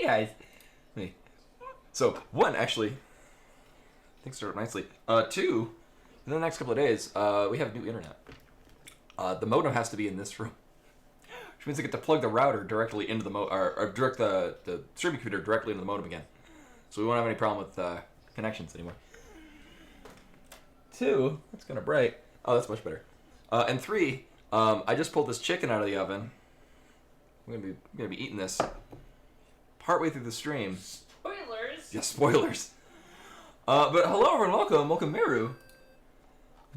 Hey guys. Hey. So one actually, things start nicely. Two, in the next couple of days, we have new internet. The modem has to be in this room, which means I get to plug the router directly into the or direct the streaming computer directly into the modem again. So we won't have any problem with connections anymore. Two, that's kind of bright. Oh, that's much better. And three, I just pulled this chicken out of the oven. I'm gonna be eating this partway through the stream. Spoilers. Yeah, spoilers. But hello everyone, welcome Meru.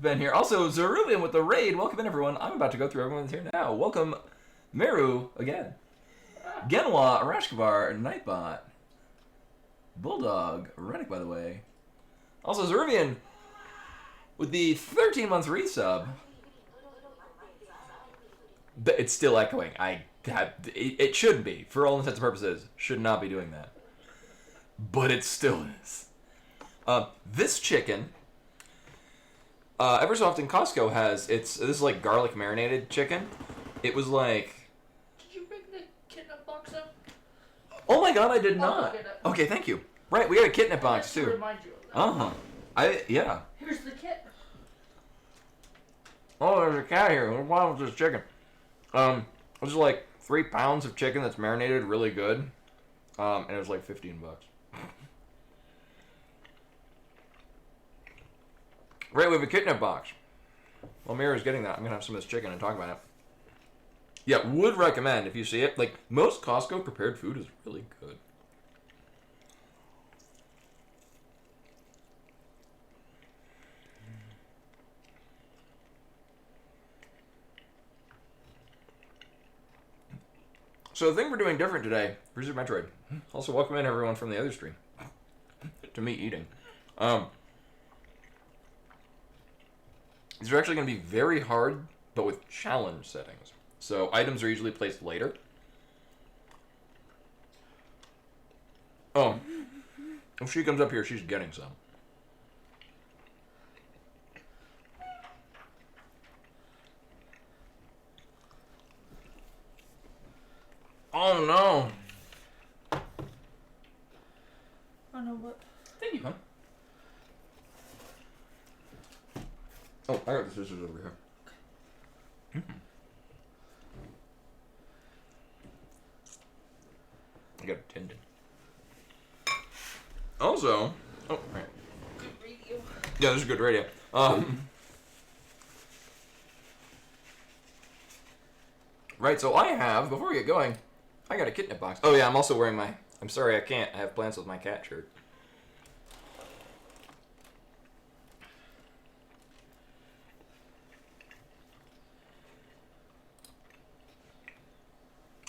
Been here. Also, Zeruvian with the raid. Welcome in everyone. I'm about to go through everyone's here now. Welcome Meru again. Genwa, Arashkavar, Nightbot, Bulldog, Rennick by the way. Also Zeruvian with the 13 month resub. But it's still echoing. It shouldn't be. For all intents and purposes, should not be doing that. But it still is. This chicken, ever so often Costco has, this is like garlic marinated chicken. It was like... Did you bring the kidnap box up? Oh my god, I did I'll not. look it up. Okay, thank you. Right, we got a kidnip box Just to too. remind you of that. Yeah. Here's the kit. Oh, there's a cat here. What's wrong with this chicken? This is like 3 pounds of chicken that's marinated really good. And it was like $15. Right, we have a kidnap box. Well, Mira's getting that. I'm gonna have some of this chicken and talk about it. Yeah, would recommend if you see it. Like, most Costco prepared food is really good. So the thing we're doing different today, here's Metroid. Also, welcome in everyone from the other stream. To me eating. These are actually going to be very hard, but with challenge settings. So items are usually placed later. Oh. If she comes up here, she's getting some. Oh no! I know what. Thank you, hon. Oh, I got the scissors over here. I got a tendon. Also, oh, right. Good radio. Yeah, this is good radio. Right, so I have, before we get going, I got a kidnap box. Oh yeah, I'm also wearing my, I'm sorry I can't, I have plans with my cat shirt.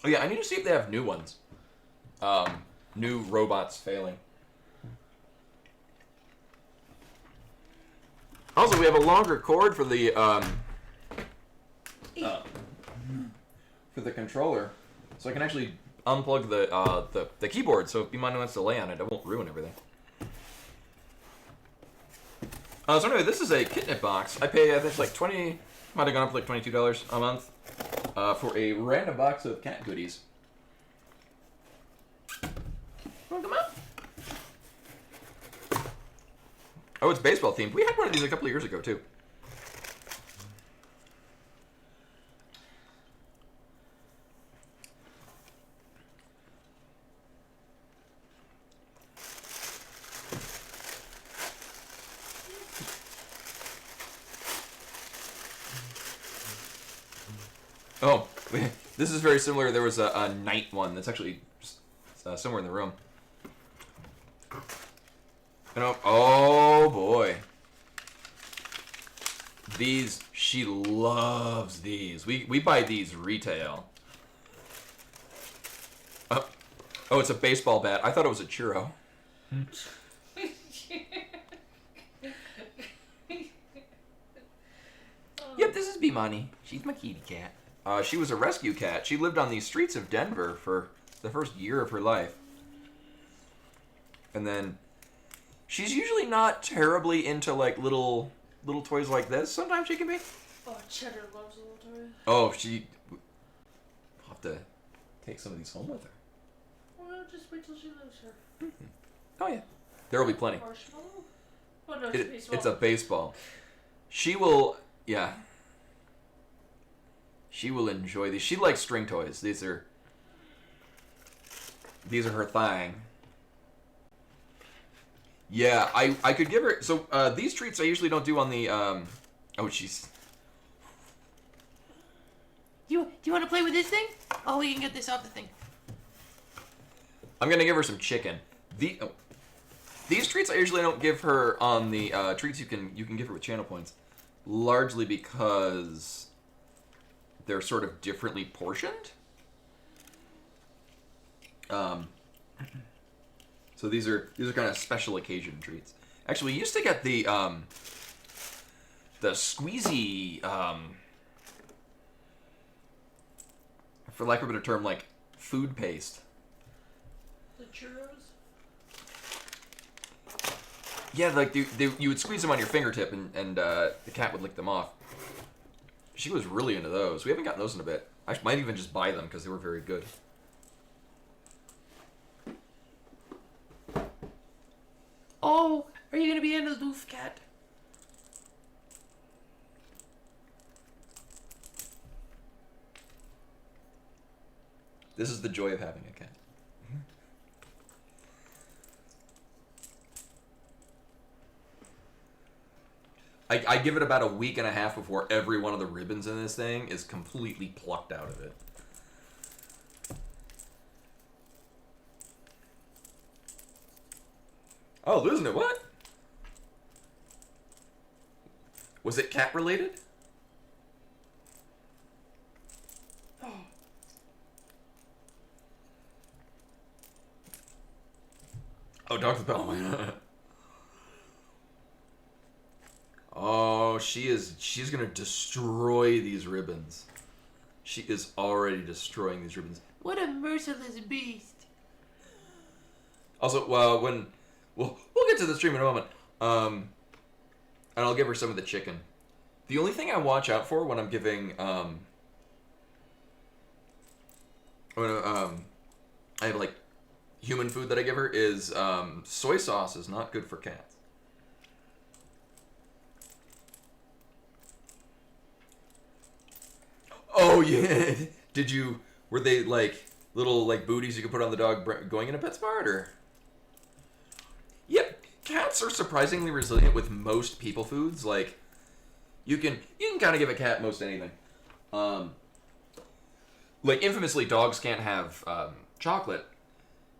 Oh yeah, I need to see if they have new ones. New robots failing. Also, we have a longer cord for the controller, so I can actually unplug the keyboard. So if Bimani wants to lay on it, it won't ruin everything. So anyway, this is a kidnap box. I pay, I think it's like might have gone up to like $22 a month for a random box of cat goodies. Wanna come out? Oh, it's baseball themed. We had one of these a couple of years ago too. Oh, this is very similar. There was a night one that's actually somewhere in the room. Oh boy. These, she loves these. We buy these retail. Oh, it's a baseball bat. I thought it was a churro. Yep, this is Bimani. She's my kitty cat. She was a rescue cat. She lived on the streets of Denver for the first year of her life. And then she's usually not terribly into like little toys like this. Sometimes she can be. Oh, Cheddar loves little toys. Oh, I'll have to take some of these home with her. Well, just wait till she leaves her. Oh yeah, there will be plenty. Marshmallow? Oh no, it's baseball. It's a baseball. She will, yeah. She will enjoy these. She likes string toys. These are her thing. Yeah, I could give her. So these treats I usually don't do on the. Oh, she's. Do you want to play with this thing? Oh, we can get this off the thing. I'm gonna give her some chicken. These treats I usually don't give her on the treats you can give her with channel points, largely because they're sort of differently portioned. So these are kind of special occasion treats. Actually, we used to get the squeezy, for lack of a better term, like food paste. The churros? Yeah, like you would squeeze them on your fingertip and the cat would lick them off. She was really into those. We haven't gotten those in a bit. I might even just buy them because they were very good. Oh, are you gonna be in the doof cat? This is the joy of having a cat. I give it about a week and a half before every one of the ribbons in this thing is completely plucked out of it. Oh, losing it, what? Was it cat related? Oh, Dr. Bell. Oh, she's gonna destroy these ribbons. She is already destroying these ribbons. What a merciless beast. Also, we'll get to the stream in a moment. And I'll give her some of the chicken. The only thing I watch out for when I'm giving I have like human food that I give her is soy sauce is not good for cats. Oh yeah. Were they like little like booties you could put on the dog going in a PetSmart or? Yep, cats are surprisingly resilient with most people foods. Like you can kind of give a cat most anything. Like infamously, dogs can't have chocolate.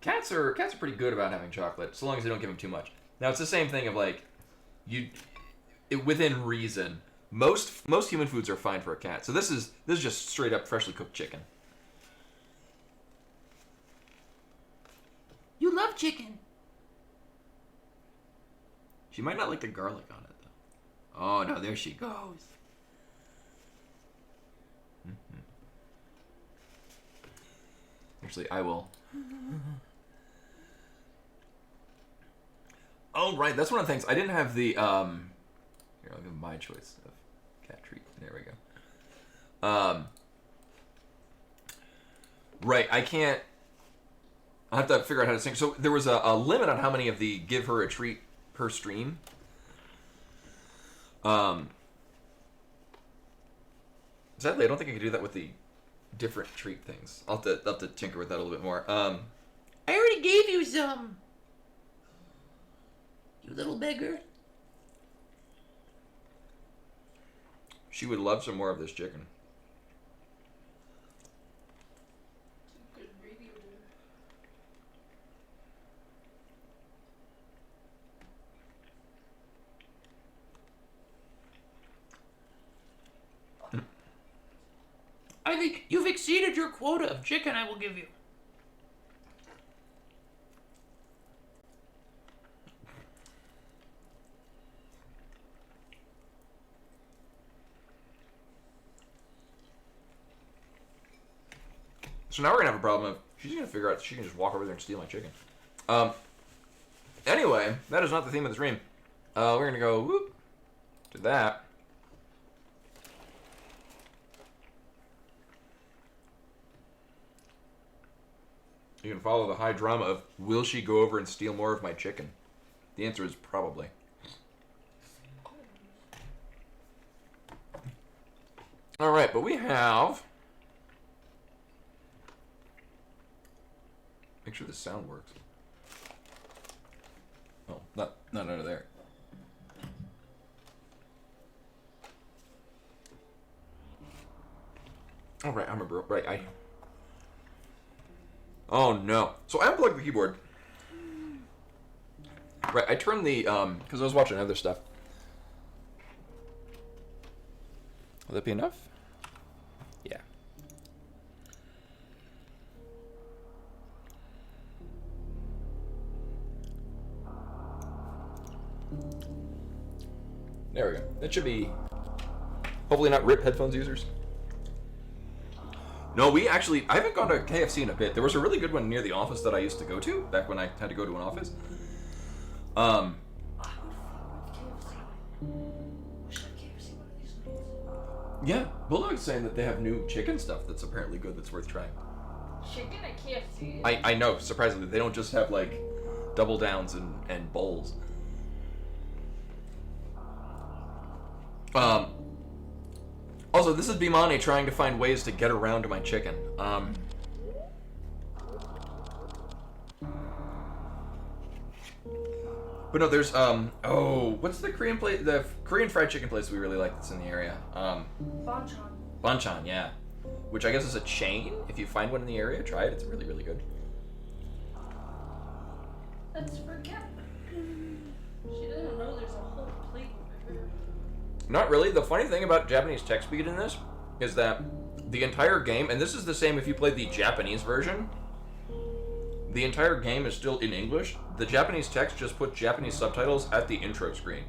Cats are pretty good about having chocolate, so long as they don't give them too much. Now it's the same thing of like, within reason. Most human foods are fine for a cat. So this is just straight up freshly cooked chicken. You love chicken. She might not like the garlic on it though. Oh no, there she goes. Mm-hmm. Actually, I will. Oh right, that's one of the things I didn't have the Here, I'll give my choice of cat treat. There we go. Right, I can't. I'll have to figure out how to sync. So there was a limit on how many of the give her a treat per stream. Sadly, I don't think I can do that with the different treat things. I'll have to tinker with that a little bit more. I already gave you some. You little beggar. She would love some more of this chicken. Good radio there. I think you've exceeded your quota of chicken I will give you. So now we're gonna have a problem of she's gonna figure out she can just walk over there and steal my chicken. Anyway, that is not the theme of the stream. We're gonna go whoop to that. You can follow the high drama of, will she go over and steal more of my chicken? The answer is probably. Alright, but we have... Make sure the sound works. Oh, not under there. Oh, right, I remember. Right, Oh, no. So I unplugged the keyboard. Right, I turned the, because I was watching other stuff. Will that be enough? Yeah. There we go. That should be, hopefully not RIP headphones users. No, I haven't gone to KFC in a bit. There was a really good one near the office that I used to go to, back when I had to go to an office. Yeah, Bulldog's saying that they have new chicken stuff that's apparently good, that's worth trying. Chicken at KFC? I know, surprisingly. They don't just have, like, double downs and bowls. Also, this is Bimani trying to find ways to get around to my chicken. But no, there's, what's the Korean place, the Korean fried chicken place we really like that's in the area? Banchan. Banchan, yeah. Which I guess is a chain. If you find one in the area, try it. It's really, really good. Let's forget. She doesn't know there's a whole plate over here. Not really. The funny thing about Japanese text speed in this is that the entire game, and this is the same if you play the Japanese version, the entire game is still in English. The Japanese text just put Japanese subtitles at the intro screen.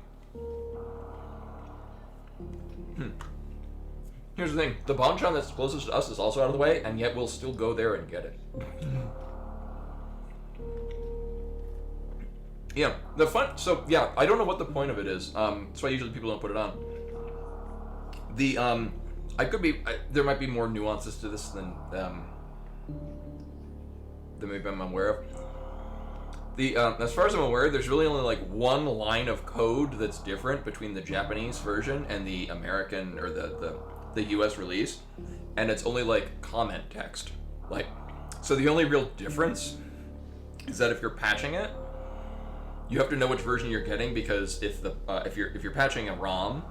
Here's the thing. The Banchan that's closest to us is also out of the way, and yet we'll still go there and get it. Yeah, the fun. So yeah, I don't know what the point of it is. That's why usually people don't put it on. The there might be more nuances to this than maybe I'm aware of. The as far as I'm aware, there's really only like one line of code that's different between the Japanese version and the American or the US release, and it's only like comment text. Like, so the only real difference is that if you're patching it, you have to know which version you're getting, because if you're patching a ROM,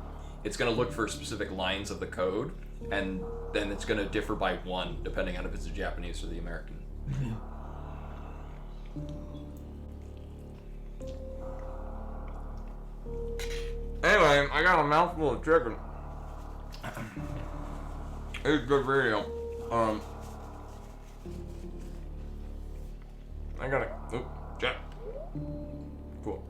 it's going to look for specific lines of the code, and then it's going to differ by one depending on if it's the Japanese or the American. Anyway, I got a mouthful of chicken. It's good video. I gotta. Oop, Jack. Cool.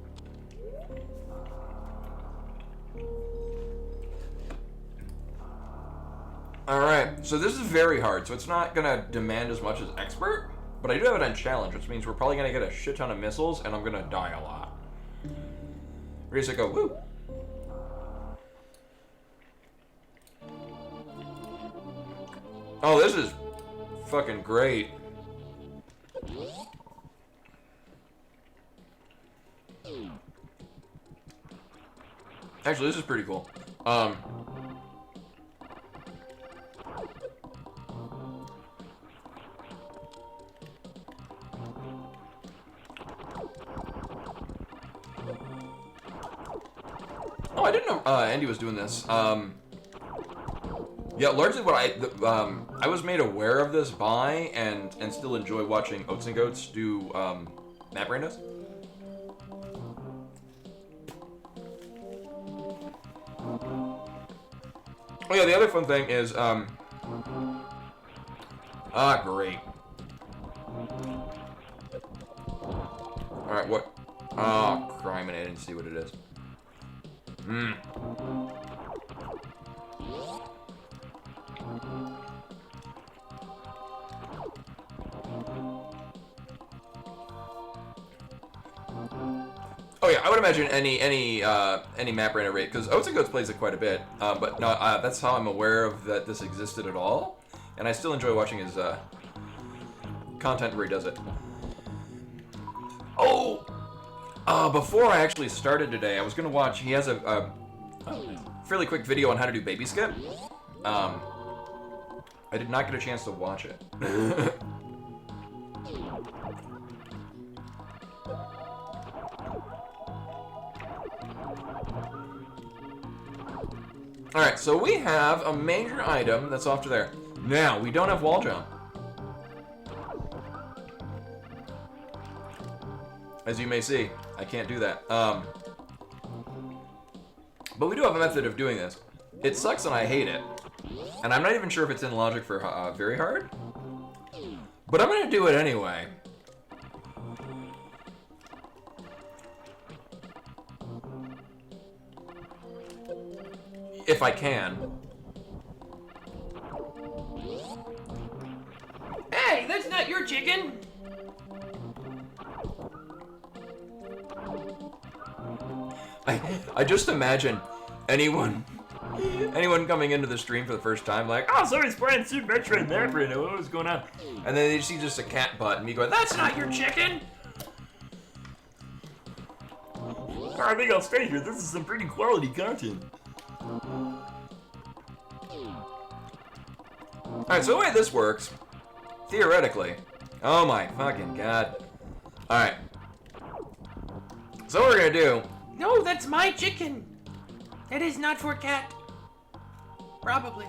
Alright, so this is very hard, so it's not gonna demand as much as expert, but I do have it on challenge, which means we're probably gonna get a shit ton of missiles, and I'm gonna die a lot. Ready, set, go, woo! Oh, this is fucking great. Actually, this is pretty cool. Oh I didn't know Andy was doing this. Yeah, largely what I was made aware of this by and still enjoy watching Oats and Goats do map randos. Oh yeah, the other fun thing is great. Alright, what? Oh, crime, and I didn't see what it is. Oh yeah, I would imagine any map random rate, because Oats and Goats plays it quite a bit, but no, that's how I'm aware of that this existed at all, and I still enjoy watching his content where he does it. Oh! Before I actually started today, I was gonna watch, he has a fairly quick video on how to do baby skip. I did not get a chance to watch it. Alright, so we have a major item that's off to there. Now, we don't have wall jump. As you may see, I can't do that. But we do have a method of doing this. It sucks and I hate it. And I'm not even sure if it's in logic for very hard. But I'm gonna do it anyway. If I can. Hey, that's not your chicken. I just imagine anyone coming into the stream for the first time like, oh, somebody's playing Super Metroid there for what's going on? And then they see just a cat butt and me going, that's not your chicken! I think I'll stay here. This is some pretty quality content. Alright, so the way this works, theoretically, oh my fucking god. Alright. So what we're gonna do. No, that's my chicken. That is not for cat. Probably.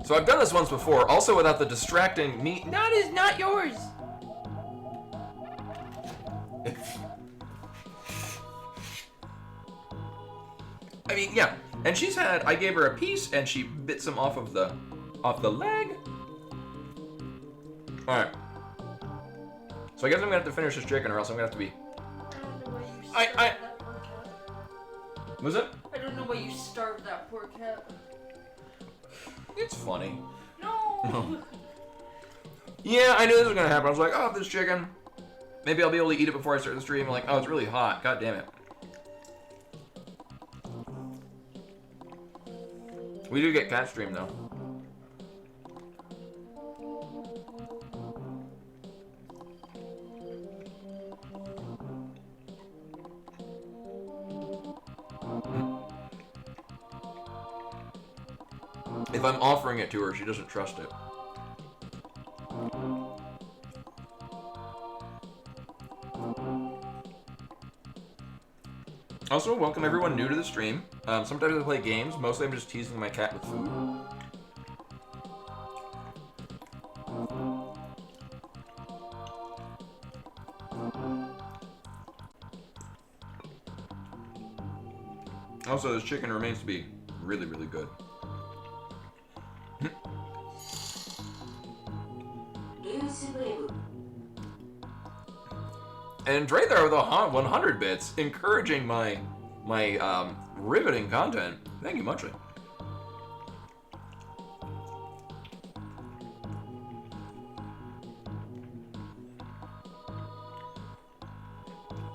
So I've done this once before, also without the distracting me. That is not yours. I mean, yeah. And I gave her a piece and she bit some off the leg. Alright. So I guess I'm gonna have to finish this chicken or else I'm gonna have to be. I don't know why you starved that poor cat. Was it? I don't know why you starved that poor cat. It's funny. No! Yeah, I knew this was gonna happen. I was like, oh, this chicken. Maybe I'll be able to eat it before I start the stream. I'm like, oh, it's really hot. God damn it. We do get cat stream though. If I'm offering it to her, she doesn't trust it. Also, welcome everyone new to the stream. Sometimes I play games. Mostly I'm just teasing my cat with food. Also, this chicken remains to be really, really good. And Dre there with 100 bits, encouraging my riveting content. Thank you muchly.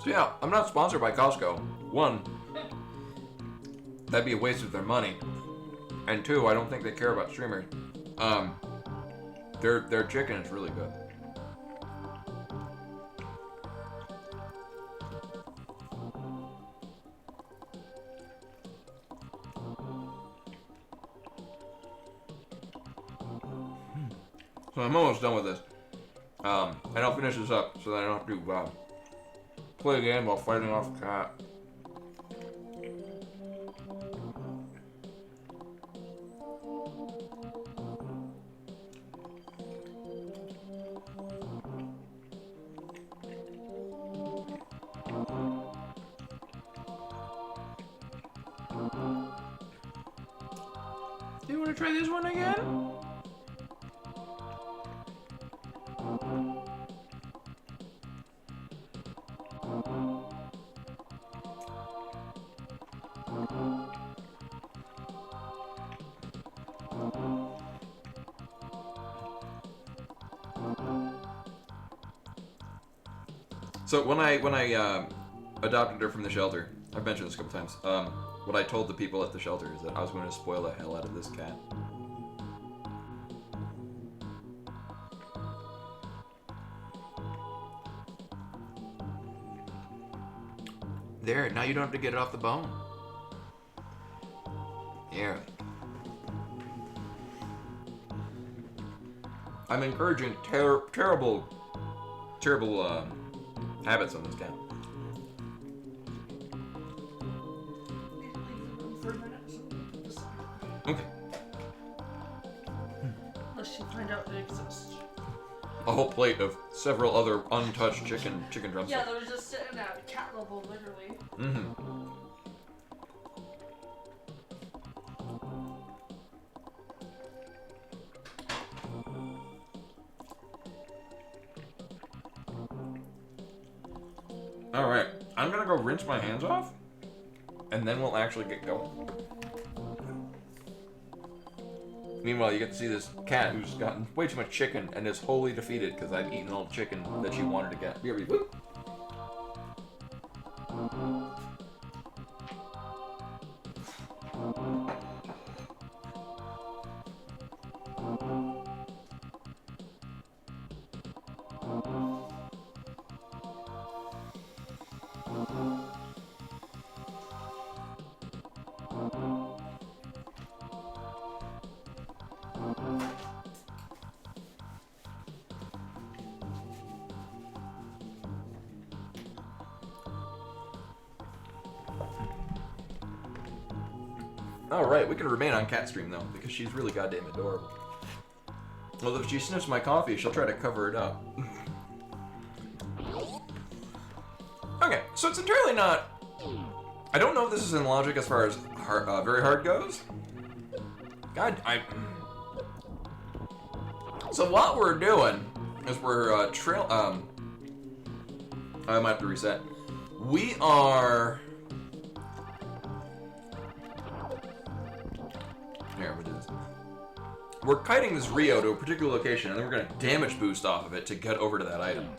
So yeah, I'm not sponsored by Costco. One, that'd be a waste of their money. And two, I don't think they care about streamers. Their chicken is really good. So I'm almost done with this. And I'll finish this up so that I don't have to play a game while fighting off a cat. Do you want to try this one again? So when I adopted her from the shelter. I've mentioned this a couple times. What I told the people at the shelter is that I was going to spoil the hell out of this cat. There, now you don't have to get it off the bone. Here. I'm encouraging terrible habits on this cat. Leave the room for a minute. Okay. Unless you find out it exists. A whole plate of several other untouched chicken drumsticks. Yeah, they were just sitting at cat level, literally. Mm-hmm. All right, I'm gonna go rinse my hands off, and then we'll actually get going. Meanwhile, you get to see this cat who's gotten way too much chicken and is wholly defeated because I've eaten all the chicken that she wanted to get. Whoop. Alright, we can remain on cat stream though, because she's really goddamn adorable. Although if she sniffs my coffee, she'll try to cover it up. Okay, so it's entirely not... I don't know if this is in logic as far as very hard goes. God, So what we're doing is we're I might have to reset. We are... Here, we'll do this. We're kiting this Rio to a particular location, and then we're going to damage boost off of it to get over to that item.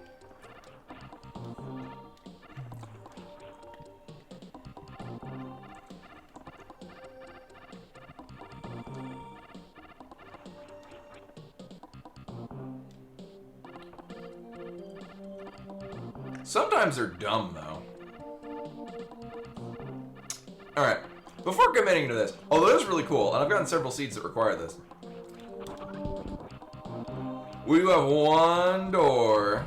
Sometimes they're dumb, though. Alright. Before committing to this, although this is really cool, and I've gotten several seeds that require this. We do have one door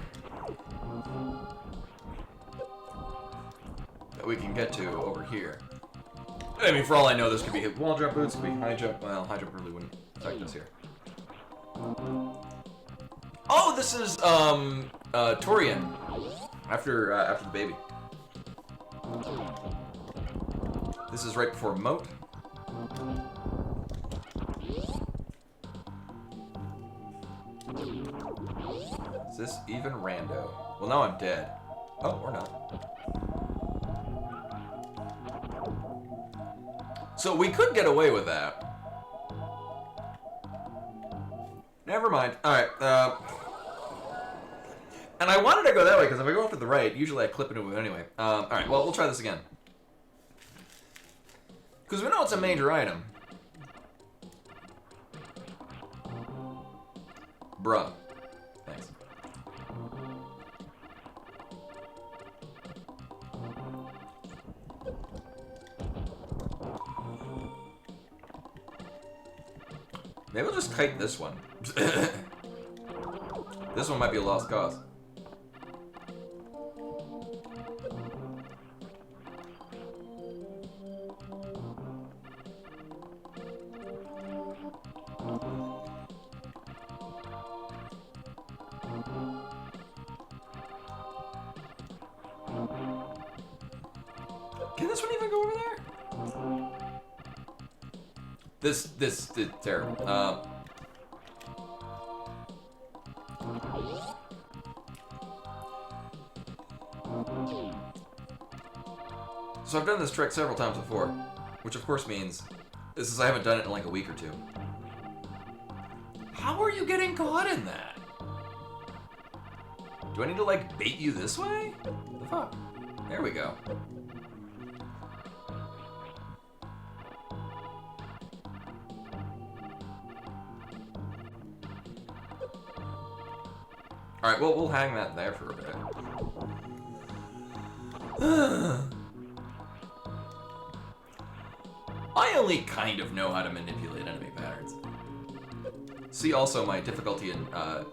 that we can get to over here. I mean, for all I know, this could be wall jump boots, could be high jump. Well, high jump really wouldn't affect us here. Oh, this is Torian after the baby. This is right before Moat. Is this even rando? Well, now I'm dead. Oh, or not. So we could get away with that. Never mind. Alright, and I wanted to go that way, because if I go off to the right, usually I clip into it anyway. Alright, well, we'll try this again. Because we know it's a major item. Bruh. Thanks. Maybe we'll just kite this one. This one might be a lost cause. Can this one even go over there? This is terrible. So I've done this trick several times before, which of course means this is I haven't done it in like a week or two. How are you getting caught in that? Do I need to like bait you this way? What the fuck? There we go. Alright, well, we'll hang that there for a bit. I only kind of know how to manipulate enemy patterns. See also my difficulty in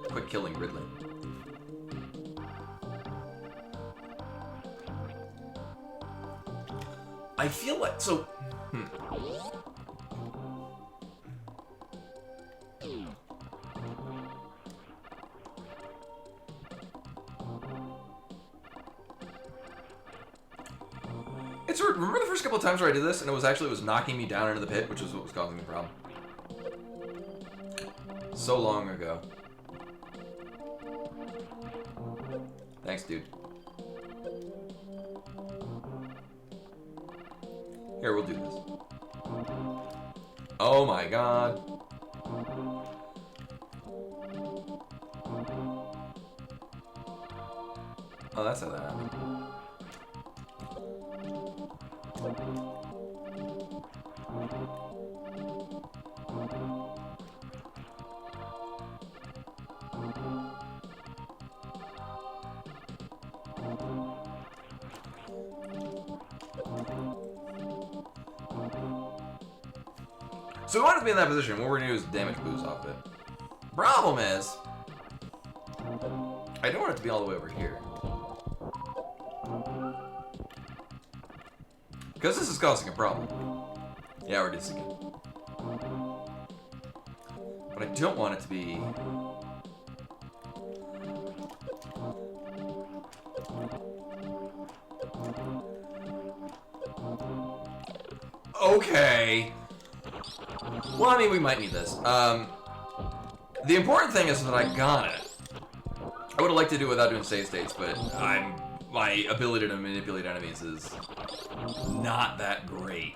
quick killing Ridley. I feel like, so, It's weird. Remember the first couple of times where I did this and it was knocking me down into the pit, which was what was causing the problem. So long ago. Thanks, dude. Here, we'll do this. Oh my god. Oh, that's how that happened. So we want it to be in that position. What we're gonna do is damage boost off it. Problem is, I don't want it to be all the way over here. Because this is causing a problem. Yeah, we're just again. But I don't want it to be... Okay. Well, I mean, we might need this. The important thing is that I got it. I would have liked to do it without doing save states, but my ability to manipulate enemies is not that great.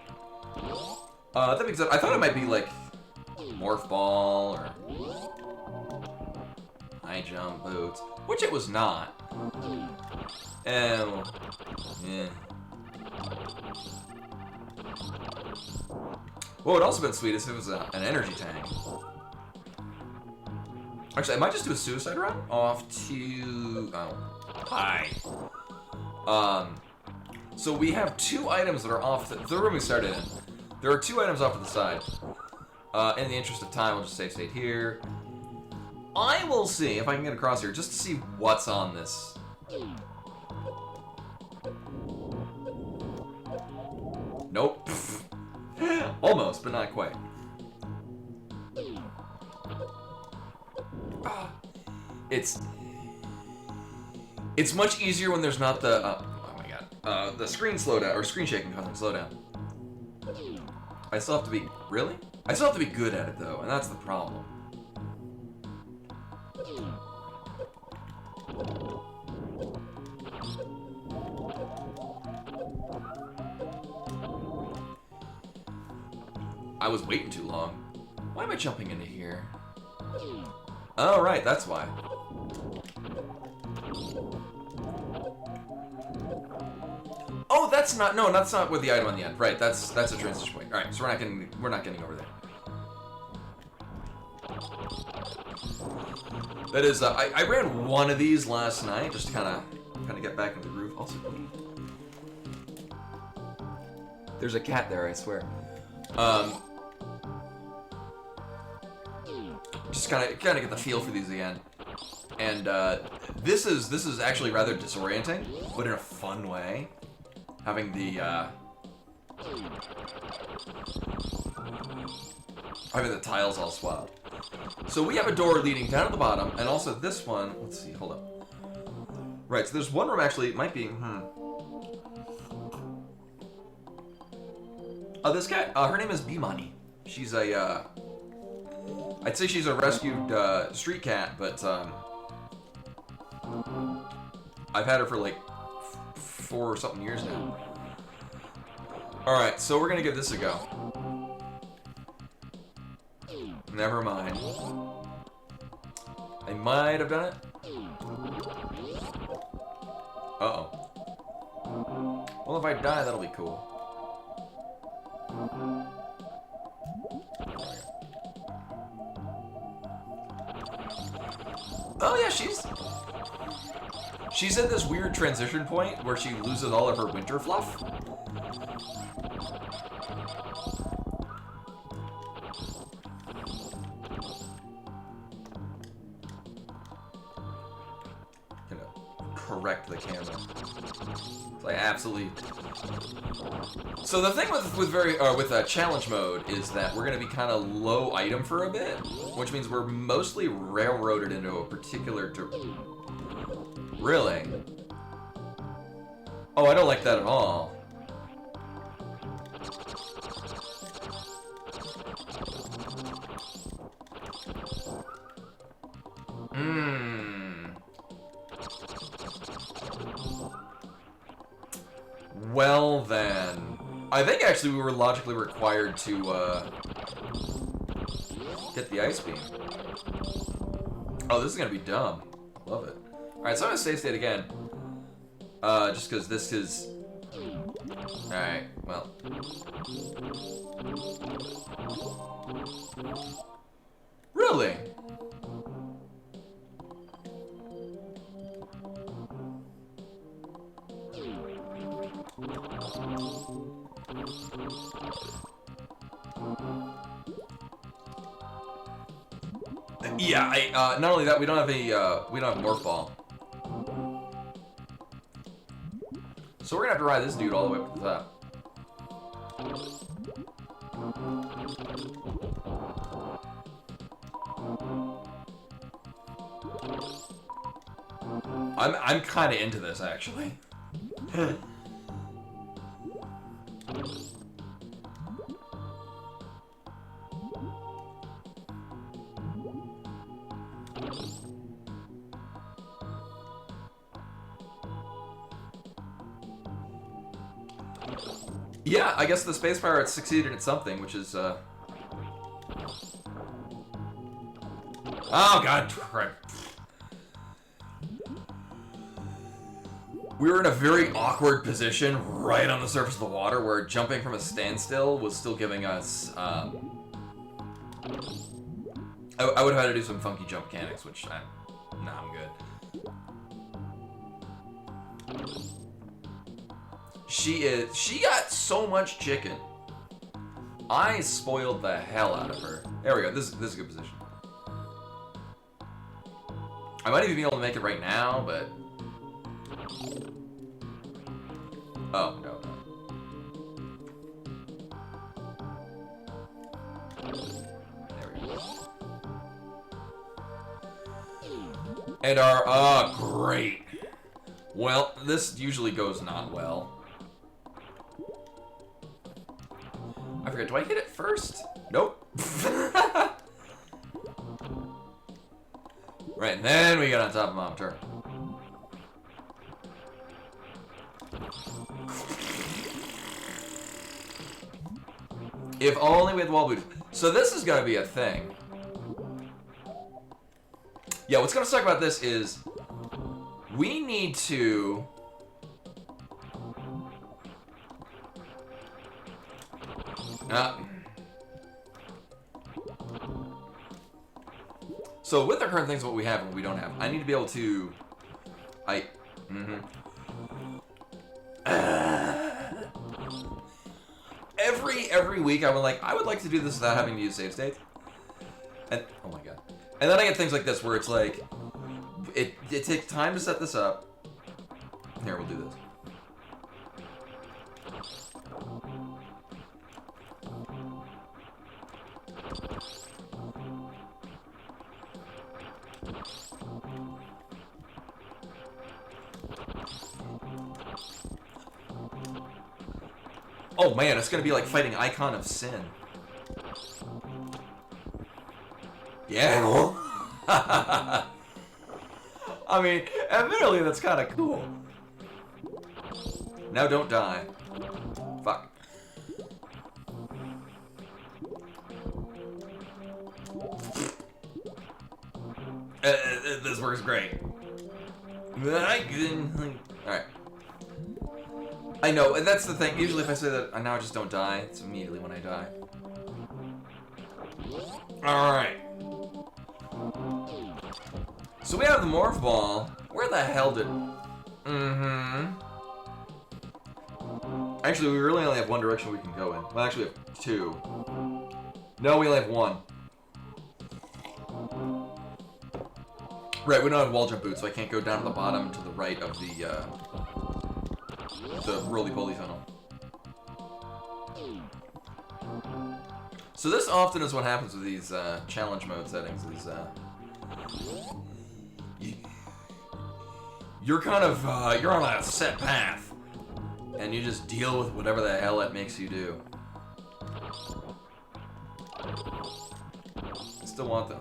That being said, I thought it might be like Morph Ball or High Jump Boots, which it was not. And, yeah. What would also been sweet is if it was an energy tank. Actually, I might just do a suicide run off to... oh, hi. So we have two items that are off the room we started in. There are two items off to the side. In the interest of time, we'll just save state here. I will see if I can get across here just to see what's on this. Nope. Almost, but not quite. It's much easier when there's not the oh my god, the screen slowdown or screen shaking causing slowdown. I still have to be I still have to be good at it though, and that's the problem. I was waiting too long. Why am I jumping into here? Oh, right, that's why. Oh, that's not with the item on the end. Right, that's a transition point. All right, so we're not getting over there. That is, I ran one of these last night just to kind of get back into the groove. Also, there's a cat there, I swear. Just kind of get the feel for these again, and this is actually rather disorienting, but in a fun way. Having the tiles all swapped. So we have a door leading down at the bottom, and also this one. Let's see, hold up. Right, so there's one room actually. It might be. Oh, this cat. Her name is Bimani. She's a. I'd say she's a rescued street cat, but I've had her for like 4 or something years now. Alright, so we're gonna give this a go. Never mind. I might have done it. Uh-oh. Well, if I die, that'll be cool. Oh yeah, she's at this weird transition point where she loses all of her winter fluff. Gonna correct the camera. It's like absolutely. So the thing with challenge mode is that we're gonna be kind of low item for a bit, which means we're mostly railroaded into a particular. Really? Oh, I don't like that at all. Well then, I think actually we were logically required to get the ice beam. Oh, this is gonna be dumb. Love it. All right, so I'm gonna save state again, just because this is. All right, well. Really? Yeah, not only that, we don't have morph ball. So we're gonna have to ride this dude all the way up to the top. I'm kind of into this actually. Yeah, I guess the Space Pirates succeeded at something, which is, Oh, God. We were in a very awkward position right on the surface of the water where jumping from a standstill was still giving us, I would have had to do some funky jump mechanics, which I'm good. She got so much chicken. I spoiled the hell out of her. There we go, this is a good position. I might even be able to make it right now, but... Oh, no. There we go. And our, great. Well, this usually goes not well. I forget, do I hit it first? Nope. Right, and then we get on top of Mom Turtle. If only we had the wall boots. So this is gonna be a thing. Yeah, what's gonna suck about this is we need to so with the current things, what we have and what we don't have, I need to be able to every week I would like to do this without having to use save states. And oh my god. And then I get things like this where it's like it takes time to set this up. Here, we'll do this. Oh man, it's gonna be like fighting Icon of Sin. Yeah. I mean, admittedly, that's kind of cool. Now don't die. Fuck. This works great. Alright. I know, and that's the thing. Usually if I say that now I just don't die, it's immediately when I die. Alright. So we have the Morph Ball. Where the hell did... Actually, we really only have one direction we can go in. Well, actually we have two. No, we only have one. Right, we don't have wall jump boots, so I can't go down to the bottom to the right of the roly-poly tunnel. So this often is what happens with these challenge mode settings. Is you're kind of you're on a set path, and you just deal with whatever the hell it makes you do. Still want them.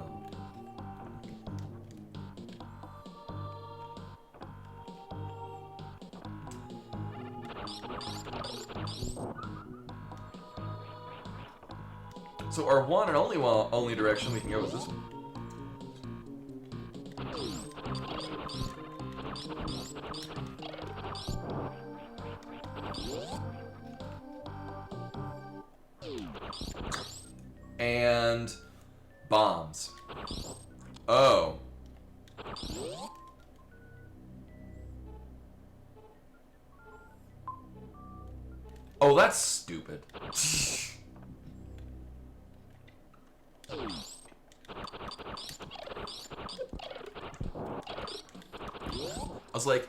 So our one and only direction we can go is this one. And bombs. Oh. Oh, that's stupid. I was like,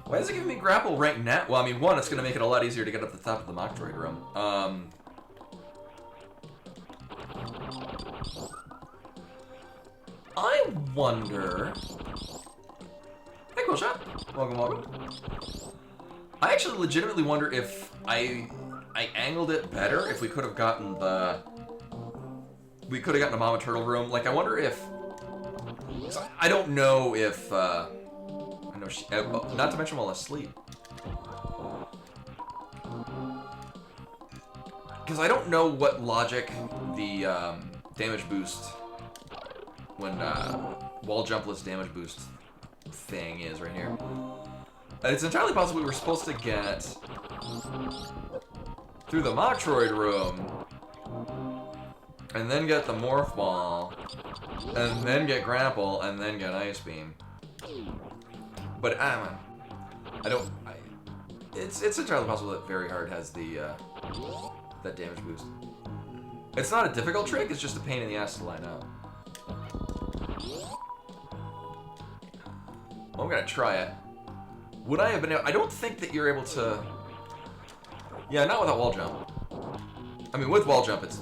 why is it giving me grapple right now? Well, I mean, one, it's going to make it a lot easier to get up the top of the Metroid room. I wonder... Hey, cool shot. Welcome, welcome. I actually legitimately wonder if I angled it better, if we could have gotten the... We could have gotten a Mama Turtle room. Like, I wonder if... I don't know if... I know she... not to mention while asleep. Because I don't know what logic the damage boost... when wall jumpless damage boost thing is right here. And it's entirely possible we were supposed to get... through the Metroid room... and then get the Morph Ball, and then get Grapple, and then get Ice Beam. But it's entirely possible that Very Hard has the that damage boost. It's not a difficult trick, it's just a pain in the ass to line up. Well, I'm gonna try it. Would I have been able... I don't think that you're able to... Yeah, not without wall jump. I mean, with wall jump, it's...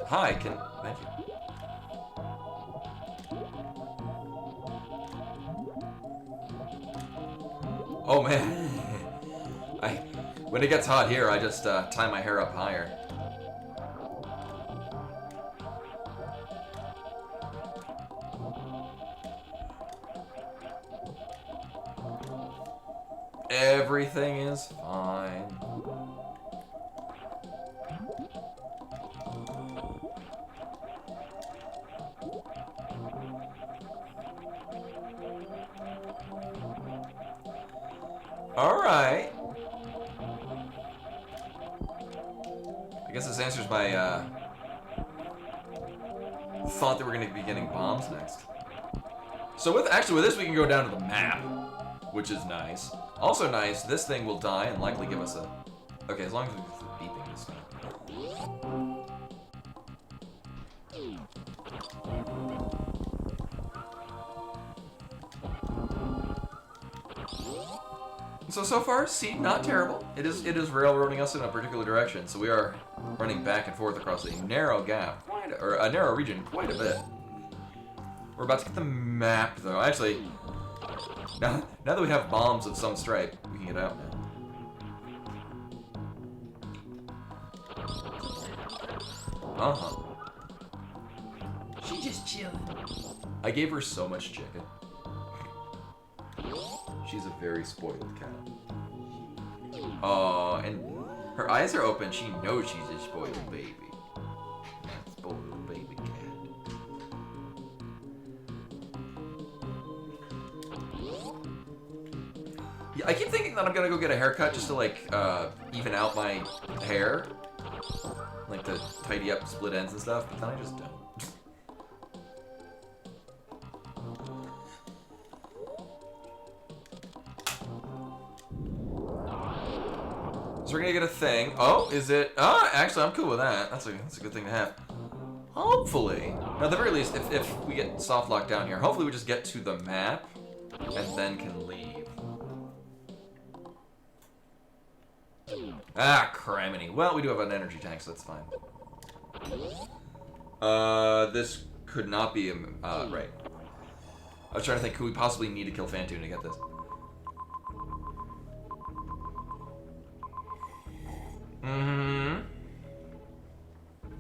Hi, thank you. Oh man, when it gets hot here, I just tie my hair up higher. Everything is fine. Alright. I guess this answers my thought that we're going to be getting bombs next. So with this we can go down to the map, which is nice. Also nice, this thing will die and likely give us a... Okay, as long as we get the beeping this time. So far, see, not terrible. It is railroading us in a particular direction, so we are running back and forth across a narrow gap, or a narrow region, quite a bit. We're about to get the map, though. Actually, now that we have bombs of some stripe, we can get out now. Uh-huh. She just chilling. I gave her so much chicken. She's a very spoiled cat. Oh, and her eyes are open. She knows she's a spoiled baby. That spoiled baby cat. Yeah, I keep thinking that I'm gonna go get a haircut just to like even out my hair, like to tidy up split ends and stuff. But then I just don't. So we're gonna get a thing. Oh, is it? Oh, actually, I'm cool with that. That's a good thing to have. Hopefully, now at the very least, if we get soft locked down here, hopefully we just get to the map and then can leave. Ah, criminy. Well, we do have an energy tank, so that's fine. This could not be right. I was trying to think, could we possibly need to kill Phantoon to get this?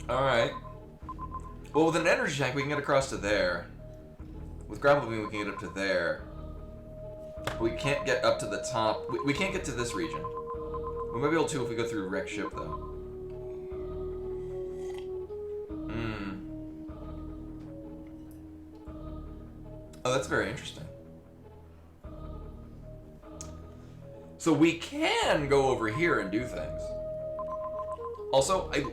Alright. Well, with an energy tank, we can get across to there. With grapple beam, we can get up to there. We can't get up to the top. We can't get to this region. We might be able to if we go through wrecked ship, though. Oh, that's very interesting. So we can go over here and do things. Also, I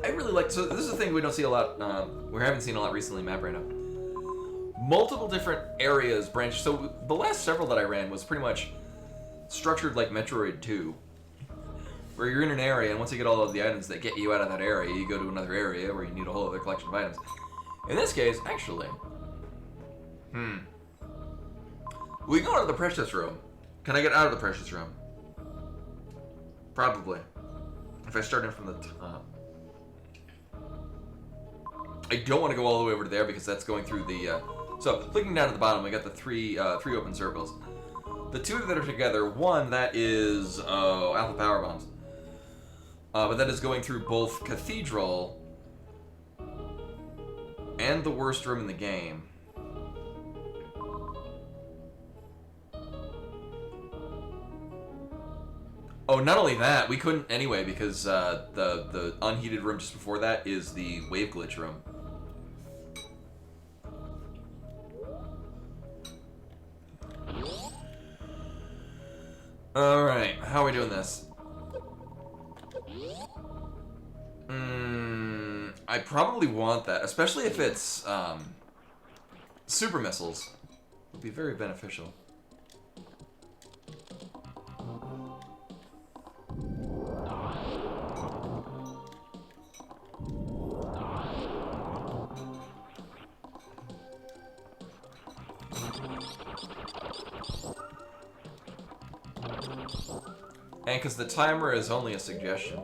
really like, so this is a thing we don't see a lot, we haven't seen a lot recently in map right now. Multiple different areas branch, so the last several that I ran was pretty much structured like Metroid 2. Where you're in an area, and once you get all of the items that get you out of that area, you go to another area where you need a whole other collection of items. In this case, actually, we go out of the precious room. Can I get out of the precious room? Probably. If I start in from the top. I don't want to go all the way over to there because that's going through the, so, looking down at the bottom, we got the three open circles. The two that are together, one, that is, Alpha Power Bombs. But that is going through both Cathedral and the worst room in the game. Oh, not only that, we couldn't anyway because the unheated room just before that is the wave glitch room. Alright, how are we doing this? I probably want that, especially if it's super missiles. Would be very beneficial. And because the timer is only a suggestion.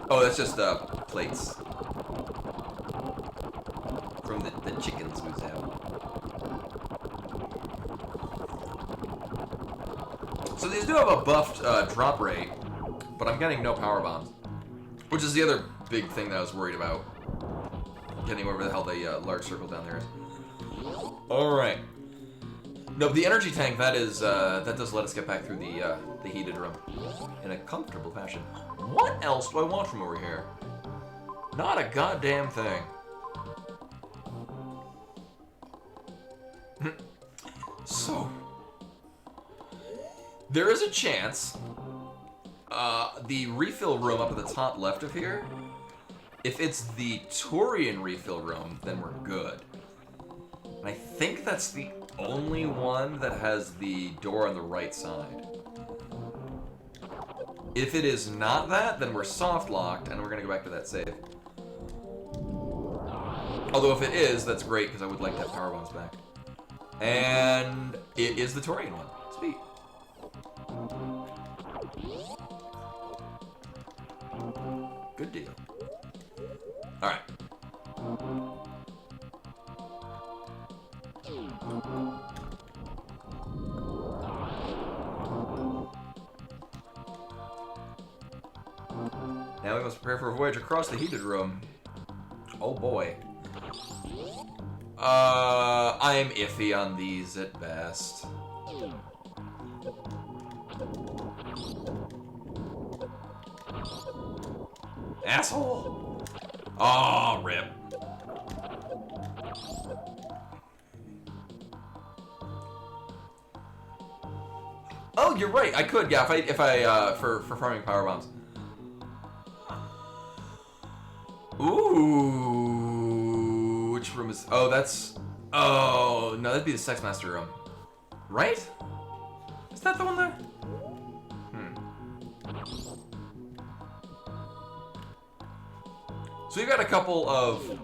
Oh, that's just plates. From the chickens we have. So these do have a buffed drop rate, but I'm getting no power bombs. Which is the other big thing that I was worried about. Getting wherever the hell the large circle down there is. Alright. No, the energy tank, that is, that does let us get back through the heated room in a comfortable fashion. What else do I want from over here? Not a goddamn thing. So, there is a chance, the refill room up at the top left of here, if it's the Turian refill room, then we're good. And I think that's the only one that has the door on the right side. If it is not that, then we're soft locked, and we're gonna go back to that save. Although if it is, that's great, because I would like to have power bombs back. And it is the Turian one. Sweet. Good deal. Alright. Now we must prepare for a voyage across the heated room. Oh boy. I'm iffy on these at best. Asshole! Aw, rip. Oh, you're right. I could. Yeah, if I for farming power bombs. Ooh, which room is? Oh, that's. Oh no, that'd be the sex master room, right? Is that the one there? So we've got a couple of.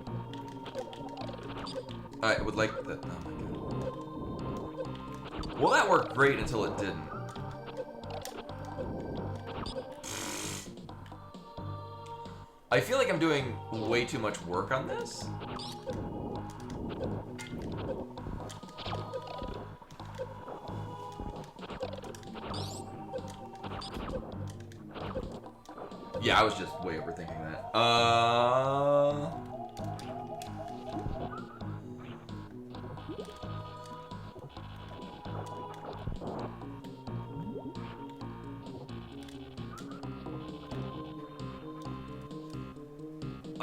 I would like that. Oh my god. Well, that worked great until it didn't. I feel like I'm doing way too much work on this. Yeah, I was just way overthinking that.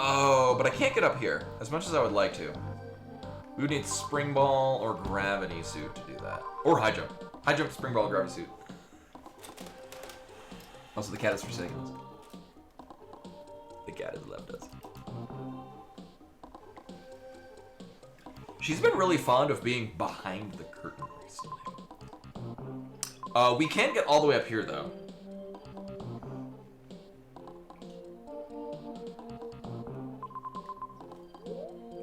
Oh, but I can't get up here as much as I would like to. We would need spring ball or gravity suit to do that. Or high jump. High jump, spring ball, gravity suit. Also, the cat is forsaken us. The cat has left us. She's been really fond of being behind the curtain recently. We can't get all the way up here, though.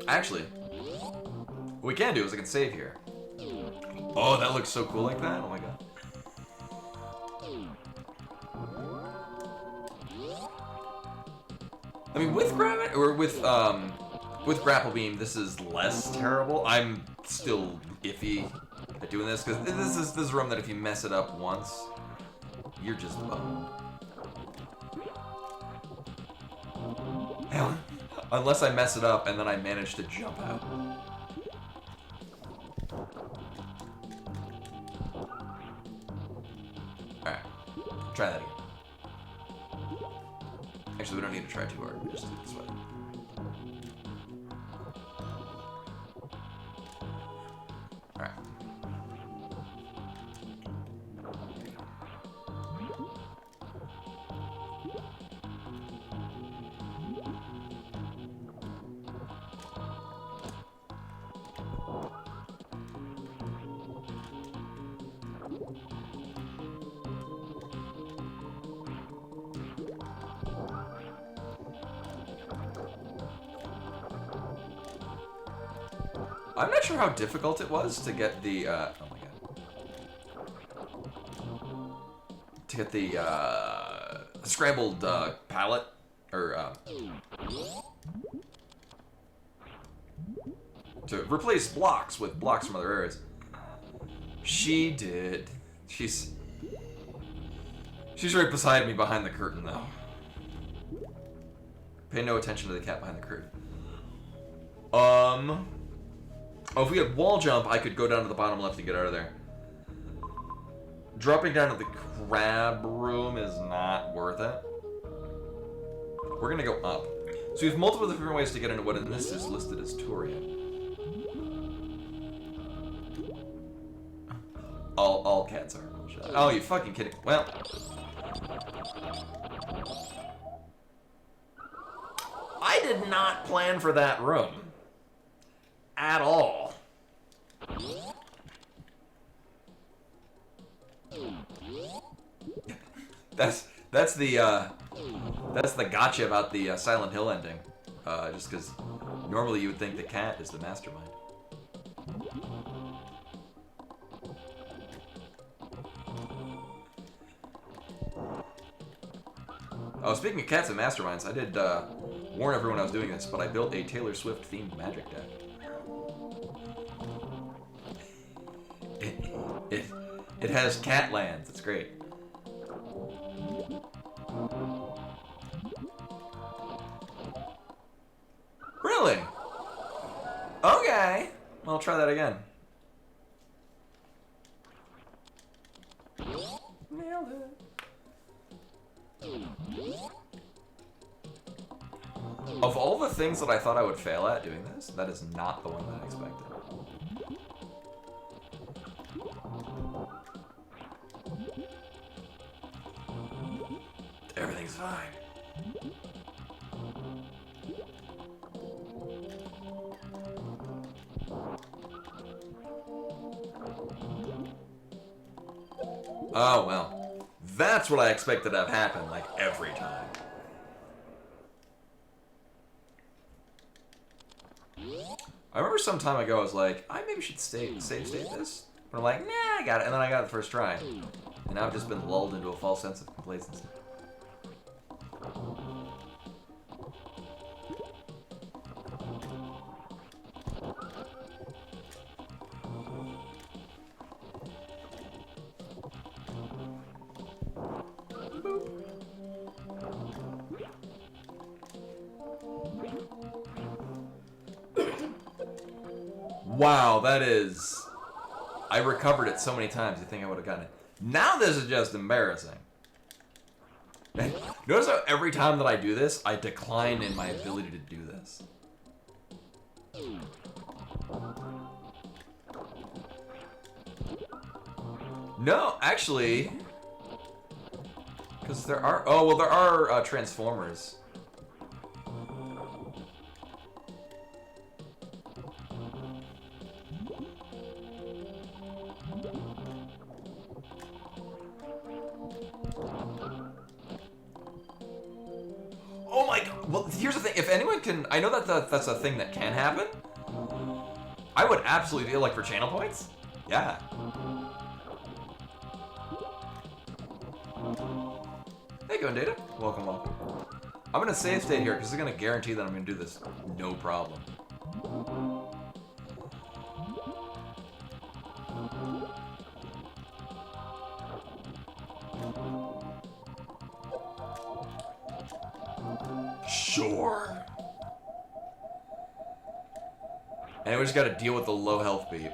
Actually, what we can do is I can save here. Oh, that looks so cool like that. Oh my god. I mean, with gravity or with grapple beam, this is less terrible. I'm still iffy at doing this because this is a room that if you mess it up once, you're just boned. Hell, unless I mess it up and then I manage to jump out. Alright, try that again. Actually, we don't need to try too hard. We just do it this way. Alright. I'm not sure how difficult it was to get the, oh my god. To get the, scrambled, palette, or, to replace blocks with blocks from other areas. She did. She's right beside me behind the curtain, though. Pay no attention to the cat behind the curtain. Oh, if we had wall jump, I could go down to the bottom left and get out of there. Dropping down to the crab room is not worth it. We're gonna go up. So we have multiple different ways to get into what in this is listed as Turian. All cats are. Oh, you fucking kidding? Well, I did not plan for that room at all. That's the gotcha about the Silent Hill ending. Just because normally you would think the cat is the mastermind. Oh, speaking of cats and masterminds, I did warn everyone I was doing this, but I built a Taylor Swift themed magic deck. It has cat lands. It's great. Really? Okay. Well, I'll try that again. Nailed it. Of all the things that I thought I would fail at doing this, that is not the one that I expected. Everything's fine. Oh, well. That's what I expected to have happen, like, every time. I remember some time ago I was like, I maybe should save state this. But I'm like, nah, I got it. And then I got it the first try. And now I've just been lulled into a false sense of complacency. Wow, that is... I recovered it so many times, you think I would have gotten it. Now this is just embarrassing. Notice how every time that I do this, I decline in my ability to do this. No, actually... Because there are... Oh, well, there are Transformers. Oh my god. Well, here's the thing. If anyone can... I know that that's a thing that can happen. I would absolutely feel like for channel points. Yeah. Hey, Going Data. Welcome, welcome. I'm going to save state here because it's going to guarantee that I'm going to do this no problem. Sure. And we just gotta deal with the low health beat.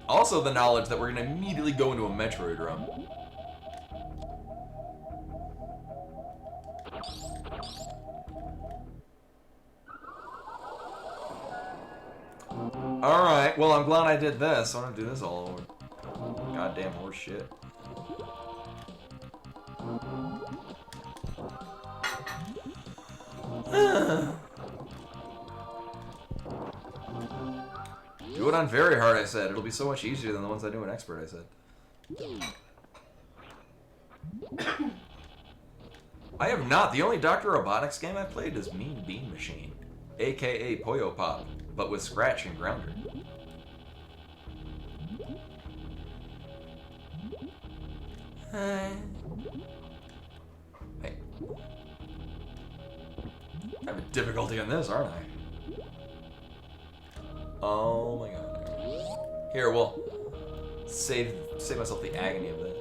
Also the knowledge that we're gonna immediately go into a Metroid run. Alright, well I'm glad I did this. I want to do this all over. Goddamn horse shit. Do it on very hard, I said. It'll be so much easier than the ones I do in expert, I said. I have not. The only Dr. Robotics game I've played is Mean Bean Machine, aka Poyo Pop, but with Scratch and Grounder. Hey. I'm having difficulty on this, aren't I? Oh my god. Here, we'll save myself the agony of this.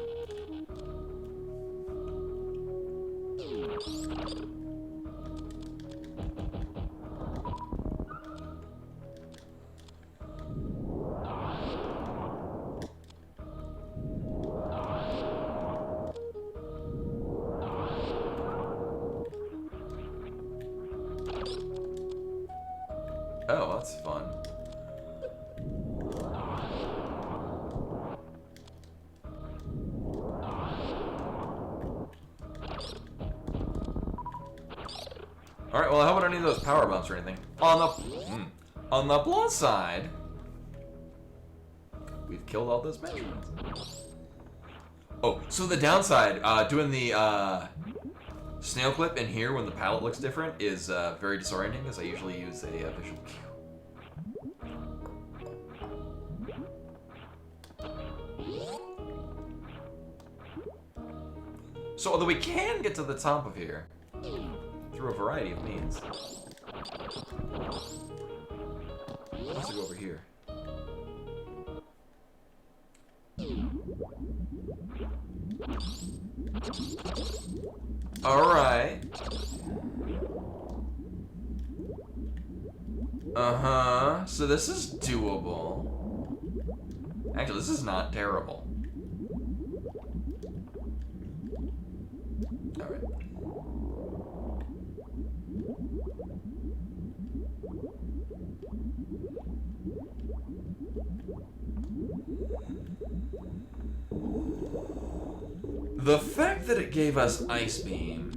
Oh, that's fun. Alright, well I hope I don't need those power bumps or anything. On the plus side, we've killed all those Metroids. Oh, so the downside, doing the snail clip in here when the palette looks different is very disorienting because I usually use a visual cue. So although we can get to the top of here through a variety of means. Let's go over here. Alright. Uh-huh. So this is doable. Actually, this is not terrible. Alright. The fact that it gave us Ice Beam,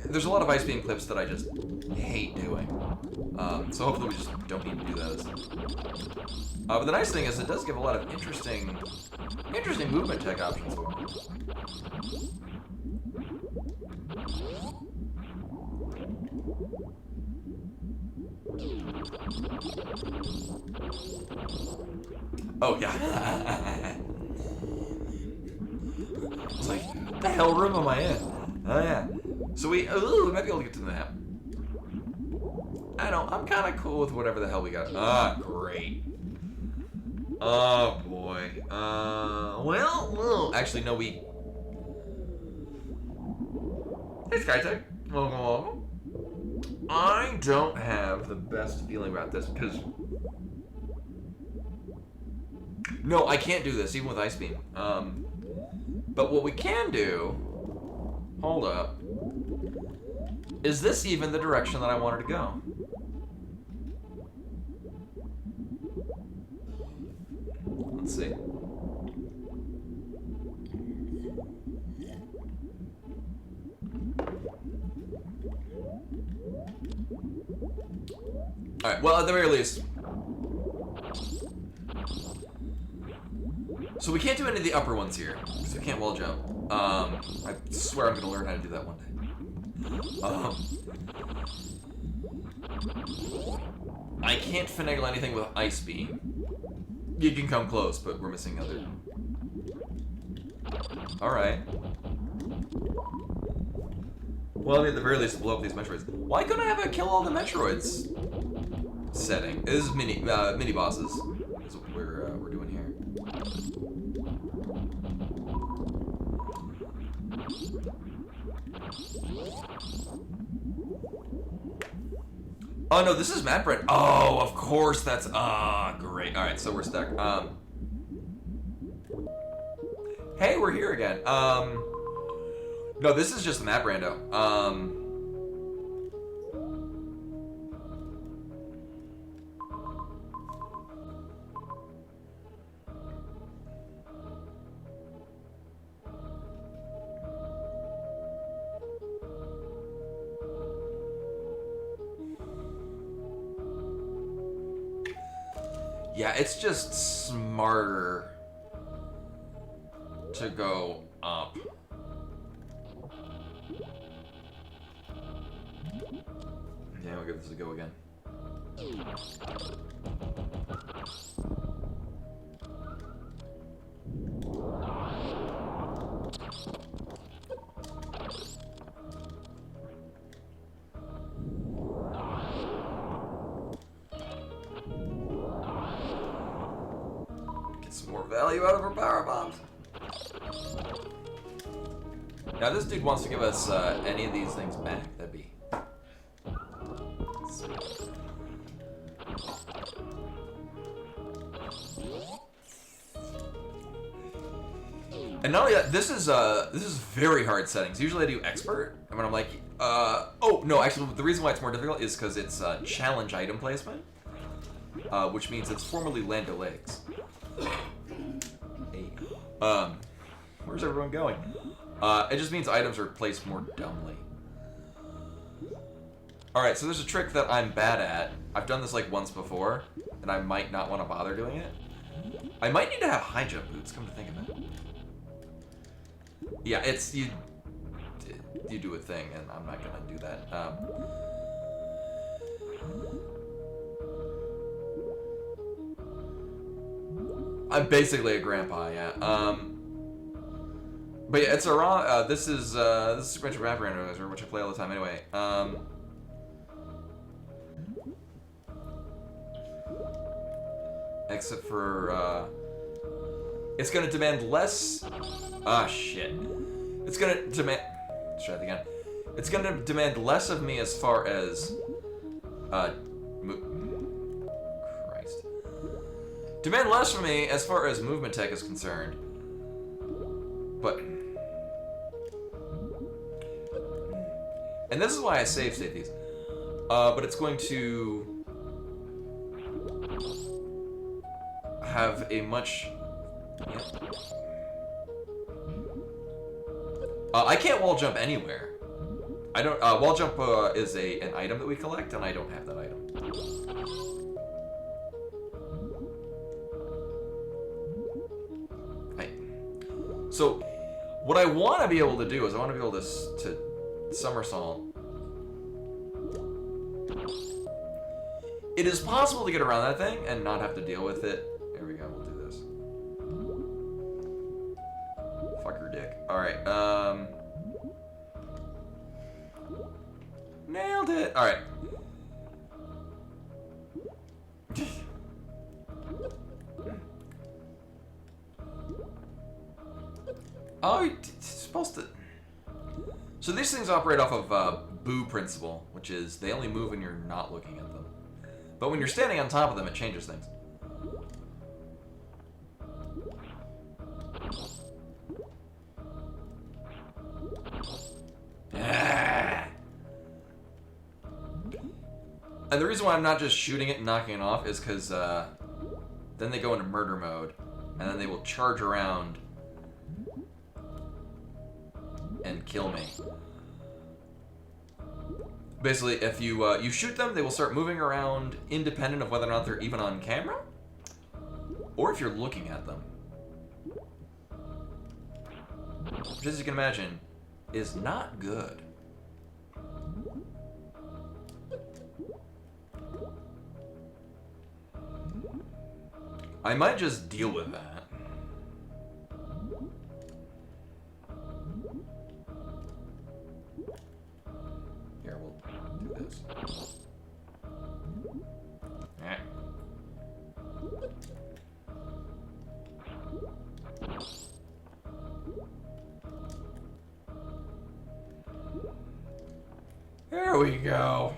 there's a lot of Ice Beam clips that I just hate doing. So hopefully we just don't need to do those. But the nice thing is it does give a lot of interesting movement tech options for me. Oh yeah. It's like, what the hell room am I in? Oh yeah. So we might be able to get to the map. I know, I'm kind of cool with whatever the hell we got. Ah, great. Oh boy. Well, actually no, we. Hey Skytech, welcome. I don't have the best feeling about this because. No, I can't do this even with Ice Beam. But what we can do. Hold up. Is this even the direction that I wanted to go? Let's see. Alright, well, at the very least. So we can't do any of the upper ones here, because we can't wall jump. I swear I'm going to learn how to do that one day. I can't finagle anything with Ice Beam. You can come close, but we're missing other. Alright. Well, I mean, at the very least, blow up these Metroids. Why couldn't I have a kill all the Metroids setting? This is mini bosses. That's what we're doing here. Oh no, this is map bread. Oh, of course, that's great. All right, so we're stuck. Hey, we're here again. No, this is just the map rando. Yeah, it's just smarter to go up. Yeah, we'll give this a go again. More value out of our power bombs. Now, this dude wants to give us any of these things back. That'd be. And not only that, this is very hard settings. Usually I do expert, and when I'm like, oh no, actually the reason why it's more difficult is because it's challenge item placement, which means it's formerly Land O'Legs. Hey. Where's everyone going? It just means items are placed more dumbly. Alright, so there's a trick that I'm bad at. I've done this like once before, and I might not want to bother doing it. I might need to have high jump boots, come to think of it. Yeah, it's, you do a thing, and I'm not gonna do that. I'm basically a grandpa, yeah. But yeah, it's a raw. This is Super Metroid Map Randomizer, which I play all the time anyway. Except for it's gonna demand less. Ah shit. It's gonna demand. Let's try that again. It's gonna demand less of me as far as demand less from me as far as movement tech is concerned. But and this is why I save state these. But it's going to have a much I can't wall jump anywhere. I don't. Wall jump is an item that we collect, and I don't have that item. So, what I want to be able to do is I want to be able to somersault. It is possible to get around that thing and not have to deal with it. Here we go. We'll do this. Fuck your dick. All right. Nailed it. All right. Oh, it's supposed to. So these things operate off of boo principle, which is they only move when you're not looking at them. But when you're standing on top of them, it changes things. Ah. And the reason why I'm not just shooting it and knocking it off is because then they go into murder mode, and then they will charge around and kill me. Basically, if you shoot them, they will start moving around independent of whether or not they're even on camera, or if you're looking at them. Which, as you can imagine, is not good. I might just deal with that. Here, we'll do this. Alright. There we go.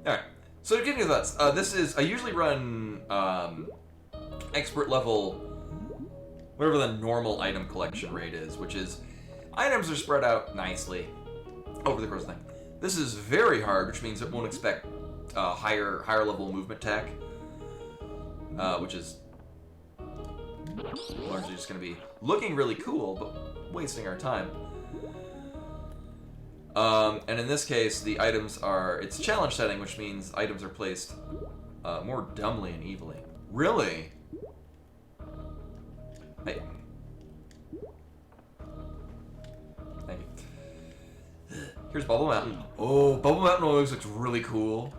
Alright. So to give you thoughts, this is, I usually run expert level, whatever the normal item collection rate is, which is, items are spread out nicely over the course of the thing. This is very hard, which means it won't expect higher level movement tech, which is largely just going to be looking really cool, but wasting our time. And in this case, the items are, it's challenge setting, which means items are placed more dumbly and evilly. Really? Hey. Thank you. Here's Bubble Mountain. Oh, Bubble Mountain always looks really cool.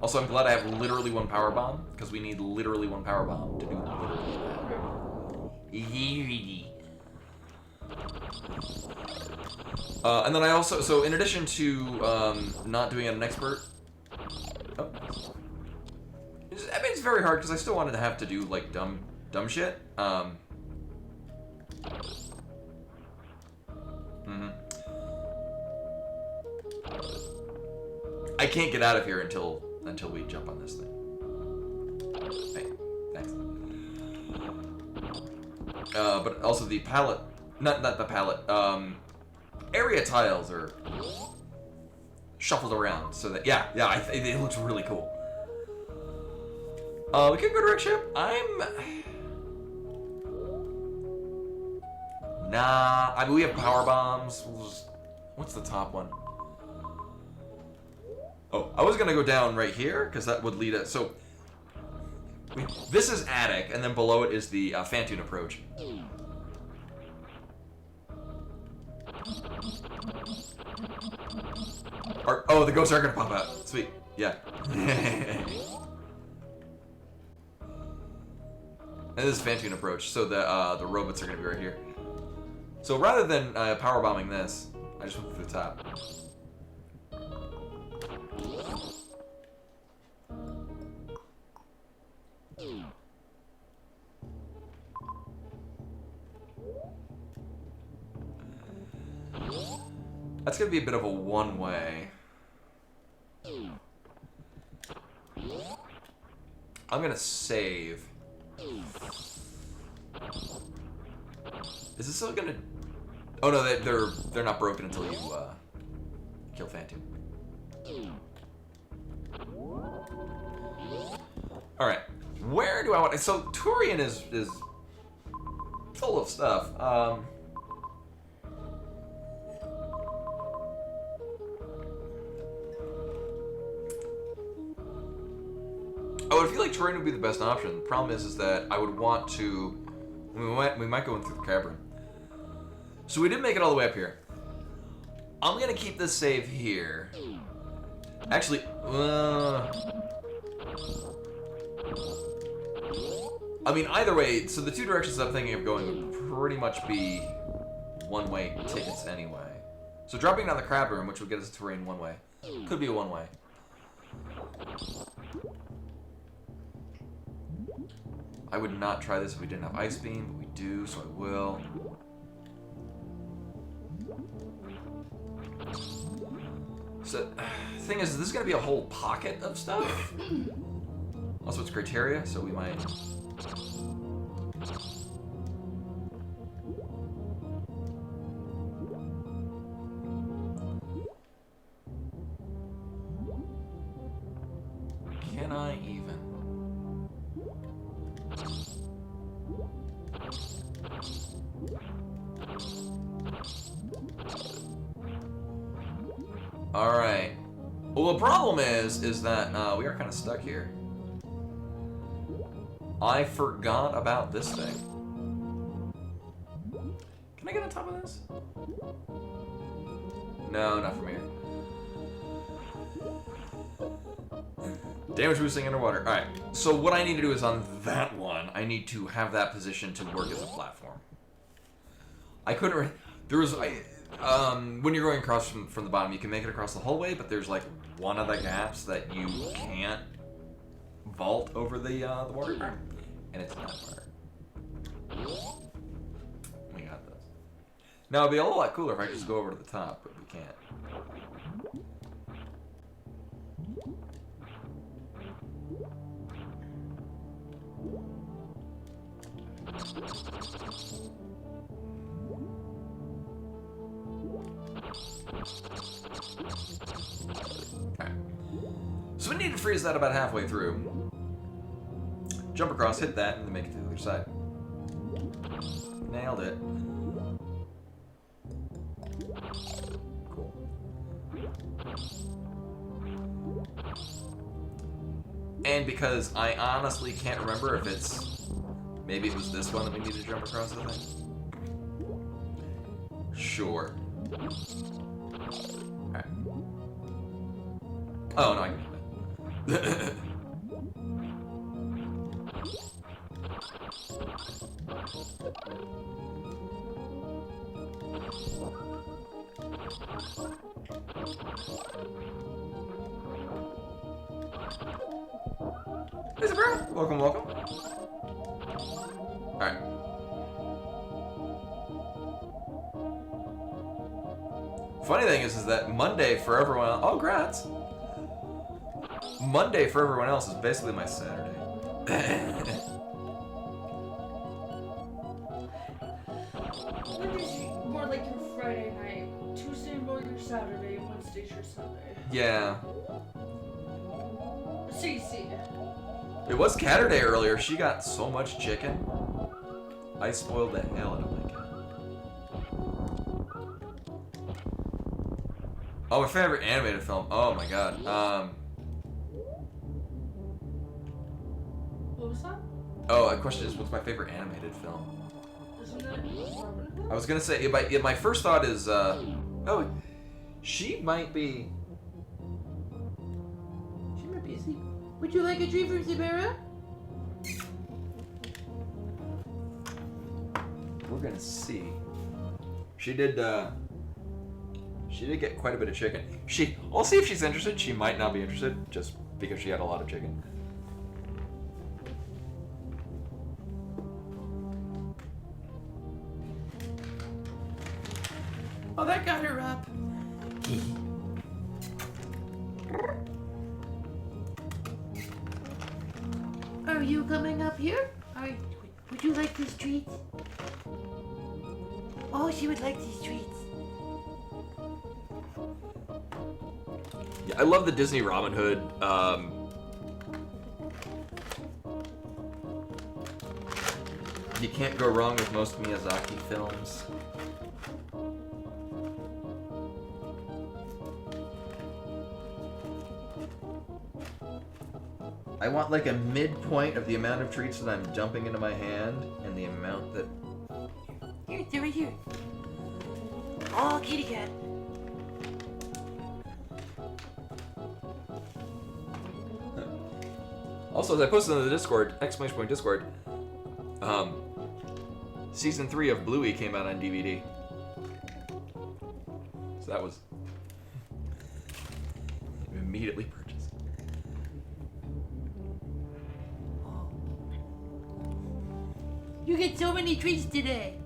Also, I'm glad I have literally one power bomb, because we need literally one power bomb to do literally that. And then I also, so in addition to not doing it an expert, I mean, it's very hard because I still wanted to have to do like dumb shit. I can't get out of here until we jump on this thing. Hey, thanks. But also the palette, not the palette. Area tiles are shuffled around so that it looks really cool. We could go to Rick Ship. Nah. I mean, we have power bombs. What's the top one? Oh, I was gonna go down right here because that would lead us. So this is attic, and then below it is the Phantoon approach. Oh, the ghosts are gonna pop out. Sweet. Yeah. And this is Phantoon approach, so the robots are gonna be right here. So rather than power bombing this, I just went through the top. That's gonna be a bit of a one-way. I'm gonna save. Is this still gonna? Oh no, they're not broken until you kill Phantoon. All right, where do I want? So Turian is full of stuff. I would feel like terrain would be the best option. The problem is that I would want to. We might go in through the cavern. So we didn't make it all the way up here. I'm gonna keep this save here. Actually, I mean, either way, so the two directions I'm thinking of going would pretty much be one-way tickets anyway. So dropping down the crab room, which would get us to terrain one way, could be a one-way. I would not try this if we didn't have Ice Beam, but we do, so I will. So, thing is, this is going to be a whole pocket of stuff. Also, it's criteria, so we might... Can I even? Alright. Well, the problem is that we are kind of stuck here. I forgot about this thing. Can I get on top of this? No, not from here. Damage boosting underwater. Alright, so what I need to do is on that one, I need to have that position to work as a platform. I couldn't... There was... when you're going across from the bottom, you can make it across the whole way, but there's like one of the gaps that you can't vault over the water room, and it's not hard. We got this. Now it'd be a whole lot cooler if I could just go over to the top, but we can't. Okay. So we need to freeze that about halfway through. Jump across, hit that, and then make it to the other side. Nailed it. Cool. And because I honestly can't remember if it's... Maybe it was this one that we need to jump across the thing? Sure. Alright. Oh, no, I can do it. Hey, bro. Welcome, welcome. Alright. Funny thing is that Monday for everyone else... Oh, grats! Monday for everyone else is basically my Saturday. Monday's more like your Friday night. Tuesday more your Saturday. Wednesday's your Sunday. Yeah. See. It was Catterday earlier. She got so much chicken. I spoiled the hell out of my cat. Oh, my favorite animated film. Oh my god. What was that? Oh, the question is, what's my favorite animated film? Isn't that Robin Hood? I was gonna say, my first thought is, oh, she might be. She might be asleep. Would you like a treat from Sabera? We're gonna see. She did get quite a bit of chicken. I'll see if she's interested. She might not be interested, just because she had a lot of chicken. Oh, that got her up. Are you coming up here? Would you like these treats? Oh, she would like these treats. Yeah, I love the Disney Robin Hood. You can't go wrong with most Miyazaki films. I want like a midpoint of the amount of treats that I'm dumping into my hand and the amount that... Here, they're right here. Oh, kitty cat. Also, as I posted on the Discord, exclamation point Discord, Season 3 of Bluey came out on DVD. So that was immediately purchased. You get so many treats today.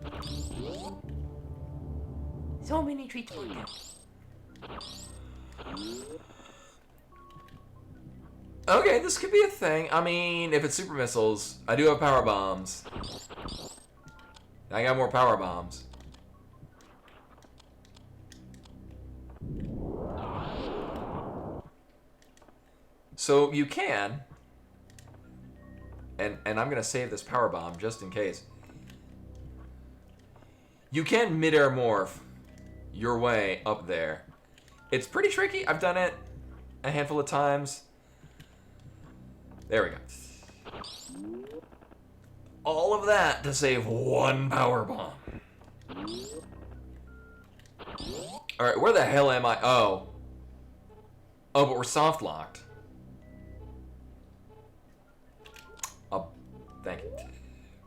So many treats for you. Okay, this could be a thing. I mean, if it's super missiles, I do have power bombs. I got more power bombs. So you can, and I'm gonna save this power bomb just in case. You can mid-air morph your way up there. It's pretty tricky. I've done it a handful of times. There we go. All of that to save one power bomb. Alright, where the hell am I? Oh. Oh, but we're soft locked. Oh, thank you.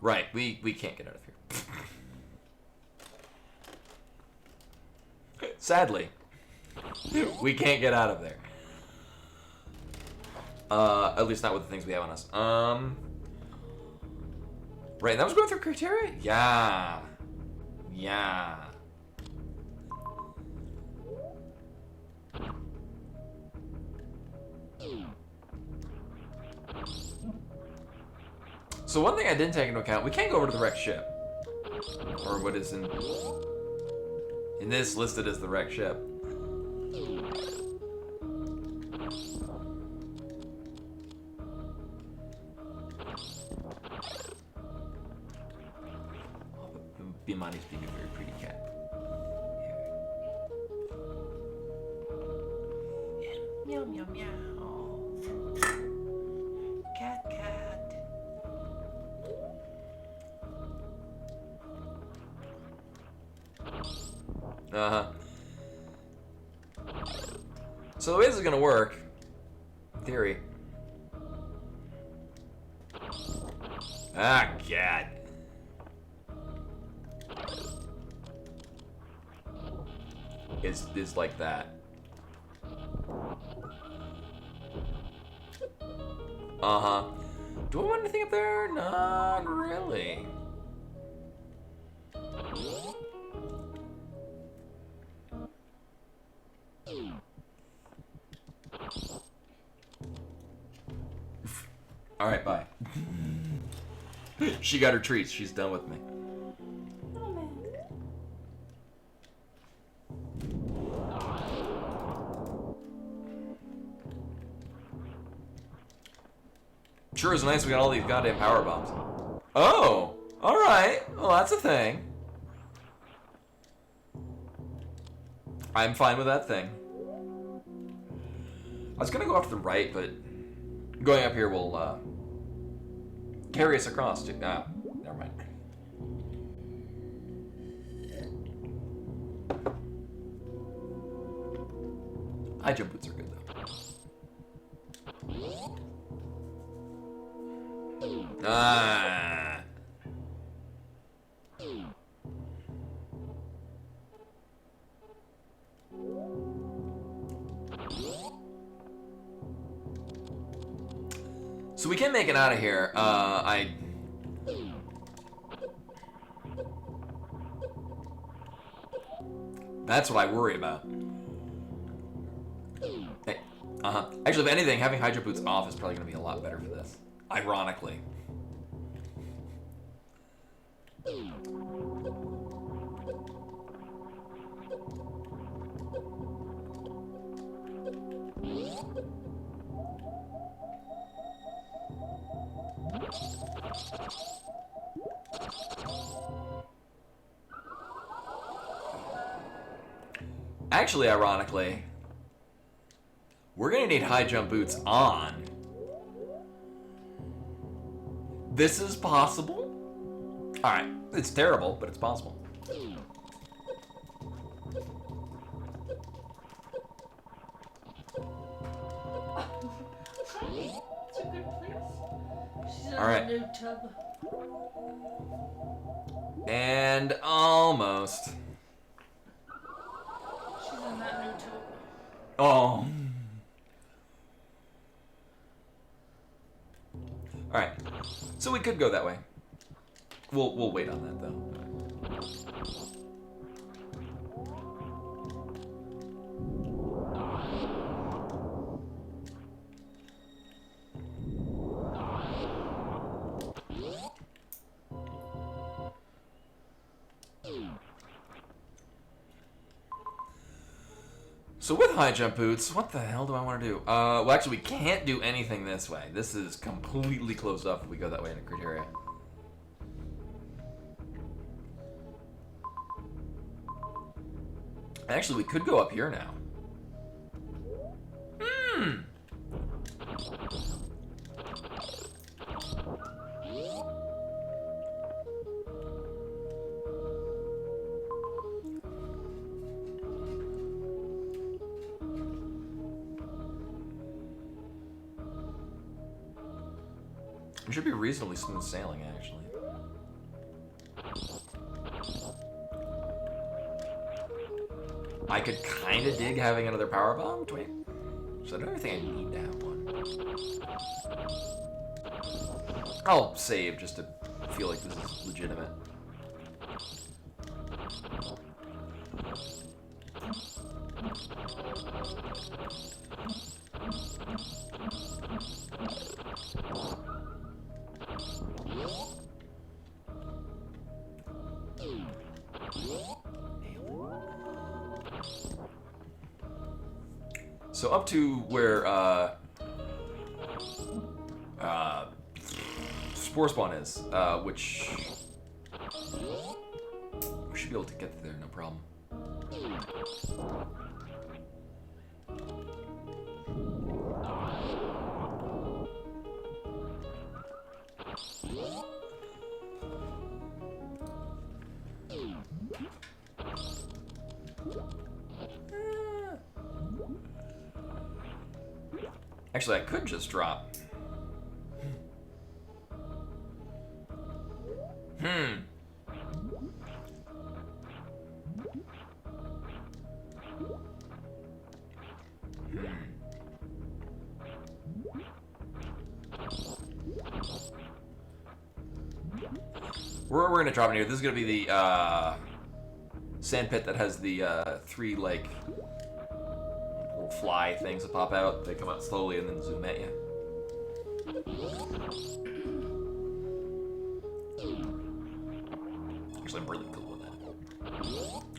Right, we can't get out of here. Sadly. We can't get out of there. At least not with the things we have on us. Right, that was going through criteria? Yeah. Yeah. So one thing I didn't take into account, we can't go over to the wrecked ship. Or what is in this listed as the wrecked ship. Bimani's being a very pretty cat. Meow, meow, meow. Cat, cat. Uh-huh. So the way this is gonna work, in theory. Ah, God. Is like that. Uh-huh. Do I want anything up there? Not really. Alright, bye. She got her treats. She's done with me. Sure is nice we got all these goddamn power bombs. Oh! Alright. Well, that's a thing. I'm fine with that thing. I was gonna go off to the right, but going up here will carry us across to... Ah, never mind. High jump boots are good, though. Ah. So we can make it out of here. That's what I worry about. Hey, Actually, if anything, having Hydro Boots off is probably going to be a lot better for this. Ironically. Actually, ironically, we're gonna need high jump boots on. This is possible? Alright, it's terrible, but it's possible. It's a good place. She's in Alright. the new tub. And almost. She's in that new tub. Oh. Alright. So we could go that way. We'll wait on that though. So with high jump boots, what the hell do I want to do? Well, actually, we can't do anything this way. This is completely closed off if we go that way in a criteria. Actually, we could go up here now. It should be reasonably smooth sailing, actually. I could kind of dig having another power bomb. Wait, so I don't think I need to have one. I'll save just to feel like this is legitimate. So up to where Spore Spawn is, which we should be able to get there, no problem. Actually, I could just drop. We're gonna drop in here. This is gonna be the sand pit that has the 3 like little fly things that pop out. They come out slowly and then zoom at you. Actually, I'm really cool with that.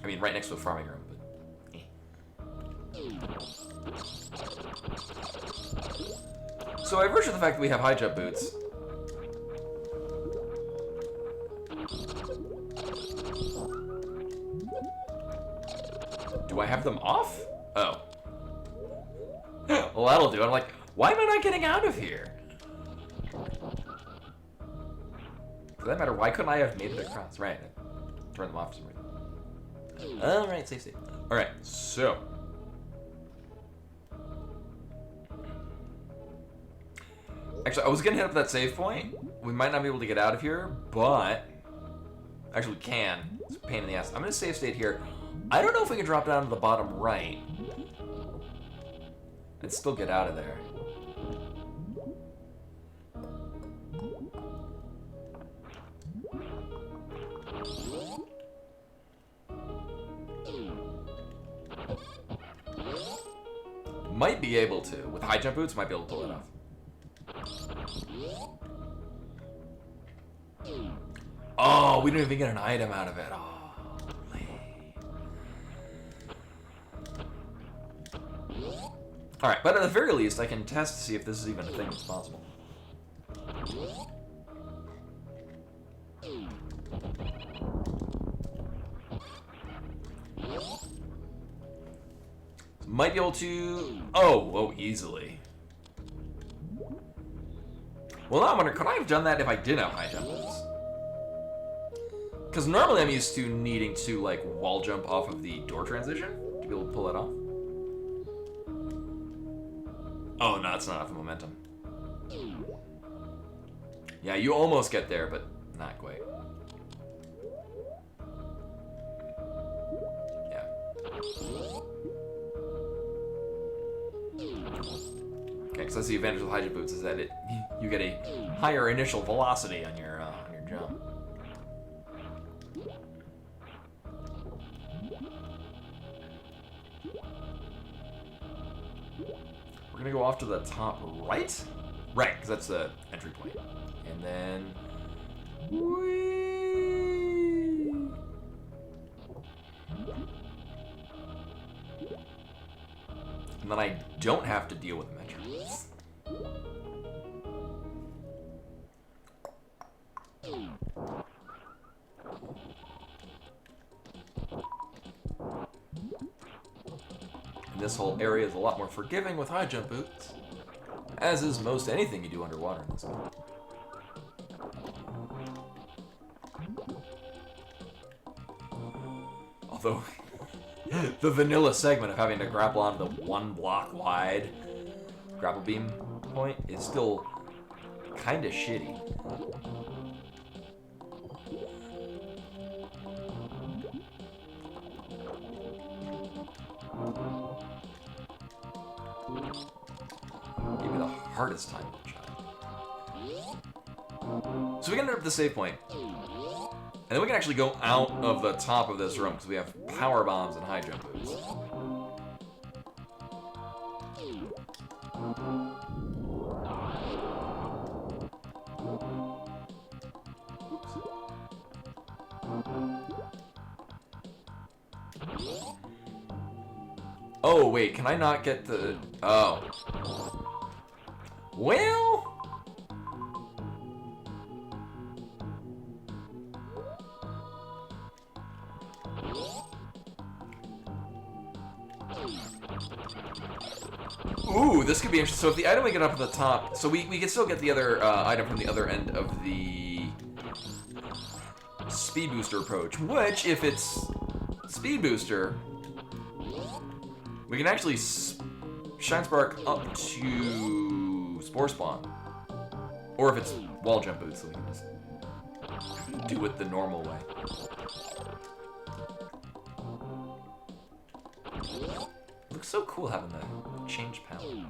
I mean, right next to a farming room, but. So, by virtue of the fact that we have high jump boots. Do I have them off? Oh. Well, that'll do. I'm like, why am I not getting out of here? For that matter, why couldn't I have made it across? Right. Turn them off for some reason. Alright, safe. Alright, so. Actually, I was gonna hit up that save point. We might not be able to get out of here, but. Actually, we can. It's a pain in the ass. I'm gonna save state here. I don't know if we can drop down to the bottom right and still get out of there. Might be able to. With high jump boots, might be able to pull it off. Oh, we didn't even get an item out of it. Oh. Alright, but at the very least, I can test to see if this is even a thing that's possible. might be able to... Oh, easily. Well, now I'm wondering, could I have done that if I didn't have high jump boots? Because normally I'm used to needing to, like, wall jump off of the door transition to be able to pull it off. Oh, no, it's not enough momentum. Yeah, you almost get there, but not quite. Yeah. Okay, because that's the advantage of high jump boots is that you get a higher initial velocity on your jump. We're gonna go off to the top right? Right, because that's the entry point. And then... Whee! And then I don't have to deal with Metroids. And this whole area is a lot more forgiving with high jump boots, as is most anything you do underwater in this game. Although, the vanilla segment of having to grapple onto the 1 block wide grapple beam point is still kind of shitty. Gave me the hardest time to try. So we can enter up the save point. And then we can actually go out of the top of this room because we have power bombs and high jump boots. Oh, wait, can I not get the... Oh. Well... Ooh, this could be interesting. So if the item we get up at the top... So we can still get the other item from the other end of the... Speed Booster approach. Which, if it's Speed Booster... We can actually Shine Spark up to Spore Spawn. Or if it's Wall Jump Boots, so we can just do it the normal way. Looks so cool having the change palette.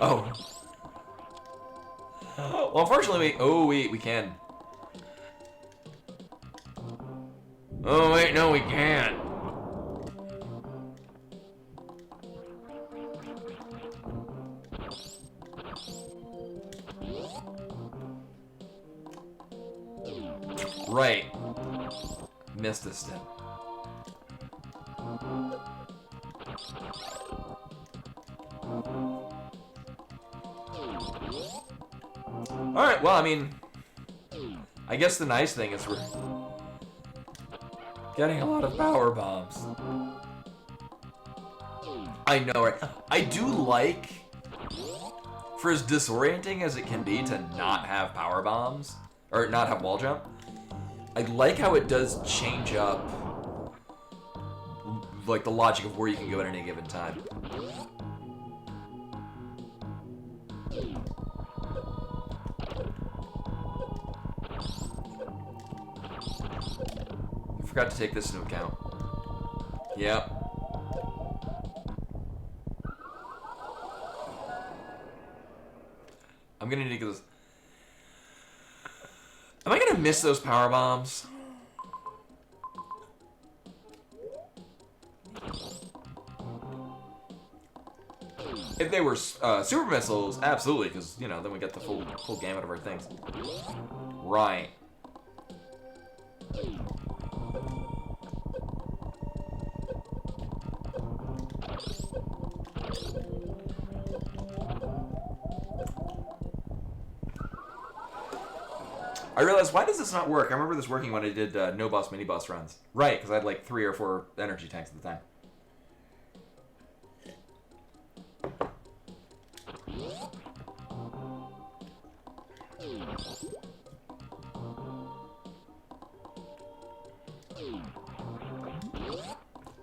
Oh. Well, unfortunately, we can. Oh, wait, no, we can't. Right. Missed a step. Alright, well, I mean... I guess the nice thing is we're... getting a lot of power bombs. I know, right? I do like... For as disorienting as it can be to not have power bombs... Or not have wall jump... I like how it does change up, like, the logic of where you can go at any given time. I forgot to take this into account. Yep. I'm gonna need to get this. Am I gonna miss those power bombs? If they were super missiles, absolutely, because you know then we get the full gamut of our things. Right. I realized, why does this not work? I remember this working when I did no boss, mini boss runs. Right, because I had like 3 or 4 energy tanks at the time.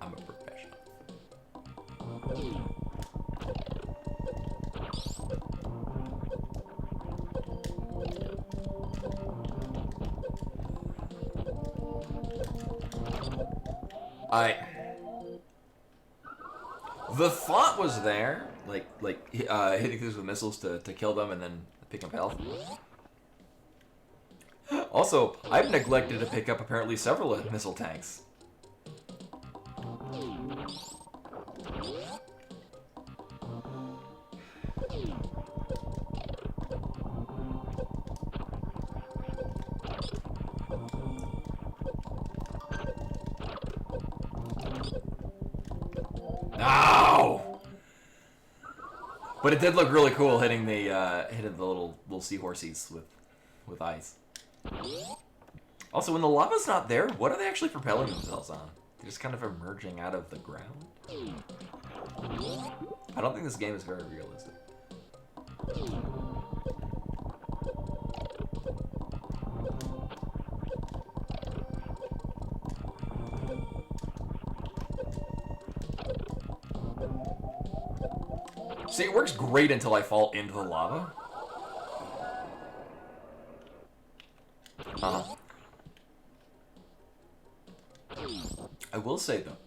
I'm a professional. The thought was there, hitting things with missiles to kill them and then pick up health. Also, I've neglected to pick up apparently several missile tanks. No! But it did look really cool hitting the little seahorses with ice. Also, when the lava's not there, what are they actually propelling themselves on? They're just kind of emerging out of the ground? I don't think this game is very realistic. See, it works great until I fall into the lava. I will say, though,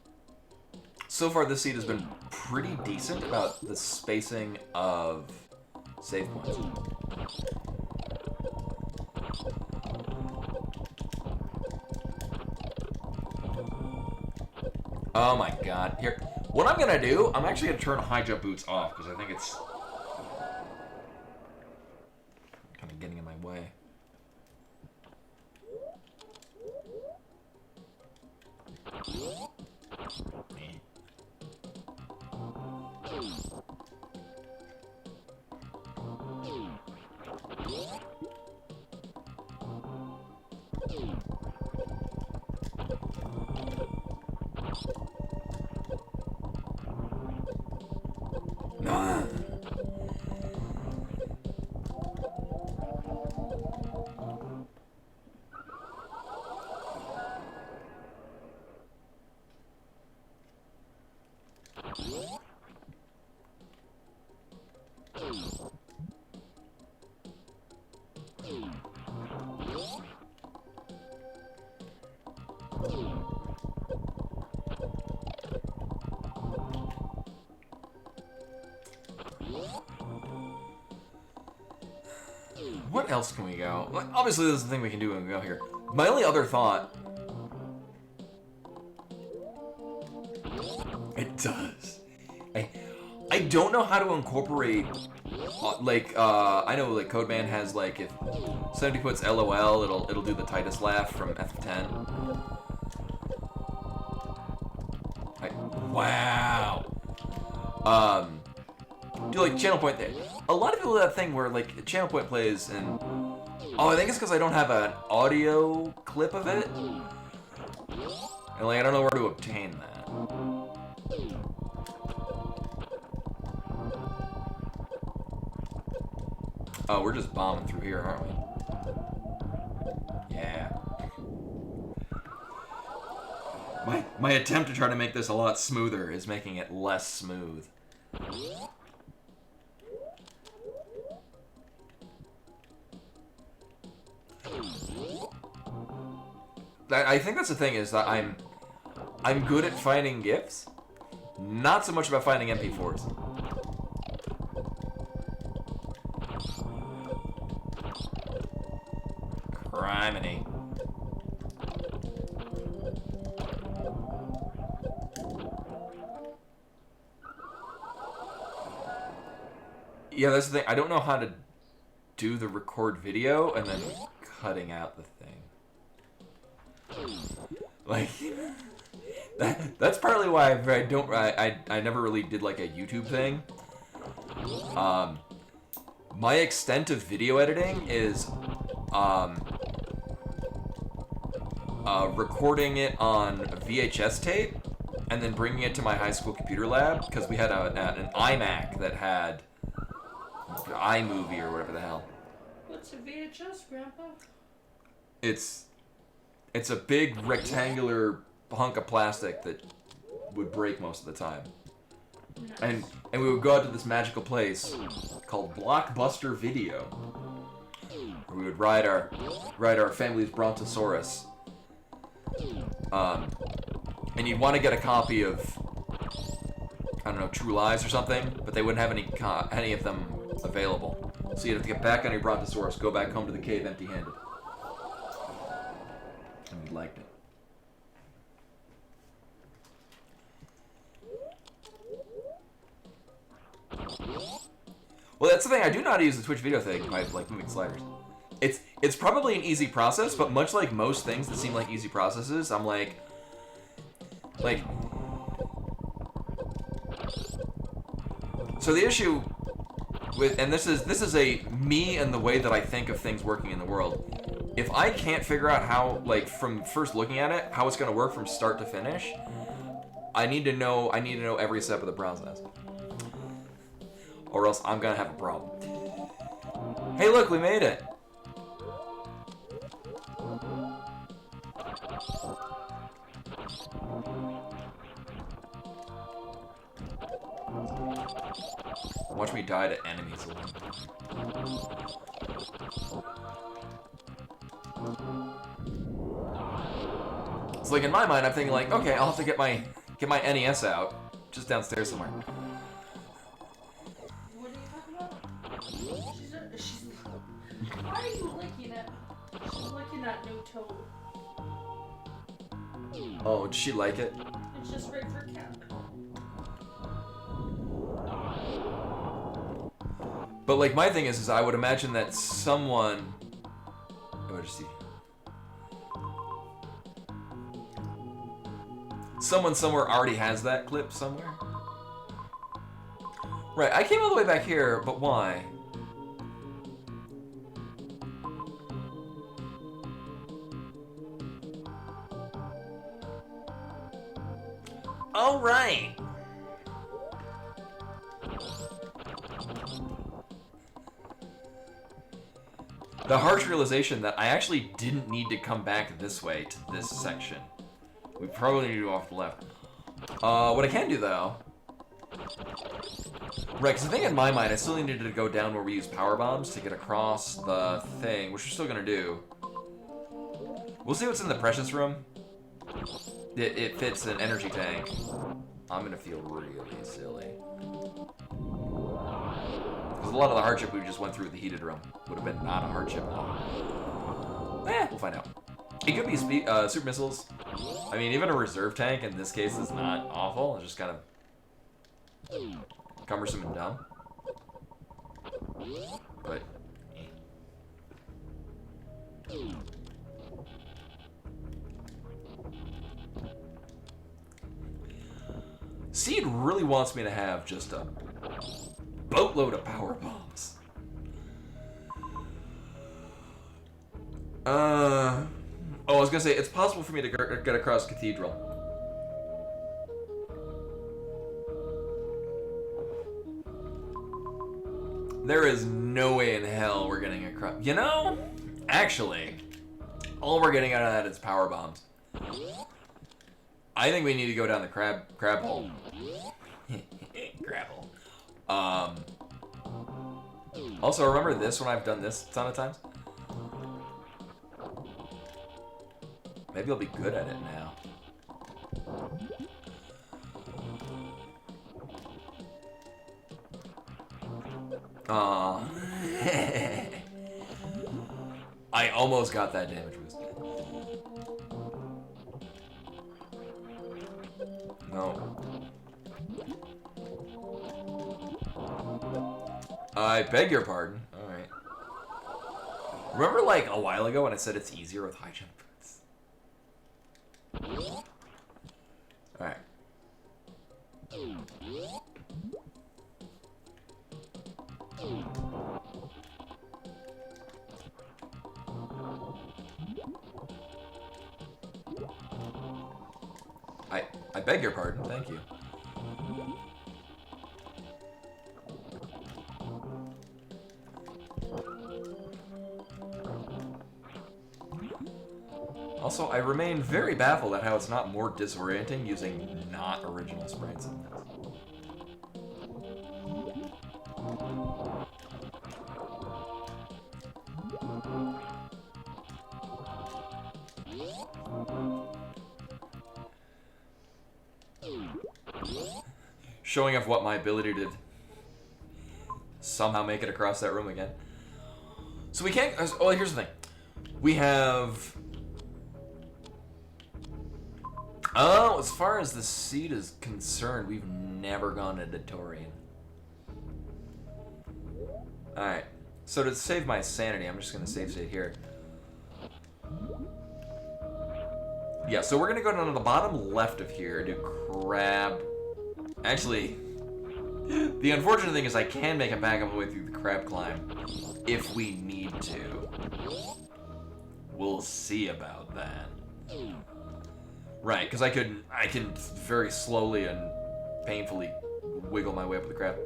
so far this seed has been pretty decent about the spacing of save points. Oh my god. Here. What I'm gonna do, I'm actually gonna turn high jump boots off, because I think it's kind of getting in my way. What else can we go? Like, obviously, this is the thing we can do when we go here. My only other thought... It does. I don't know how to incorporate... I know, like, Codeman has, like, if somebody puts LOL, it'll do the Titus laugh from F10. Wow. Do, like, channel point there. A lot of people do that thing where, like, channel point plays and... Oh, I think it's because I don't have an audio clip of it. And, like, I don't know where to obtain that. Oh, we're just bombing through here, aren't we? Yeah. My attempt to try to make this a lot smoother is making it less smooth. I think that's the thing, is that I'm good at finding gifts, not so much about finding MP4s. Criminy. Yeah, that's the thing. I don't know how to do the record video and then cutting out the thing. Like, that's partly why I never really did like a YouTube thing. My extent of video editing is recording it on a VHS tape and then bringing it to my high school computer lab because we had an iMac that had iMovie or whatever the hell. What's a VHS, Grandpa? It's a big rectangular hunk of plastic that would break most of the time. Nice. And we would go out to this magical place called Blockbuster Video, where we would ride our family's Brontosaurus. And you'd want to get a copy of, I don't know, True Lies or something, but they wouldn't have any of them available. So you'd have to get back on your Brontosaurus, go back home to the cave empty-handed. And we liked it. Well, that's the thing. I do know how to use the Twitch video thing by like moving sliders. It's probably an easy process, but much like most things that seem like easy processes, I'm like. So the issue with, and this is a me and the way that I think of things working in the world. If I can't figure out how, like, from first looking at it, how it's gonna work from start to finish, I need to know every step of the process. Or else I'm gonna have a problem. Hey, look, we made it! Watch me die to enemies alone. It's like in my mind, I'm thinking like, okay, I'll have to get my NES out, just downstairs somewhere. What are you talking about? She's why are you licking it? She's licking that new toad. Oh, does she like it? It's just right for cat. But like my thing is I would imagine that someone. Oh, just see. Someone somewhere already has that clip somewhere. Right, I came all the way back here, but why? All right. The harsh realization that I actually didn't need to come back this way to this section. We probably need to go off the left. What I can do though... Right, because the thing in my mind, I still needed to go down where we use power bombs to get across the thing, which we're still gonna do. We'll see what's in the precious room. It fits an energy tank. I'm gonna feel really silly. Because a lot of the hardship we just went through with the heated room would have been not a hardship at all. We'll find out. It could be super missiles. I mean, even a reserve tank in this case is not awful. It's just kind of cumbersome and dumb. But, Seed really wants me to have just a boatload of power bombs. Oh, I was gonna say, it's possible for me to get across Cathedral. There is no way in hell we're getting across. You know, actually, all we're getting out of that is power bombs. I think we need to go down the crab hole. Crab hole. Also, remember this when I've done this a ton of times? Maybe I'll be good at it now. Aw. I almost got that damage boost. No. I beg your pardon. Alright. Remember like a while ago when I said it's easier with high jump boots? Alright. I beg your pardon. Thank you. Also, I remain very baffled at how it's not more disorienting using not original sprites in this. Showing off what my ability to somehow make it across that room again. So we can't. Oh, here's the thing. We have. Oh, as far as the seat is concerned, we've never gone to Torian. Alright. So to save my sanity, I'm just going to save state here. Yeah, so we're going to go down to the bottom left of here to crab. Actually, the unfortunate thing is I can make it back all the way through the crab climb if we need to. We'll see about that. Right, because I can very slowly and painfully wiggle my way up the crab.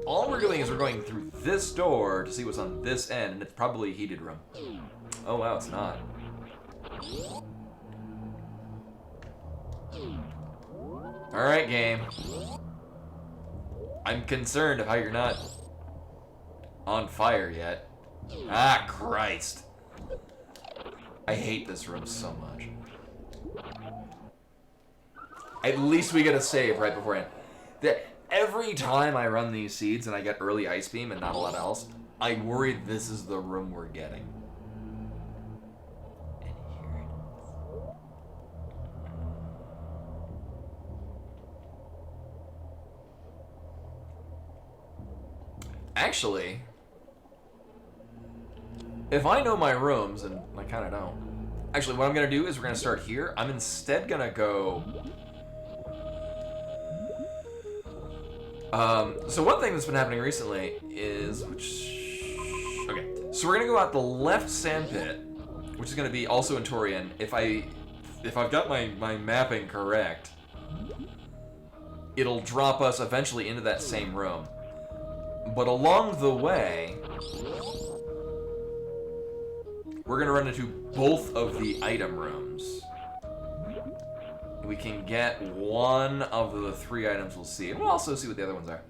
All we're doing is we're going through this door to see what's on this end, and it's probably a heated room. Oh wow, it's not. Alright, game. I'm concerned of how you're not on fire yet. Ah, Christ. I hate this room so much. At least we get a save right beforehand. Every time I run these seeds and I get early Ice Beam and not a lot else, I worry this is the room we're getting. And here it is. Actually, if I know my rooms, and I kind of don't. Actually, what I'm going to do is we're going to start here. I'm instead going to go... so one thing that's been happening recently is, okay, so we're gonna go out the left sand pit, which is gonna be also in Torian. If I've got my mapping correct, it'll drop us eventually into that same room. But along the way, we're gonna run into both of the item rooms. We can get one of the 3 items we'll see. And we'll also see what the other ones are.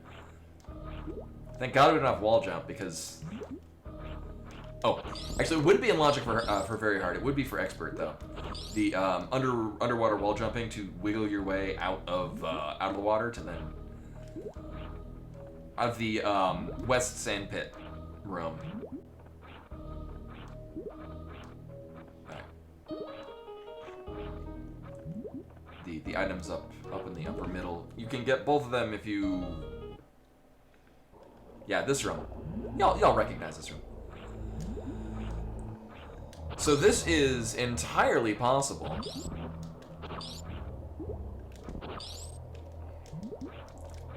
Thank God we don't have wall jump, because... Oh, actually, it wouldn't be in logic for very hard. It would be for expert, though. The underwater wall jumping to wiggle your way out of the water to then... out of the west sand pit room. The items up in the upper middle. You can get both of them if you... Yeah, this room. Y'all recognize this room. So this is entirely possible.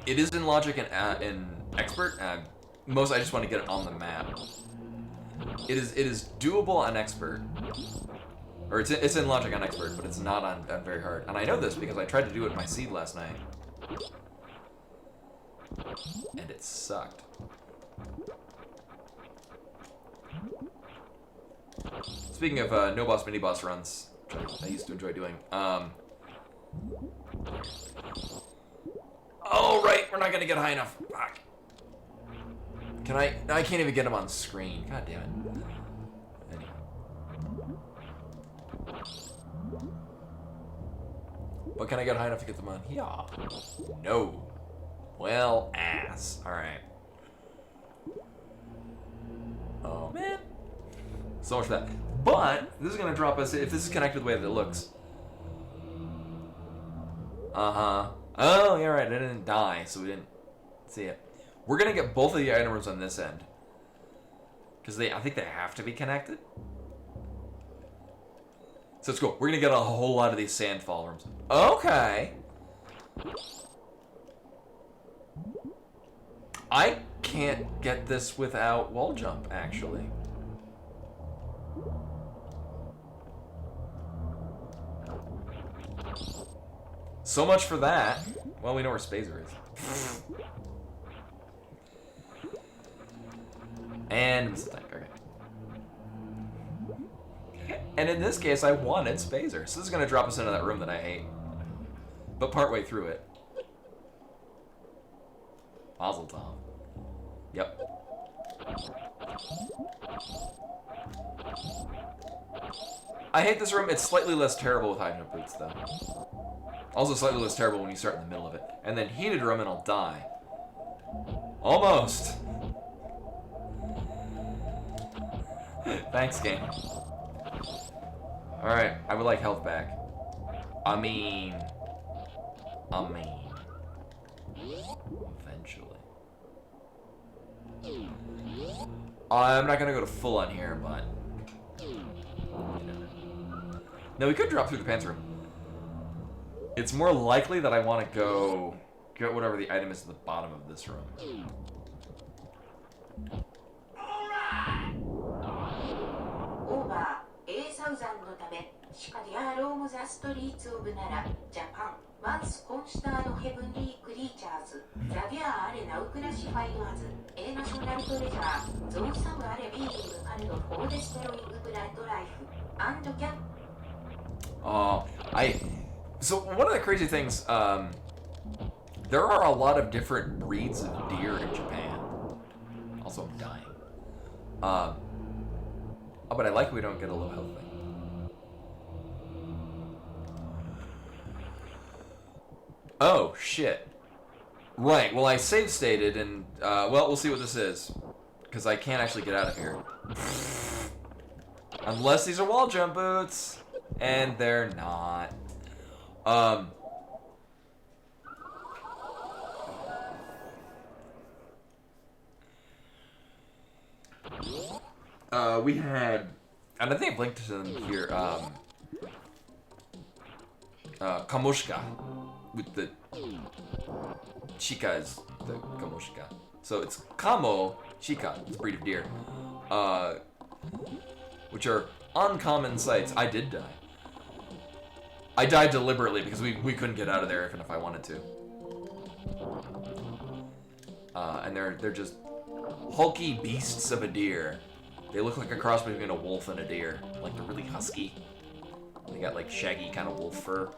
It is in logic and in expert. Most I just want to get it on the map. It is doable on expert. Or it's in logic on expert, but it's not on very hard. And I know this because I tried to do it in my seed last night. And it sucked. Speaking of no boss mini boss runs, which I used to enjoy doing. Oh right, we're not gonna get high enough. Fuck. Can I? I can't even get him on screen. God damn it. But can I get high enough to get them on? Yeah. No. Well, ass. Alright. Oh, man. So much for that. But, this is going to drop us, if this is connected the way that it looks. Uh-huh. Oh, yeah, right. It didn't die, so we didn't see it. We're going to get both of the item rooms on this end. Because I think they have to be connected. So it's cool. We're going to get a whole lot of these sandfall rooms. Okay. I can't get this without wall jump, actually. So much for that. Well, we know where Spazer is. And missile tank, okay. And in this case, I wanted Spazer. So this is going to drop us into that room that I hate. But partway through it. Mazel tov. Yep. I hate this room. It's slightly less terrible with high jump boots, though. Also slightly less terrible when you start in the middle of it. And then heated room and I'll die. Almost. Thanks, game. Alright, I would like health back. I mean... Eventually. I'm not gonna go to full on here, but... No, we could drop through the pants room. It's more likely that I want to go get whatever the item is at the bottom of this room. オーバー A1000 のためしかりアロームザストリーツオブならジャパンワンスコンスターのヘブンリークリーチャーズザギャーアレナウクラシファイドアズ A ナショナルトレジャーゾンサムアレビーリングカルドフォーデストロイングブラッドライフアンドキャン So one of the crazy things, there are a lot of different breeds of deer in Japan. Also, I'm dying. Oh, but I like we don't get a low health thing. Oh, shit. Right, well I save stated and, well, we'll see what this is. Because I can't actually get out of here. Unless these are wall jump boots. And they're not. We had, and I think I've linked to them here, Kamoshka, with the Shika is the Kamoshka. So it's Kamo Shika, it's a breed of deer, which are uncommon sights. I did die. I died deliberately because we couldn't get out of there even if I wanted to. And they're just hulky beasts of a deer. They look like a cross between a wolf and a deer. Like they're really husky. They got like shaggy kind of wolf fur.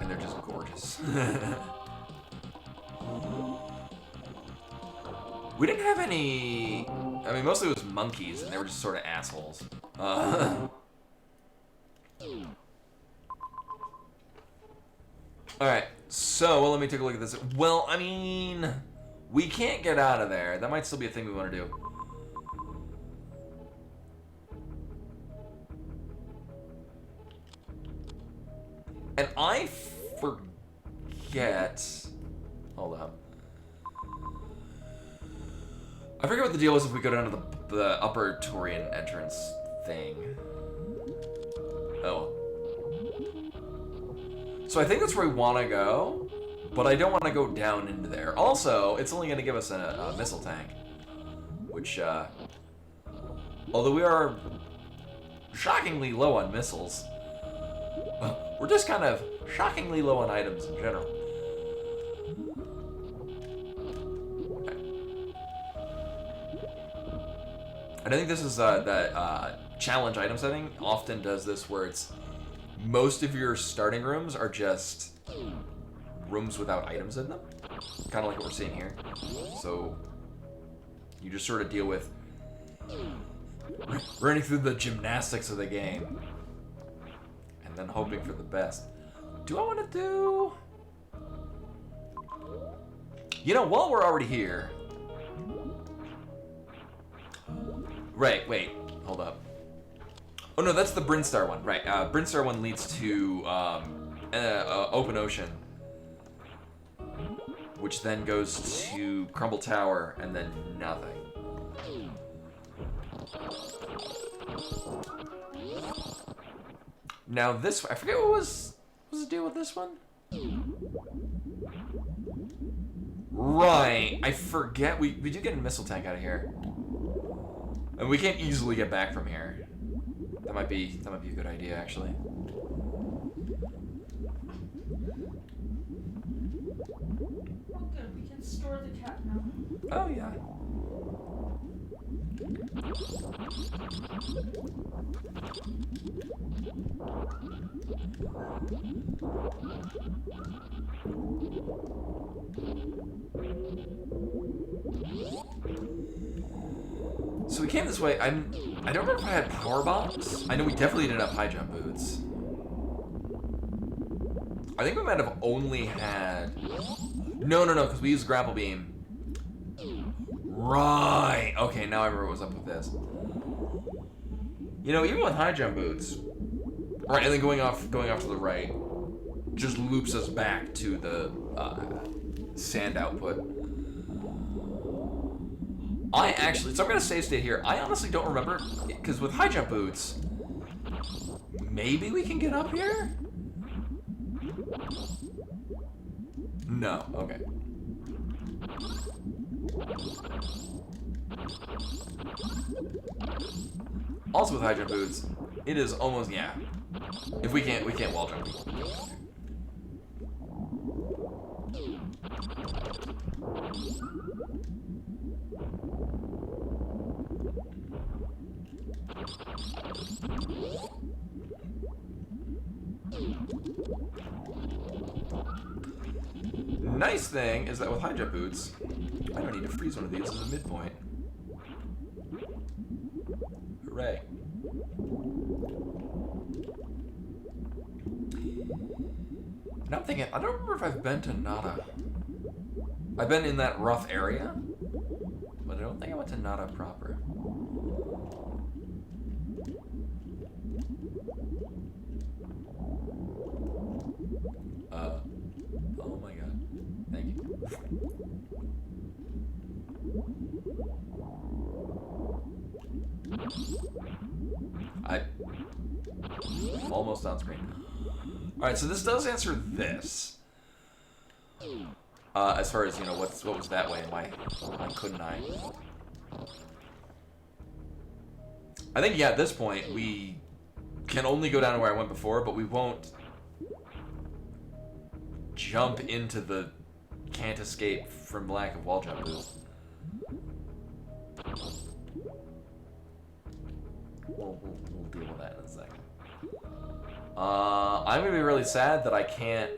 And they're just gorgeous. We didn't have any... I mean, mostly it was monkeys, and they were just sort of assholes. Alright, so, well, let me take a look at this. Well, I mean... We can't get out of there. That might still be a thing we want to do. And I forget... Hold up. I forget what the deal is if we go down to the upper Turian entrance thing. Oh. So I think that's where we want to go, but I don't want to go down into there. Also, it's only going to give us a missile tank, which, although we are shockingly low on missiles, we're just kind of shockingly low on items in general. And I think this is that challenge item setting often does this where it's most of your starting rooms are just rooms without items in them. Kind of like what we're seeing here. So you just sort of deal with running through the gymnastics of the game and then hoping for the best. Do I want to do... You know, while we're already here... Right, wait, hold up. Oh no, that's the Brinstar one, right. Brinstar one leads to Open Ocean, which then goes to Crumble Tower, and then nothing. Now this, I forget what was the deal with this one? Right, I forget, we do get a missile tank out of here. And we can't easily get back from here. That might be a good idea, actually. Oh, good. We can store the cat now. Oh yeah. So we came this way. I don't remember if I had power bombs. I know we definitely didn't have high jump boots. I think we might have only had... No, because we used grapple beam. Right. Okay, now I remember what was up with this. You know, even with high jump boots, right, and then going off to the right, just loops us back to the sand output. So I'm gonna save state here. I honestly don't remember, because with high jump boots, maybe we can get up here? No, okay. Also with high jump boots, it is almost, yeah. If we can't wall jump. Nice thing is that with high jump boots, I don't need to freeze one of these as a midpoint. Hooray. Now I'm thinking, I don't remember if I've been to Nada. I've been in that rough area, but I don't think I went to Nada proper. Oh my god. Thank you. I'm almost on screen. Alright, so this does answer this. As far as, you know, what was that way and why couldn't I? I think, yeah, at this point, we can only go down to where I went before, but we won't jump into the can't escape from lack of wall jump boost. We'll deal with that in a second. I'm gonna be really sad that I can't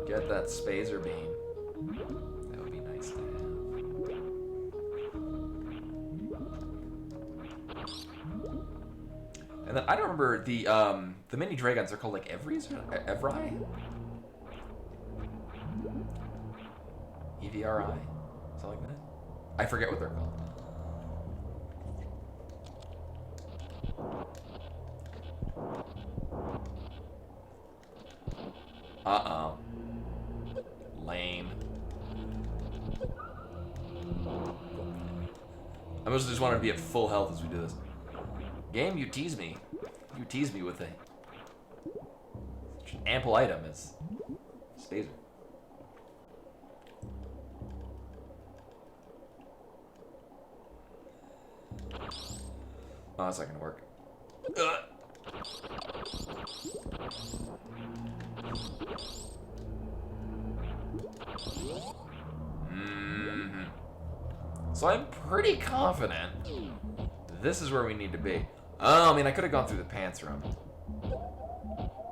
get that spazer beam. That would be nice to have. And then I don't remember the mini dragons are called like Evries or Evri? EVRI? Something like that? I forget what they're called. Uh-oh. Lame. I mostly just wanted to be at full health as we do this. Game, you tease me. You tease me with a ample item as Spazer. Oh, that's not gonna work. So I'm pretty confident this is where we need to be. Oh, I mean, I could have gone through the pants room.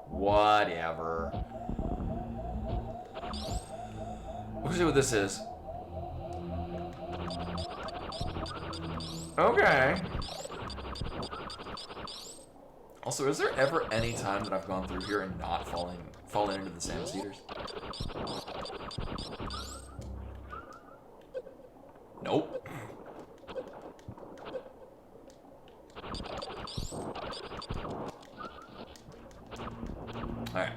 Whatever. We'll see what this is. Okay. Also, is there ever any time that I've gone through here and not fallen into the sand cedars? Nope. Alright.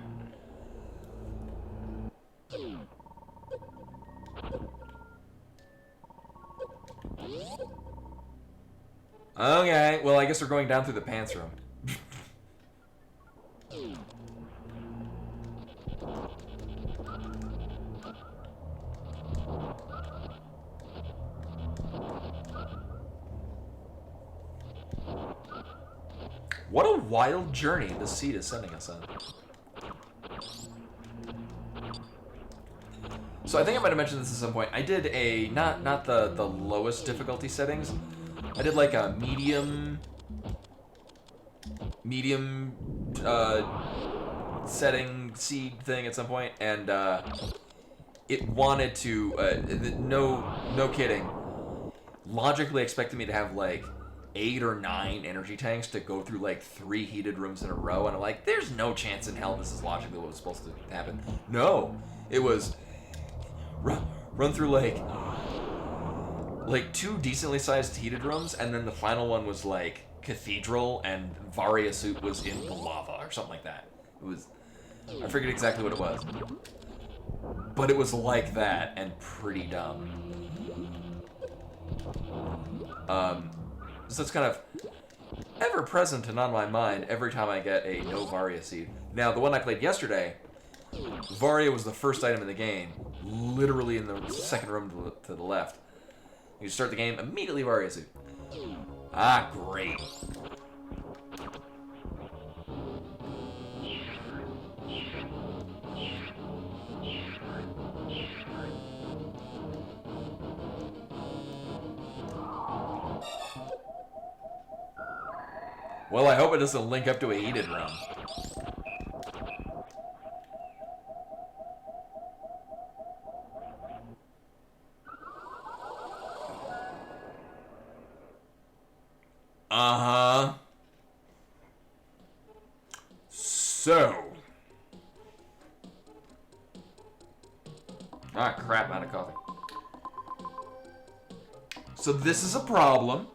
Okay, well, I guess we're going down through the pants room. What a wild journey this seed is sending us on. So I think I might have mentioned this at some point. I did a not the lowest difficulty settings. I did like a medium setting seed thing at some point, and it wanted to no kidding, logically expected me to have like 8 or 9 energy tanks to go through like 3 heated rooms in a row, and I'm like, there's no chance in hell this is logically what was supposed to happen. No, it was run through like 2 decently sized heated rooms, and then the final one was like cathedral, and Varia suit was in the lava or something like that. It was, I forget exactly what it was, but it was like that and pretty dumb. So it's kind of ever present and on my mind every time I get a no Varia seed. Now, the one I played yesterday, Varia was the first item in the game, literally in the second room to the left. You start the game, immediately Varia suit. Ah, great. Well, I hope it doesn't link up to a heated room. Uh-huh. So. Ah, crap, I'm out of coffee. So this is a problem.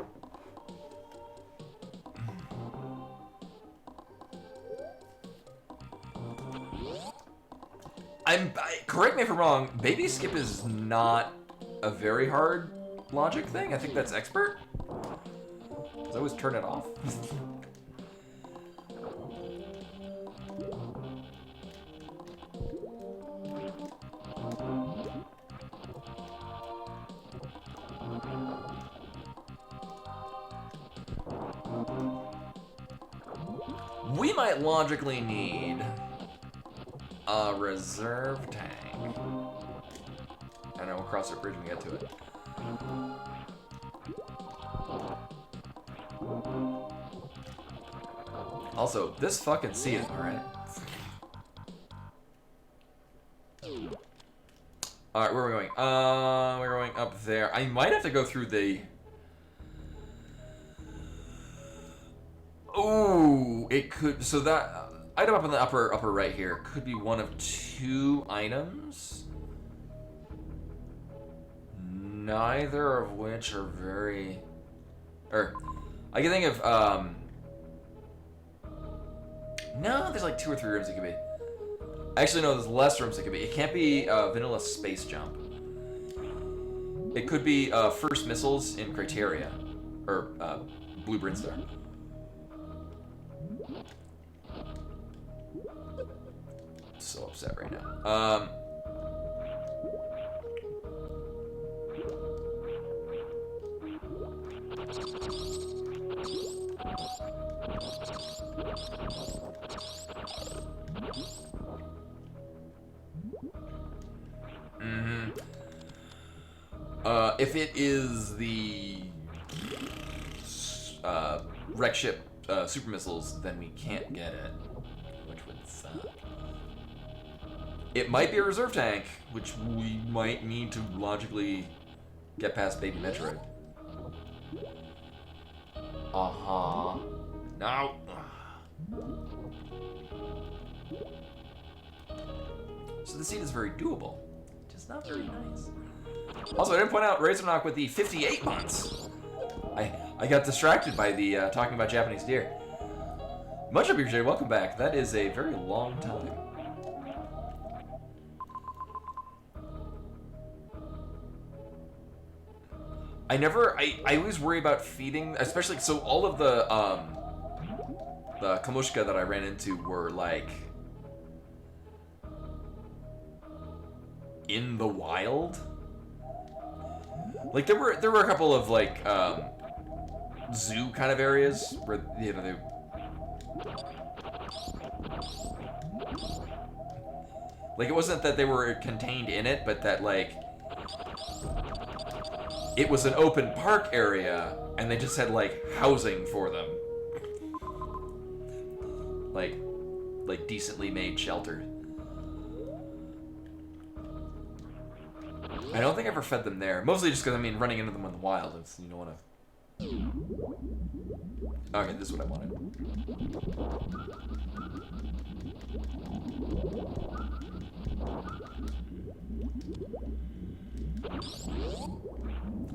Correct me if I'm wrong, baby skip is not a very hard logic thing. I think that's expert. I always turn it off. We might logically need a reserve tank. I know we'll cross that bridge when we get to it. Also, this fucking sea is alright. Alright, where are we going? We're going up there. I might have to go through the... Ooh, it could... So that item up in the upper right here could be one of 2 items. Neither of which are very... Or, I can think of, no, there's like 2 or 3 rooms it could be. Actually, no, there's less rooms it could be. It can't be vanilla space jump. It could be first missiles in Criteria. Or Blue Brinstar. So upset right now. If it is the wreck ship super missiles, then we can't get it, which would suck. It might be a reserve tank, which we might need to logically get past Baby Metroid. Uh-huh. No. So the seed is very doable, just not very nice. Also, I didn't point out Razorknock with the 58 months. I got distracted by the talking about Japanese deer. Much appreciated. Welcome back. That is a very long time. I always worry about feeding, especially, so all of the Kamoshka that I ran into were like in the wild. Like there were a couple of like zoo kind of areas where, you know, Like, it wasn't that they were contained in it, but that, like, it was an open park area, and they just had, like, housing for them. Like decently made shelters. I don't think I ever fed them there. Mostly just because, I mean, running into them in the wild, it's, you don't want to... Okay, this is what I wanted.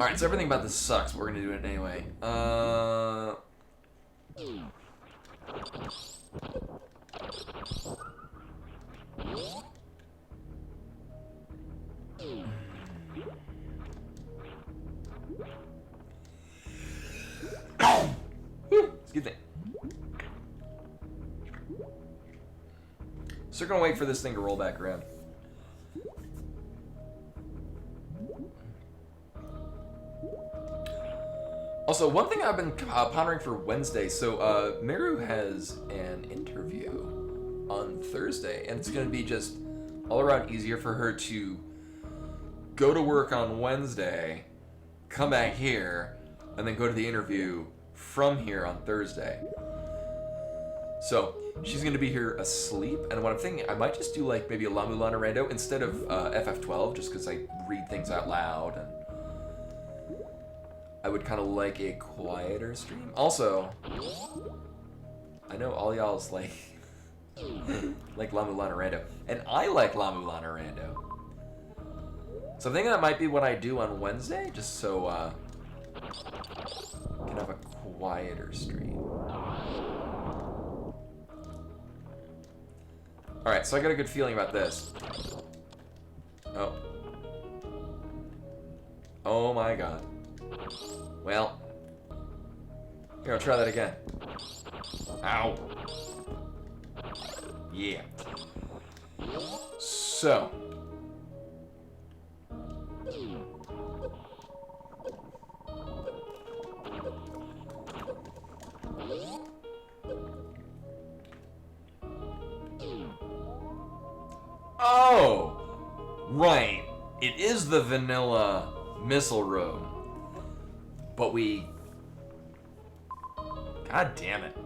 Alright, so everything about this sucks, but we're gonna do it anyway. Excuse me. So we're gonna wait for this thing to roll back around. Also, one thing I've been pondering for Wednesday, so Meru has an interview on Thursday, and it's going to be just all around easier for her to go to work on Wednesday, come back here, and then go to the interview from here on Thursday. So, she's going to be here asleep, and what I'm thinking, I might just do like maybe a La Mulana Rando instead of FF12, just because I read things out loud, and I would kind of like a quieter stream. Also, I know all y'all's like La Mulana Rando, and I like La Mulana Rando. So I'm thinking that might be what I do on Wednesday, just so I can have a quieter stream. Alright, so I got a good feeling about this. Oh. Oh my god. Well. Here, I'll try that again. Ow. Yeah. So. Oh! Right. It is the vanilla missile room. But we... God damn it.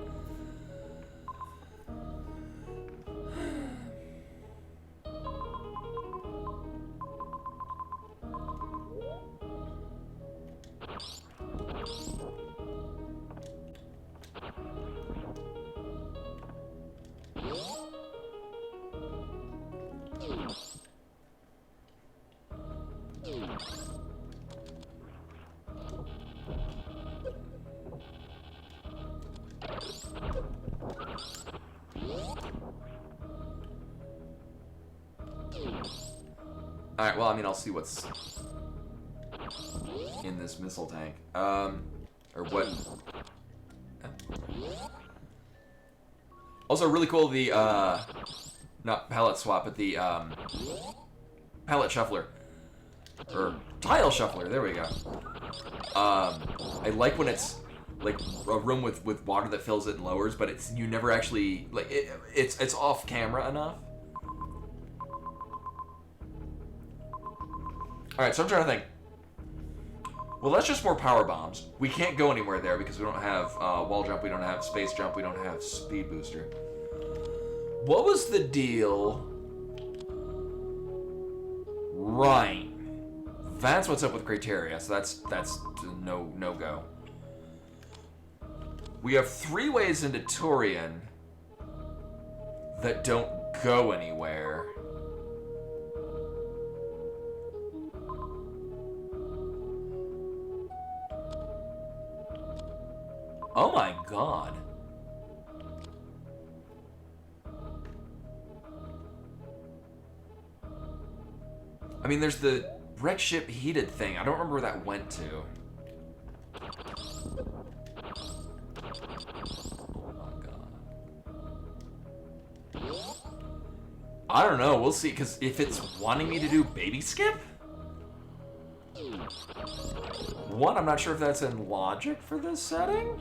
Alright, well, I mean, I'll see what's in this missile tank. Or what... Also, really cool, the, not palette swap, but the, palette shuffler. Or tile shuffler, there we go. I like when it's, like, a room with water that fills it and lowers, but it's, you never actually, like, it's off camera enough. Alright, so I'm trying to think. Well, that's just more power bombs. We can't go anywhere there because we don't have wall jump, we don't have space jump, we don't have speed booster. What was the deal? Right. That's what's up with criteria, so that's no go. We have 3 ways into Torian that don't go anywhere. Oh my god. I mean, there's the wreck ship heated thing. I don't remember where that went to. Oh my god. I don't know. We'll see, because if it's wanting me to do baby skip? One, I'm not sure if that's in logic for this setting.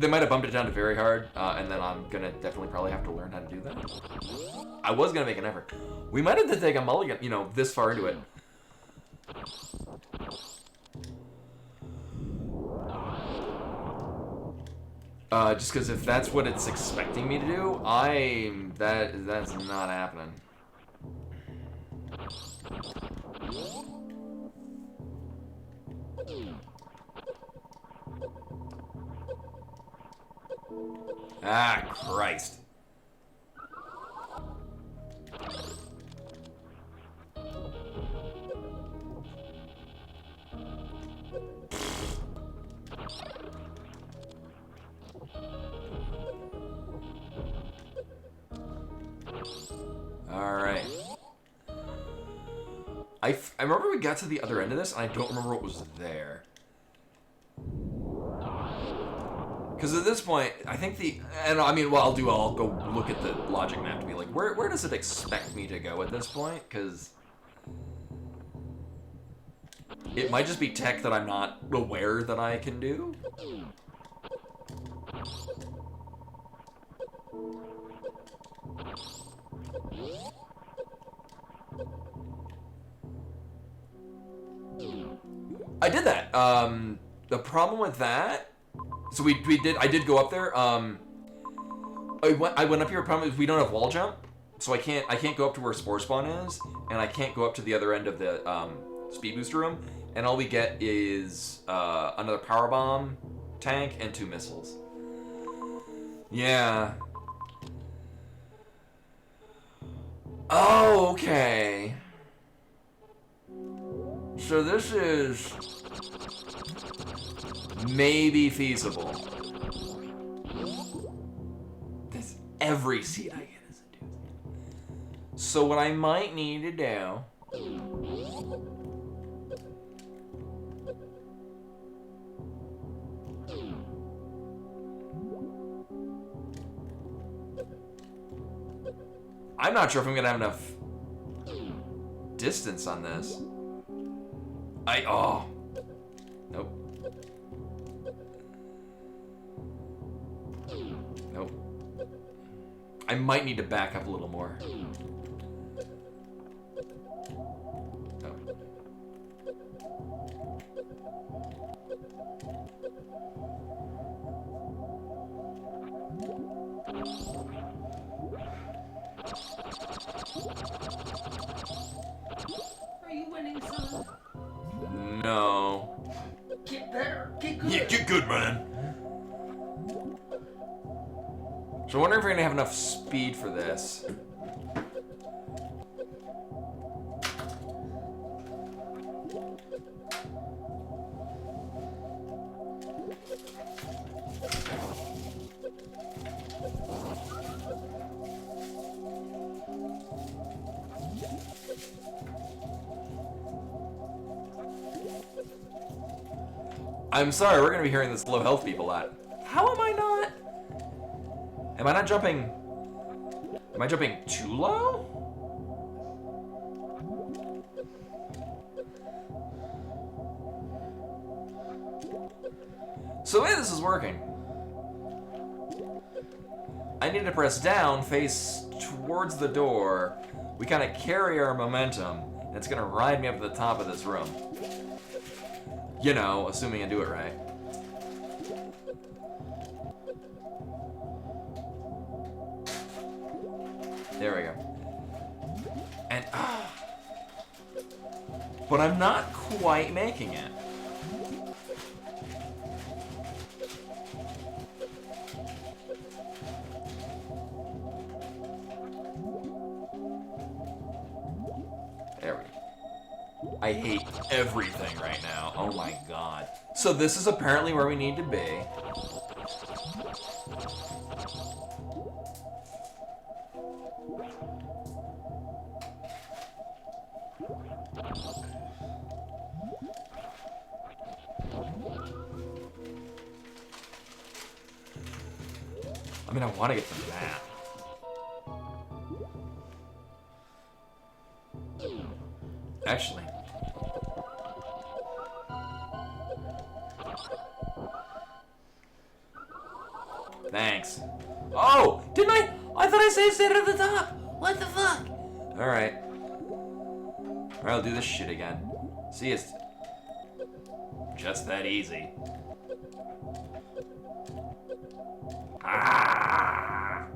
they might have bumped it down to very hard, and then I'm gonna definitely probably have to learn how to do that. I was gonna make an effort. We might have to take a mulligan, you know, this far into it. Just because if that's what it's expecting me to do, that's not happening. Ah, Christ. Alright. I remember we got to the other end of this, and I don't remember what was there. Because at this point, I think I'll go look at the logic map to be like, where does it expect me to go at this point? Because it might just be tech that I'm not aware that I can do. I did that. The problem with that, so I did go up there. I went up here. The problem is we don't have wall jump, so I can't go up to where Spore Spawn is, and I can't go up to the other end of the speed booster room. And all we get is another power bomb tank and 2 missiles. Yeah. Oh, okay. So this is maybe feasible. This every seat I get is a doozy. So what I might need to do. I'm not sure if I'm gonna have enough distance on this. Nope. Nope. I might need to back up a little more. Nope. Are you winning, son? No. Get better. Get good. Yeah, get good, man. So I wonder if we're gonna have enough speed for this. I'm sorry, we're gonna be hearing this low health beep a lot. How am I not? Am I not jumping? Am I jumping too low? So the way this is working, I need to press down, face towards the door. We kind of carry our momentum, and it's gonna ride me up to the top of this room. You know, assuming I do it right. There we go. And, but I'm not quite making it. There we go. I hate everything right now. Oh my god. So this is apparently where we need to be. I mean, I want to get to that. Actually. Thanks. Oh! Didn't I? I thought I saved state at the top! What the fuck? Alright. Alright, I'll do this shit again. See, it's just that easy. Ah!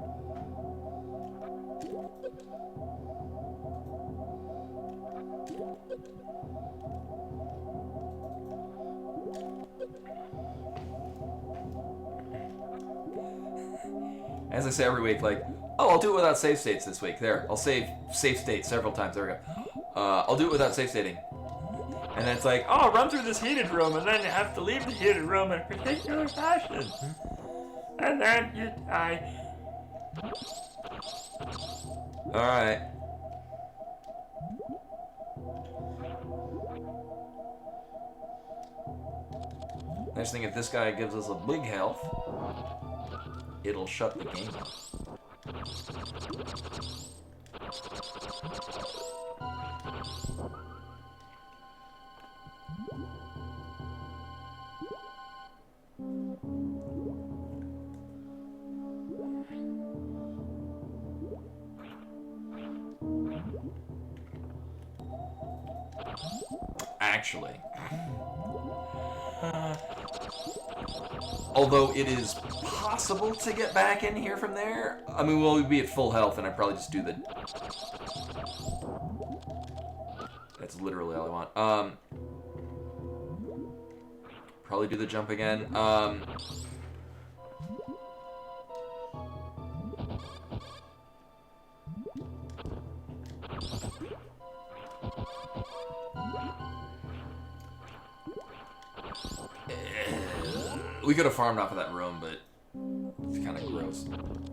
As I say every week, like, oh, I'll do it without save states this week. There, I'll save state several times. There we go. I'll do it without save stating. And then it's like, oh, run through this heated room, and then you have to leave the heated room in a particular fashion. And then you die. Alright. Nice thing, if this guy gives us a big health, it'll shut the game off. Actually, although it is possible to get back in here from there, I mean, we'll be at full health, and I'd probably just do the... That's literally all I want. Probably do the jump again. We could have farmed off of that room, but it's kind of gross.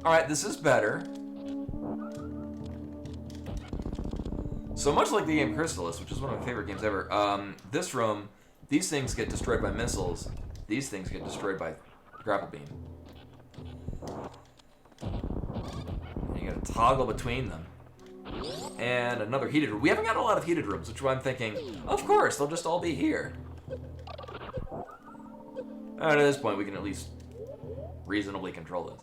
Alright, this is better. So much like the game Chrysalis, which is one of my favorite games ever, this room, these things get destroyed by missiles. These things get destroyed by grapple beam. And you gotta toggle between them. And another heated room. We haven't got a lot of heated rooms, which is why I'm thinking, of course, they'll just all be here. At this point, we can at least reasonably control this.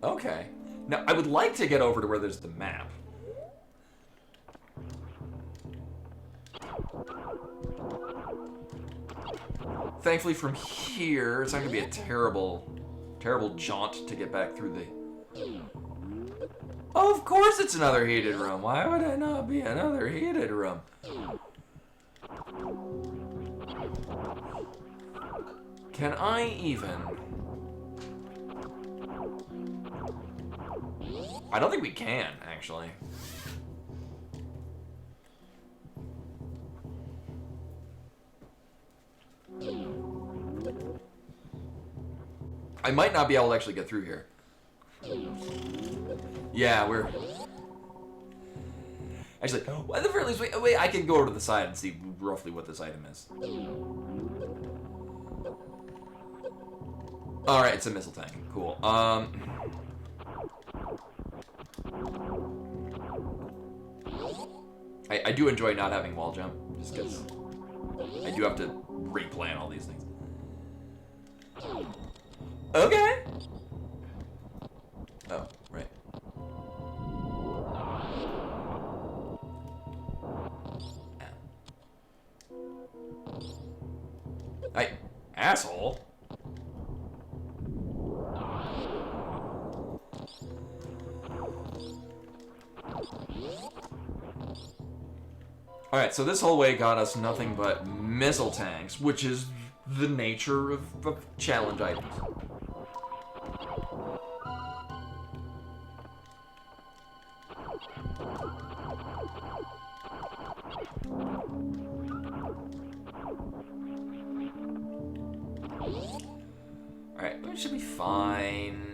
Okay. Now, I would like to get over to where there's the map. Thankfully, from here, it's not going to be a terrible, terrible jaunt to get back through the... Oh, of course it's another heated room. Why would it not be another heated room? Can I even... I don't think we can, actually. I might not be able to actually get through here. Yeah, we're... Actually, at the very least, wait, I can go over to the side and see roughly what this item is. Alright, it's a missile tank. Cool. I do enjoy not having wall jump, just because I do have to replan all these things. Okay. Oh, right. Hey, asshole. Alright, so this whole way got us nothing but missile tanks, which is the nature of challenge items. Alright, it should be fine.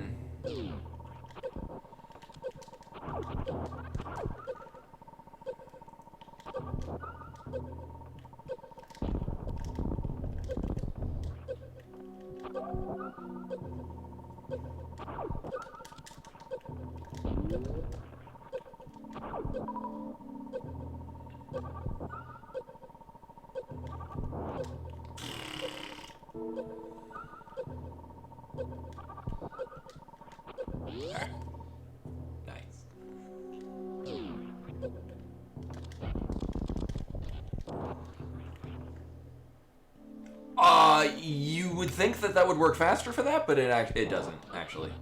think that that would work faster for that, but it doesn't actually.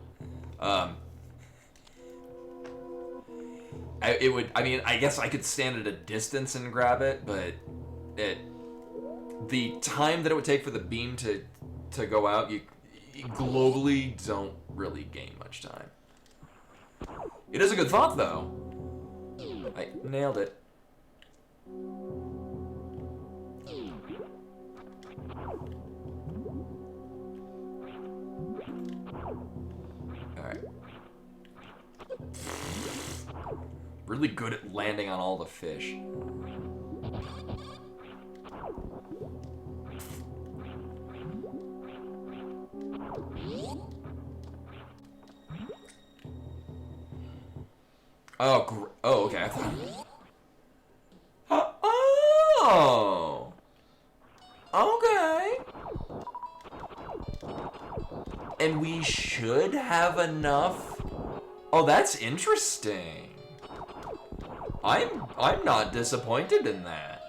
I mean, I guess I could stand at a distance and grab it, but the time that it would take for the beam to go out, you globally don't really gain much time. It is a good thought, though. I nailed it. Alright. Really good at landing on all the fish. Oh, okay. I thought... Oh! Okay. And we should have enough... Oh, that's interesting. I'm not disappointed in that.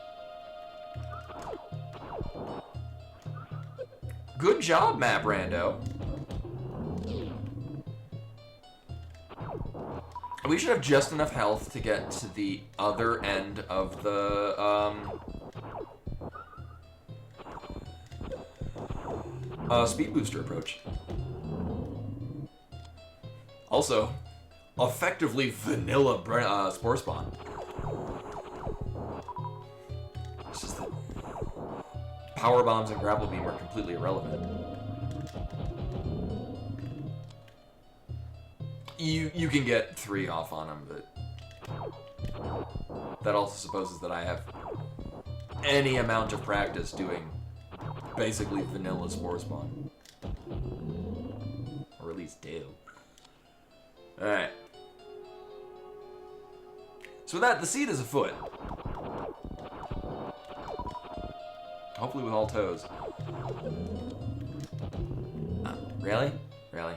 Good job, Map Rando. We should have just enough health to get to the other end of the, speed booster approach. Also, effectively vanilla Spore Spawn. It's just that power bombs and grapple beam are completely irrelevant. You can get 3 off on them, but that also supposes that I have any amount of practice doing basically vanilla Spore Spawn. Or at least do. Alright. So with that, the seed is afoot. Hopefully with all toes. Really? Really?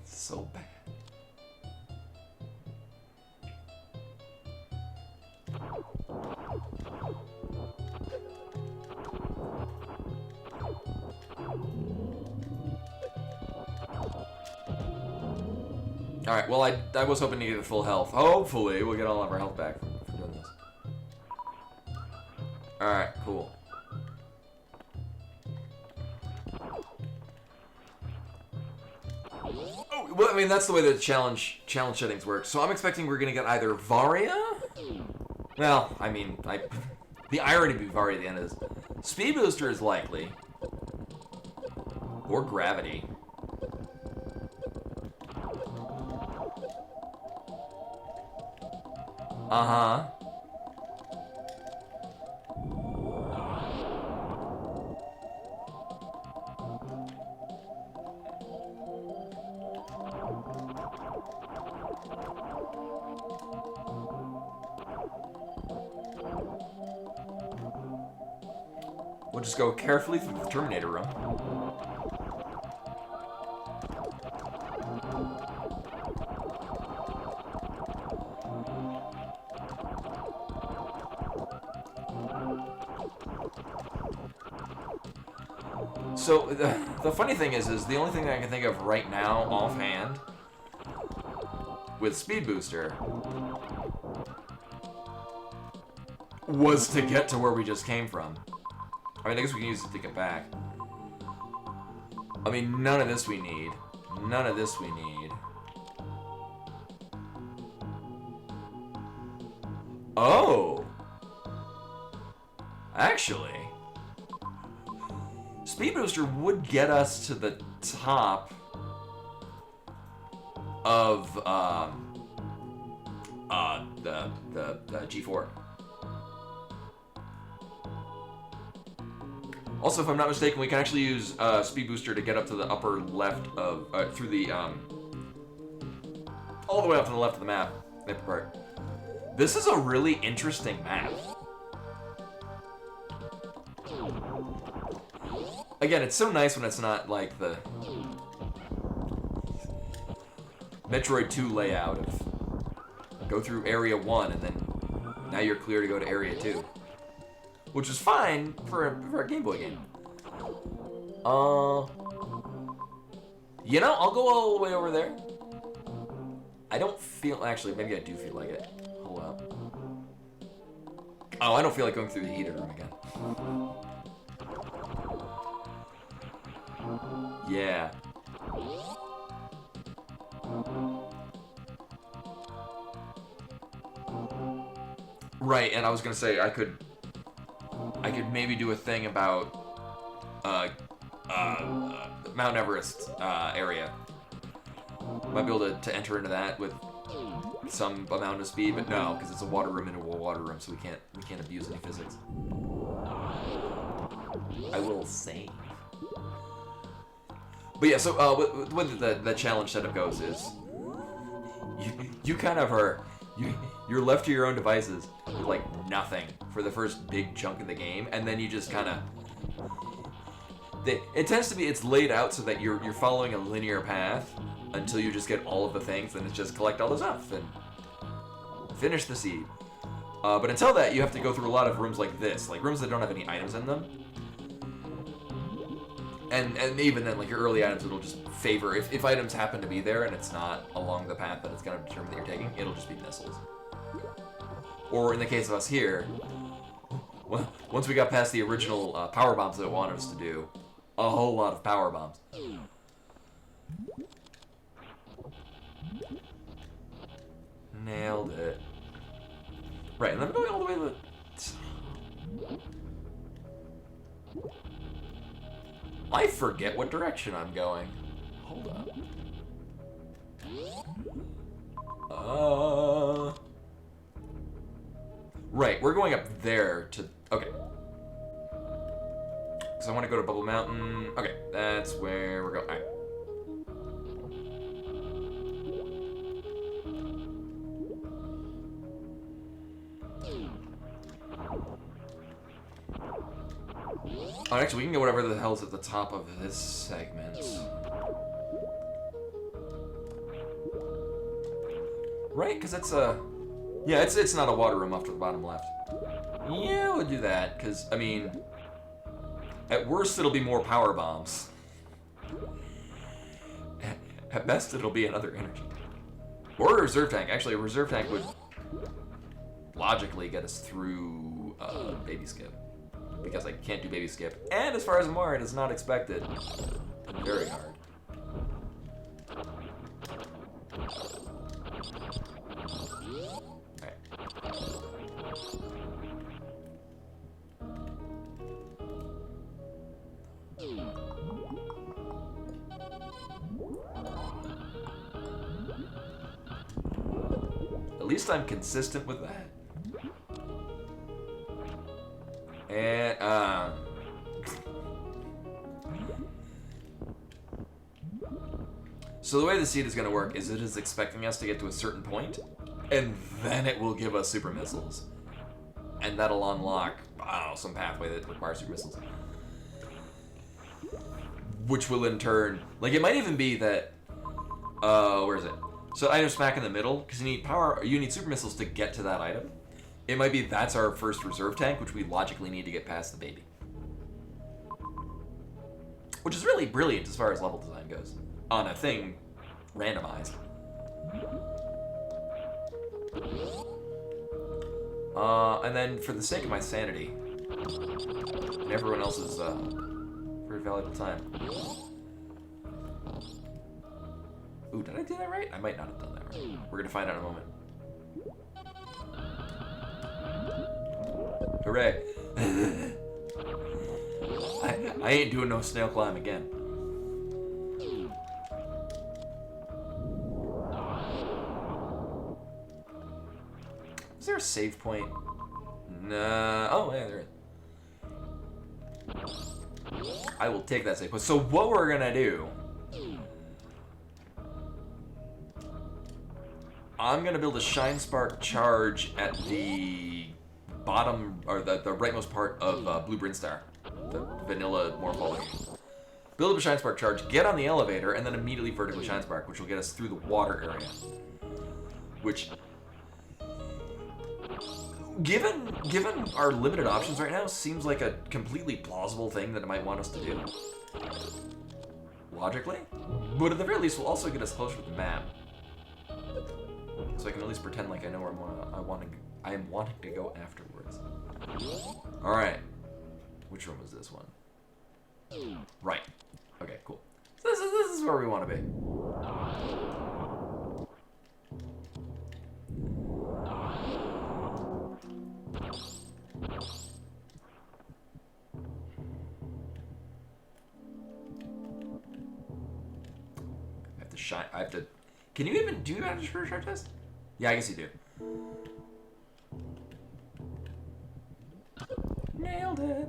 So bad. Alright, well, I was hoping to get full health. Hopefully, we'll get all of our health back from doing this. Alright, cool. Oh, well, I mean, that's the way the challenge settings work. So I'm expecting we're gonna get either Varia? Well, I mean, the irony would be Varia at the end is Speed Booster is likely. Or Gravity. Uh-huh. We'll just go carefully through the Terminator room. So, the funny thing is the only thing that I can think of right now, offhand, with Speed Booster, was to get to where we just came from. I mean, I guess we can use it to get back. I mean, none of this we need. None of this we need. Oh! Actually... Speed Booster would get us to the top of the G4. Also, if I'm not mistaken, we can actually use Speed Booster to get up to the upper left of through the all the way up to the left of the map. That part. This is a really interesting map. Again, it's so nice when it's not like the Metroid 2 layout of go through area 1 and then now you're clear to go to area 2. Which is fine for a Game Boy game. You know, I'll go all the way over there. I don't feel, actually, maybe I do feel like it. Hold up. Oh, I don't feel like going through the heated room again. Yeah. Right, and I was gonna say I could maybe do a thing about Mount Everest area. Might be able to enter into that with some amount of speed, but no, because it's a water room into a water room, so we can't abuse any physics. I will save. But yeah, so what the challenge setup goes is you kind of are you're left to your own devices with like nothing for the first big chunk of the game, and then you just kind of it tends to be it's laid out so that you're following a linear path until you just get all of the things, then it's just collect all the stuff and finish the seed. But until that, you have to go through a lot of rooms like this, like rooms that don't have any items in them. And even then, like your early items, it'll just favor if items happen to be there and it's not along the path that it's gonna determine that you're taking, it'll just be missiles. Or in the case of us here, once we got past the original power bombs that it wanted us to do, a whole lot of power bombs. Nailed it. Right, and I'm going all the way to the... I forget what direction I'm going. Hold up. Right, we're going up there to... Okay. Because I want to go to Bubble Mountain. Okay, that's where we're going. Alright. Oh, actually, we can get whatever the hell's at the top of this segment. Right, because it's a... Yeah, it's not a water room off to the bottom left. Yeah, we'll do that, because, I mean... At worst, it'll be more power bombs. At best, it'll be another energy. Or a reserve tank. Actually, a reserve tank would logically get us through Baby Skip. Because I can't do Baby Skip. And as far as I'm aware, it is not expected. Very hard. At least I'm consistent with that. And, so the way the seed is going to work is it is expecting us to get to a certain point, and then it will give us super missiles. And that'll unlock, I don't know, some pathway that requires super missiles. Which will in turn, like it might even be that, where is it? So item smack in the middle, because you need super missiles to get to that item. It might be that's our first reserve tank, which we logically need to get past the baby. Which is really brilliant as far as level design goes. On a thing randomized. And then for the sake of my sanity, and everyone else's very valuable time. Ooh, did I do that right? I might not have done that right. We're gonna find out in a moment. Hooray! I ain't doing no snail climb again. Is there a save point? Nah. Oh, yeah, there is. I will take that save point. So what we're gonna do... I'm gonna build a Shine Spark charge at the bottom, or the rightmost part of Blue Brinstar, the vanilla Morphle. build up a Shine Spark charge, get on the elevator, and then immediately vertically Shine Spark, which will get us through the water area. Which, given our limited options right now, seems like a completely plausible thing that it might want us to do. Logically. But at the very least, will also get us closer to the map. So I can at least pretend like I know where I am wanting to go afterwards. Alright. Which room was this one? Right. Okay, cool. So this is where we want to be. I have to. Can you even do that for a shard test? Yeah, I guess you do. Nailed it.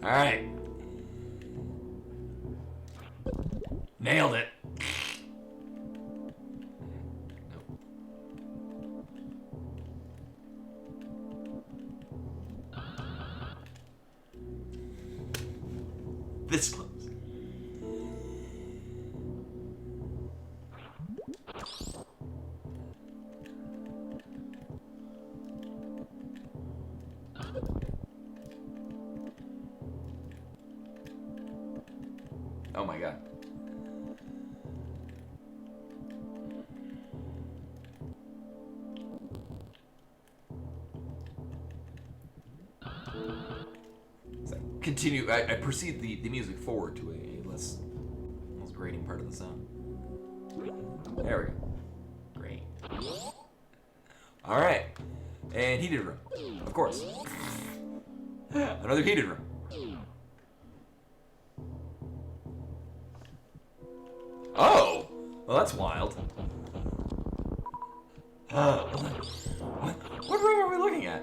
All right. Nailed it. Nope. This close. Oh my god. Continue. I proceed the music forward to a less grating part of the sound. There we go. Great. All right, and heated room, of course. Another heated room. Oh, well that's wild. What room are we looking at?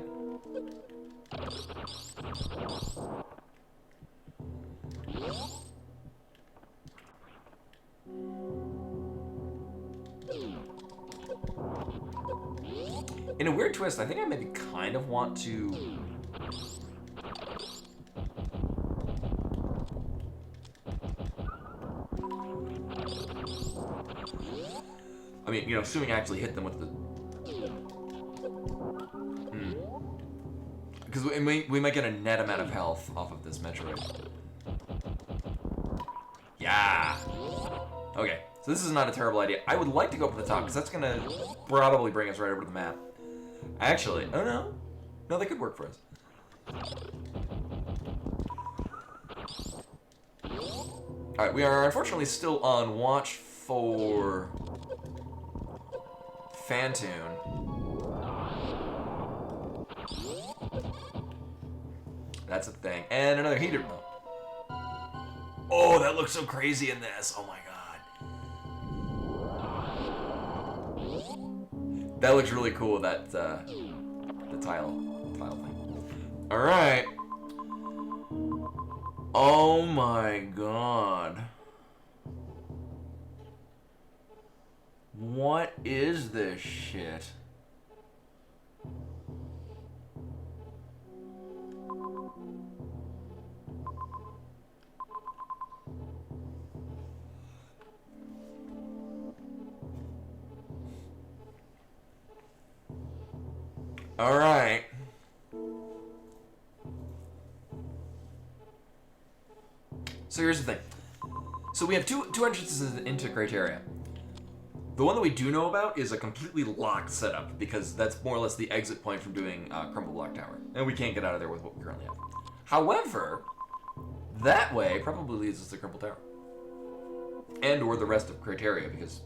In a weird twist, I think I maybe kind of want to... I mean, you know, assuming I actually hit them with the... Because we might get a net amount of health off of this Metroid. Yeah! Okay, so this is not a terrible idea. I would like to go up to the top, because that's going to probably bring us right over to the map. Actually, oh no. No, that could work for us. Alright, we are unfortunately still on watch for... Phantoon. That's a thing. And another heater. Oh, that looks so crazy in this. Oh my god. That looks really cool, that, the tile thing. Alright. Oh my god. What is this shit? All right. So here's the thing. So we have two entrances into Criteria. The one that we do know about is a completely locked setup because that's more or less the exit point from doing Crumble Block Tower, and we can't get out of there with what we currently have. However, that way probably leads us to Crumble Tower, and or the rest of Criteria, because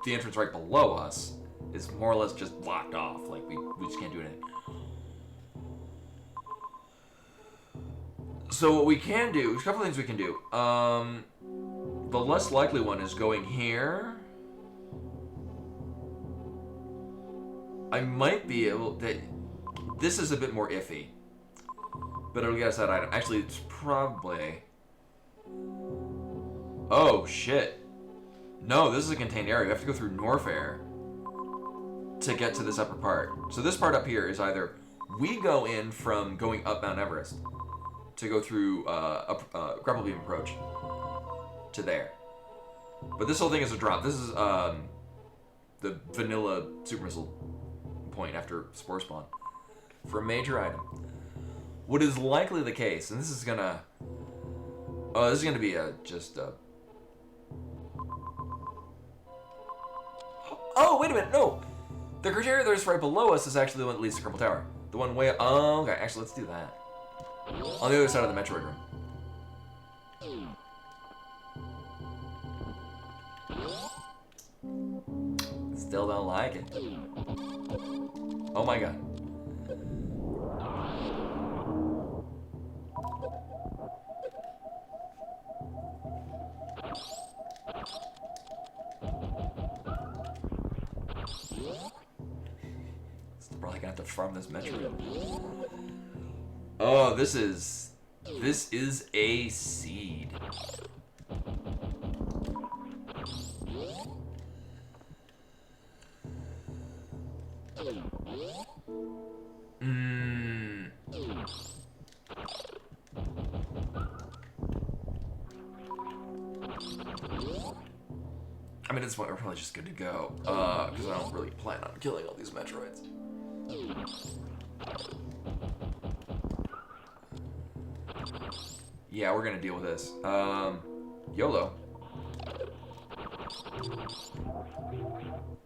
the entrance right below us is more or less just blocked off. Like we just can't do anything. So what we can do, there's a couple things we can do. The less likely one is going here. I might be able to... This is a bit more iffy. but it'll get us that item. Actually, it's probably... Oh, shit. No, this is a contained area. We have to go through Norfair to get to this upper part. So this part up here is either we go in from going up Mount Everest to go through Grapple Beam Approach to there. But this whole thing is a drop. This is the vanilla super missile point after Spore Spawn for a major item. What is likely the case, and this is gonna... Oh, this is gonna be just a... Oh, wait a minute, no! The criteria that's right below us is actually the one that leads to Crumple Tower. The one way... Oh, okay, actually, let's do that. On the other side of the Metroid room. Still don't like it. Oh my god. Still probably gonna have to farm this Metroid. Oh, this is a seed. I mean, at this point, we're probably just good to go, because I don't really plan on killing all these Metroids. Yeah, we're gonna deal with this. YOLO.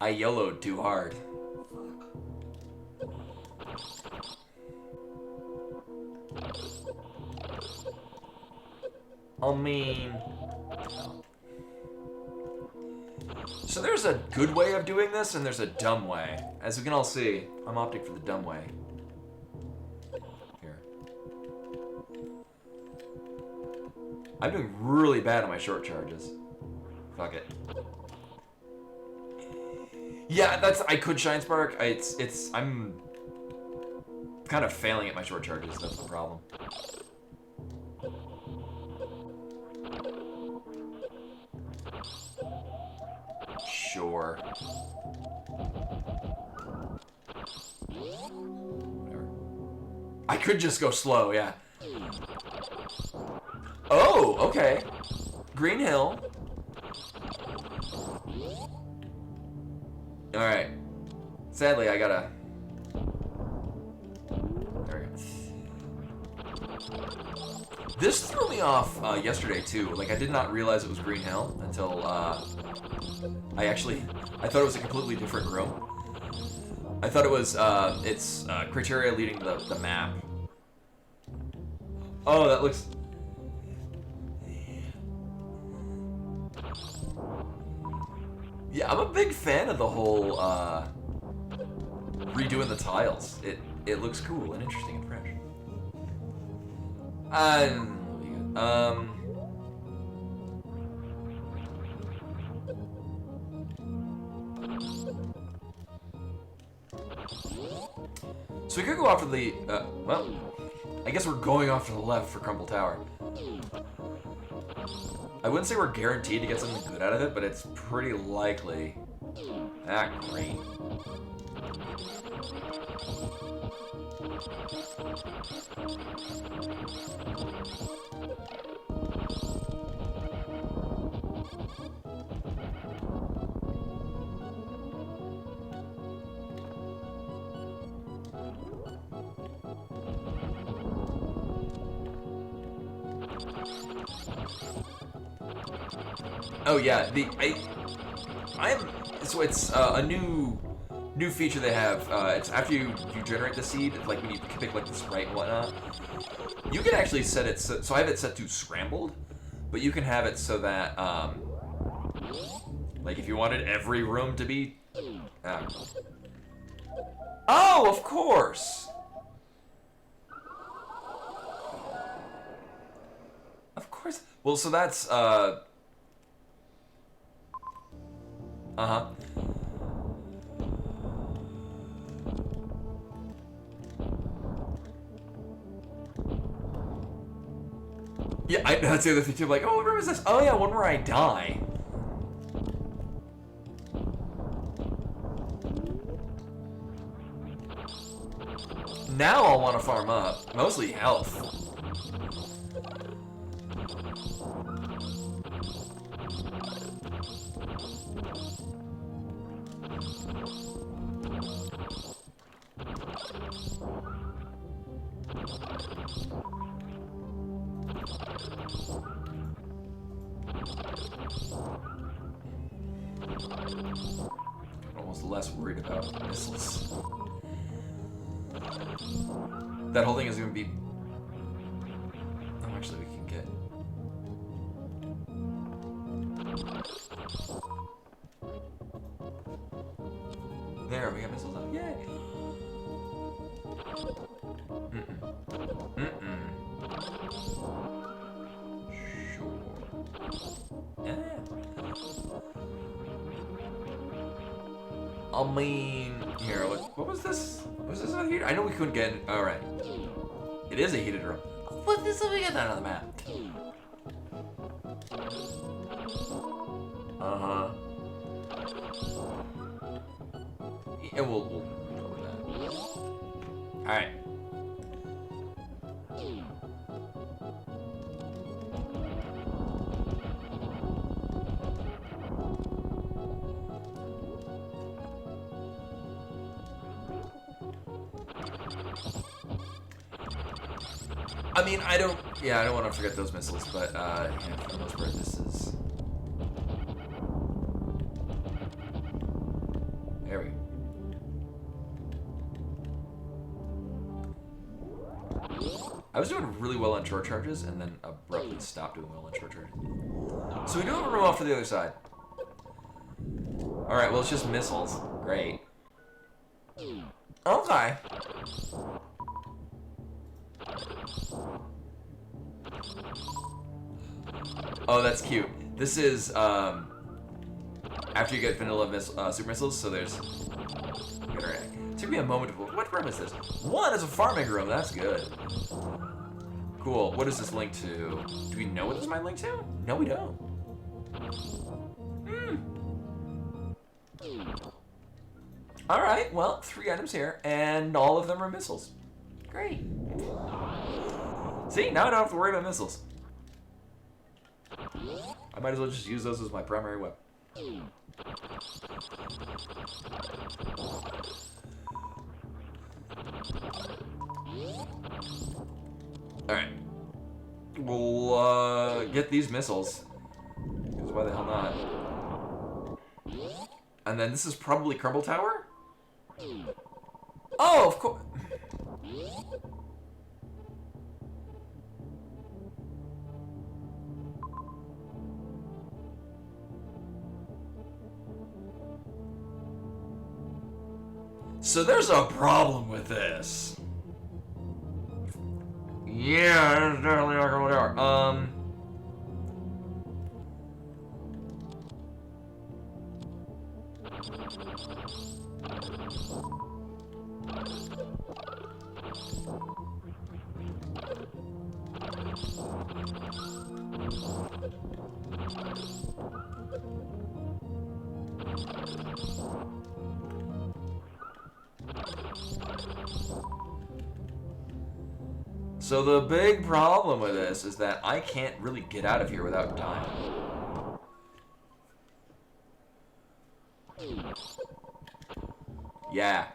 I YOLO'd too hard. I mean... So there's a good way of doing this, and there's a dumb way. As we can all see, I'm opting for the dumb way. Here. I'm doing really bad on my short charges. Fuck it. Yeah, I could Shine Spark. I'm kind of failing at my short charges, that's the problem. Sure. Whatever. I could just go slow, yeah. Oh, okay. Green Hill. Alright. Sadly, I gotta... There we go. This threw me off yesterday, too. Like, I did not realize it was Green Hill until, I thought it was a completely different room. I thought it was, it's criteria leading the map. Oh, that looks... Yeah, I'm a big fan of the whole, redoing the tiles. It looks cool and interesting and fresh. So we could go off to the, well, I guess we're going off to the left for Crumple Tower. I wouldn't say we're guaranteed to get something good out of it, but it's pretty likely. Ah, great. Oh yeah, so it's a new feature they have. It's after you generate the seed, like when you pick like the sprite and whatnot, you can actually set it so I have it set to scrambled, but you can have it so that like if you wanted every room to be oh, of course. Of course. Well, so that's uh-huh. Yeah, that's the other thing too. Like, oh, what room is this? Oh yeah, one where I die. Now I'll want to farm up. Mostly health. Almost less worried about missiles. That whole thing is going to be... Oh, actually, we can get... There, we got missiles out. Yay! Sure. Yeah. I mean... Here, what was this? Was this a heater? I know we couldn't get it. Alright. It is a heated room. What this? Let me get that on the map. Uh-huh. Yeah, we'll go with that. Alright. I mean, I don't want to forget those missiles, but, yeah, for the most part, this is... There we go. I was doing really well on short charges, and then abruptly stopped doing well on short charges. So we do have a room off to the other side. Alright, well, it's just missiles. Great. Okay. Oh, that's cute. This is, after you get vanilla super missiles, so there's... It took me a moment to... What room is this? One is a farming room, that's good. Cool, what does this link to? Do we know what this might link to? No, we don't. Alright, well, 3 items here, and all of them are missiles. Great. See, now I don't have to worry about missiles. I might as well just use those as my primary weapon. Alright. We'll, get these missiles. Because why the hell not? And then this is probably Crumble Tower? Oh, of course. So there's a problem with this. Yeah, there's definitely not Crumble Tower. So the big problem with this is that I can't really get out of here without dying. Yeah.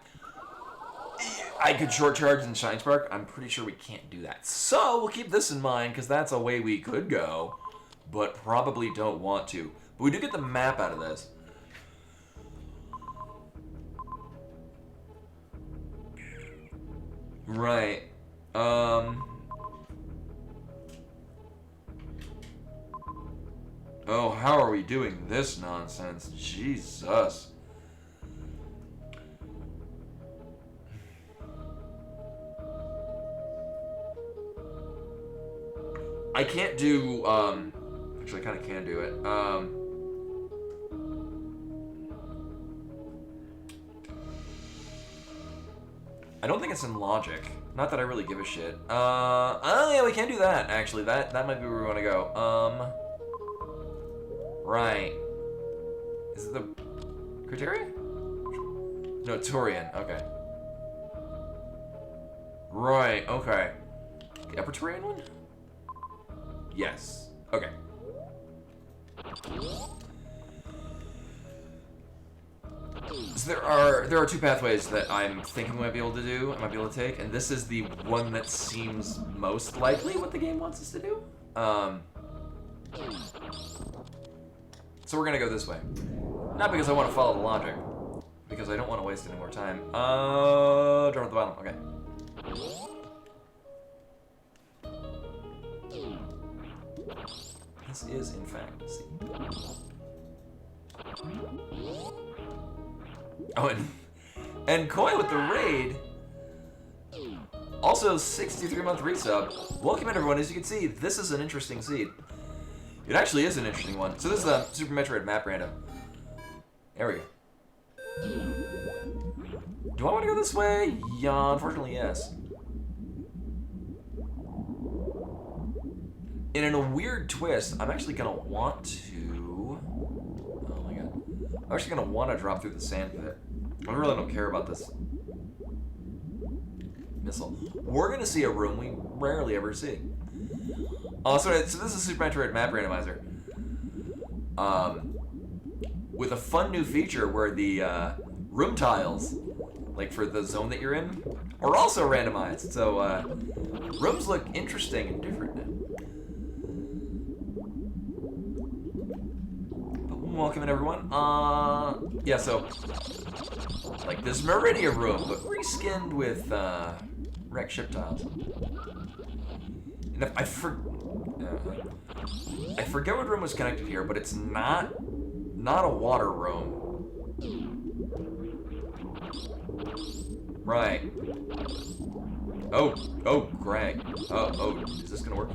I could short charge and Shine Spark. I'm pretty sure we can't do that. So we'll keep this in mind because that's a way we could go, but probably don't want to. But we do get the map out of this. Right. Oh, how are we doing this nonsense? Jesus. I can't do, actually I kind of can do it. I don't think it's in logic. Not that I really give a shit. Oh yeah, we can do that, actually. That might be where we want to go. Right. Is it the criteria? No, Turian. Okay. Right, okay. The upper Turian one? Yes. Okay. So there are two pathways that I'm thinking we might be able to do, I might be able to take, and this is the one that seems most likely what the game wants us to do. So we're gonna go this way. Not because I want to follow the logic, because I don't want to waste any more time. Drop at the bottom, okay. This is, in fact, C. Oh, and Koi with the raid. Also, 63-month resub. Welcome in, everyone. As you can see, this is an interesting seed. It actually is an interesting one. So this is a Super Metroid map random. There we go. Do I want to go this way? Yeah, unfortunately, yes. And in a weird twist, I'm actually gonna want to... Oh my god. I'm actually gonna want to drop through the sand pit. I really don't care about this missile. We're gonna see a room we rarely ever see. So this is Super Metroid Map Randomizer. With a fun new feature where the room tiles, like for the zone that you're in, are also randomized. So rooms look interesting and different now. Welcome in, everyone. Yeah, so like this Meridia room, but reskinned with wrecked ship tiles. And if I forget what room was connected here, but it's not a water room. Right. Oh, Greg. Oh, is this gonna work?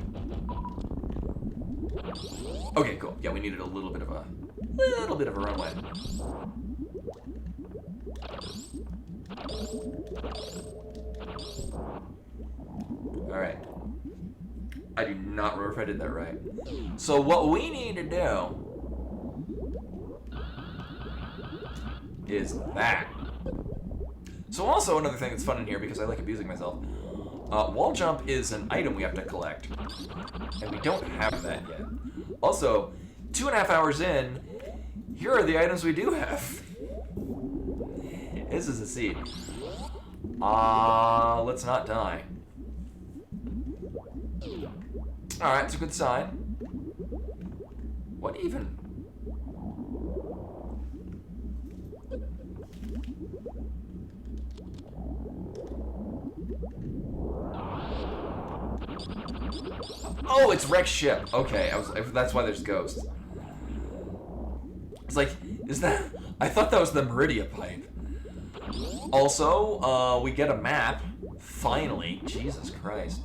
Okay, cool. Yeah, we needed a little bit of a runway. All right. I do not remember if I did that right. So what we need to do is that. So also another thing that's fun in here, because I like abusing myself, wall jump is an item we have to collect, and we don't have that yet. Also, 2.5 hours in, here are the items we do have. This is a seed. Let's not die. Alright, it's a good sign. What even? Oh, it's wrecked ship. Okay, that's why there's ghosts. It's like, is that... I thought that was the Meridia pipe. Also, we get a map. Finally. Jesus Christ.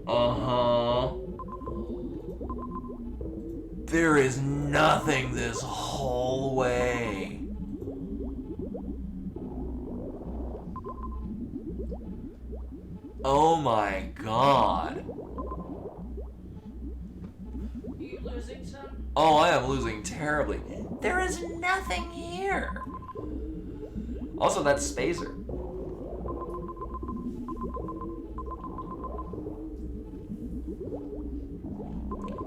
Uh-huh. There is nothing this whole way. Oh my god. Are you losing some? Oh, I am losing terribly. There is nothing here. Also, that's Spacer.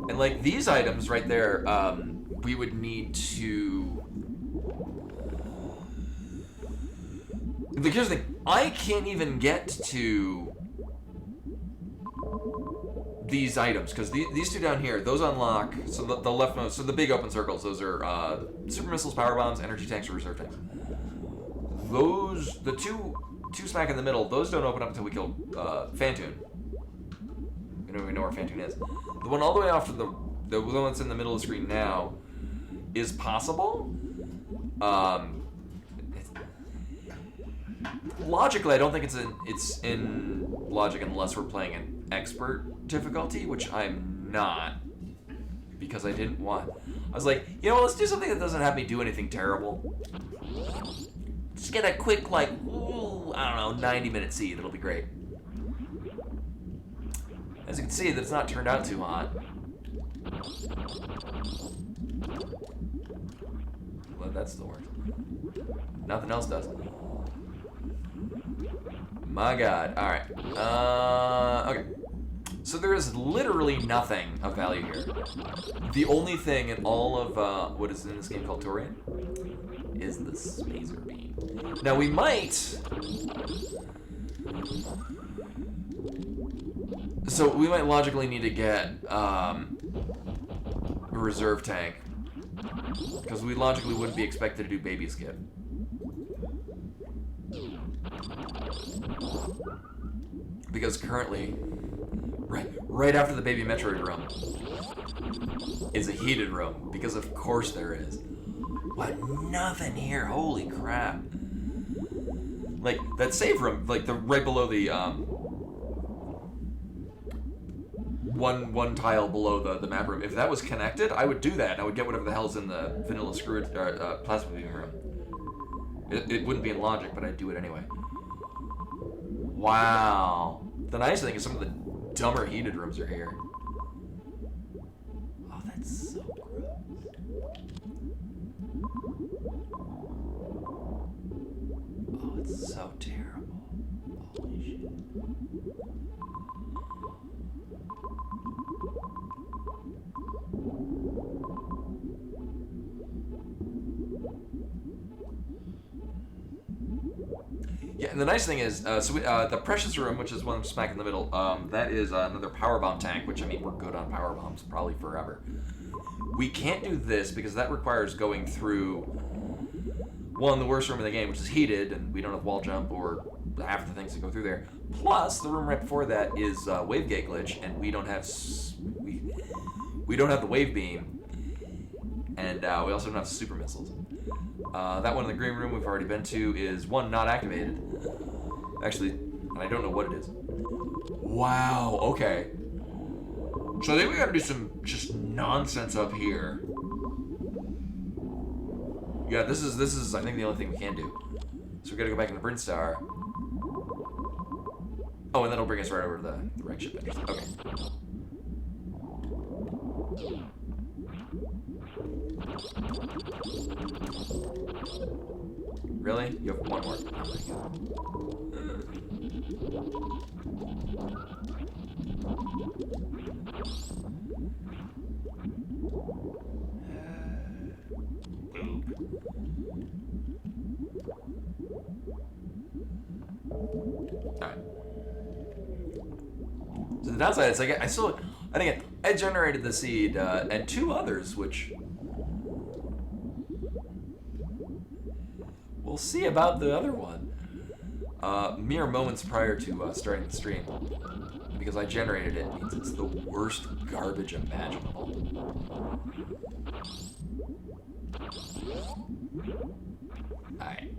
And like these items right there, we would need to... Like, here's the thing. I can't even get to these items, because these two down here, those unlock, so the leftmost, so the big open circles, those are super missiles, power bombs, energy tanks, or reserve tanks. Those, the two smack in the middle, those don't open up until we kill Phantoon. We don't even know where Phantoon is. The one all the way off to the one that's in the middle of the screen now is possible. Logically, I don't think it's in logic unless we're playing an expert difficulty, which I'm not, because I didn't want. I was like, you know what, let's do something that doesn't have me do anything terrible. Just get a quick, like, ooh, I don't know, 90-minute seed. It'll be great. As you can see, that's not turned out too hot. Well, that still works. Nothing else does. My God. All right. Okay. So there is literally nothing of value here. The only thing in all of what is in this game called Torian is the Spazer Beam. Now we might... So we might logically need to get a reserve tank. Because we logically wouldn't be expected to do baby skip. Because currently, right after the baby Metroid room is a heated room. Because of course there is. But nothing here, holy crap. Like, that save room, like the right below the, one tile below the map room. If that was connected, I would do that. I would get whatever the hell's in the vanilla screw plasma beam room. It wouldn't be in logic, but I'd do it anyway. Wow. The nice thing is some of the dumber heated rooms are here. Oh, that's so gross. Oh, it's so terrible. Holy shit. Yeah, and the nice thing is, the Precious Room, which is one smack in the middle, that is another power bomb tank, which, I mean, we're good on power bombs, probably forever. We can't do this because that requires going through, one, the worst room in the game, which is heated, and we don't have wall jump or half the things that go through there. Plus, the room right before that is wavegate glitch, and we don't have we don't have the wave beam, and we also don't have super missiles. That one in the green room we've already been to is, one, not activated. Actually, and I don't know what it is. Wow, okay. So I think we gotta do some just nonsense up here. Yeah, this is I think the only thing we can do. So we gotta go back in the Brinstar. Oh, and that'll bring us right over to the wreck ship engine. Okay. Really? You have one more. Oh my God. Alright. So the downside is I think I generated the seed and two others, which we'll see about the other one. Mere moments prior to starting the stream, because I generated it, means it's the worst garbage imaginable. Alright.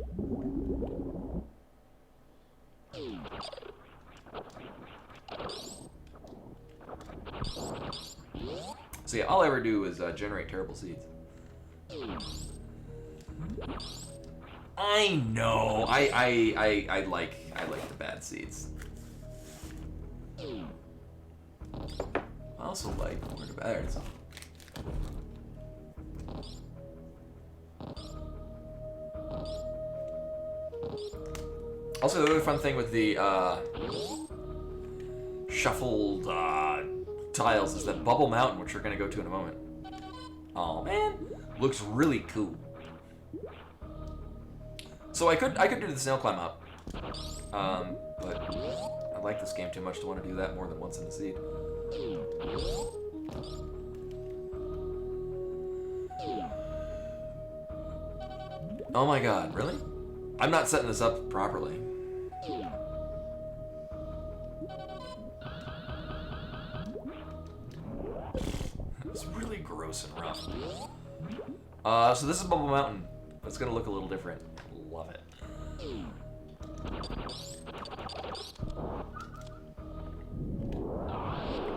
So yeah, all I ever do is generate terrible seeds. I know. I like the bad seeds. I also like where the bad is. Also, the other fun thing with the shuffled tiles is that Bubble Mountain, which we're gonna go to in a moment. Oh man, looks really cool. So I could do the snail climb up, but I like this game too much to want to do that more than once in the seed. Oh my God, really? I'm not setting this up properly. It's really gross and rough. So this is Bubble Mountain. It's gonna look a little different. Love it.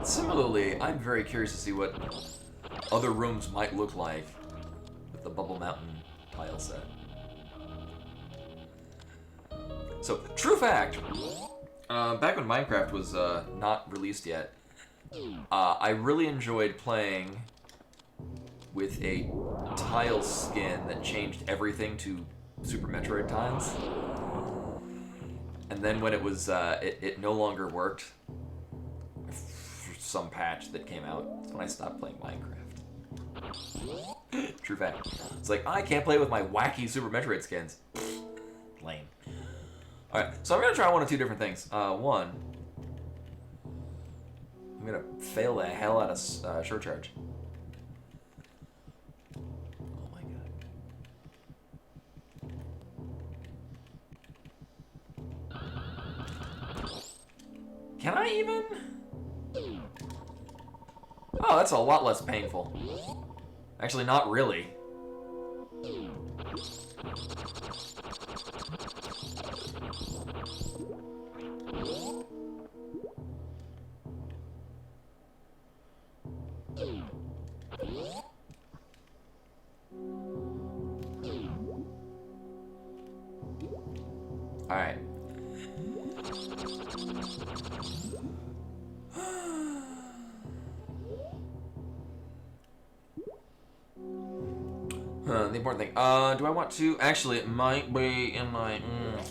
Similarly, I'm very curious to see what other rooms might look like with the Bubble Mountain tile set. So, true fact. Back when Minecraft was not released yet, I really enjoyed playing with a tile skin that changed everything to Super Metroid tiles. And then when it was, it no longer worked for some patch that came out, that's when I stopped playing Minecraft. True fact. It's like, I can't play with my wacky Super Metroid skins. Lame. Alright, so I'm gonna try one of two different things. One, I'm gonna fail the hell out of short charge. Oh my god. Can I even? Oh, that's a lot less painful. Actually, not really. Alright. The important thing. Do I want to? Actually, it might be in my...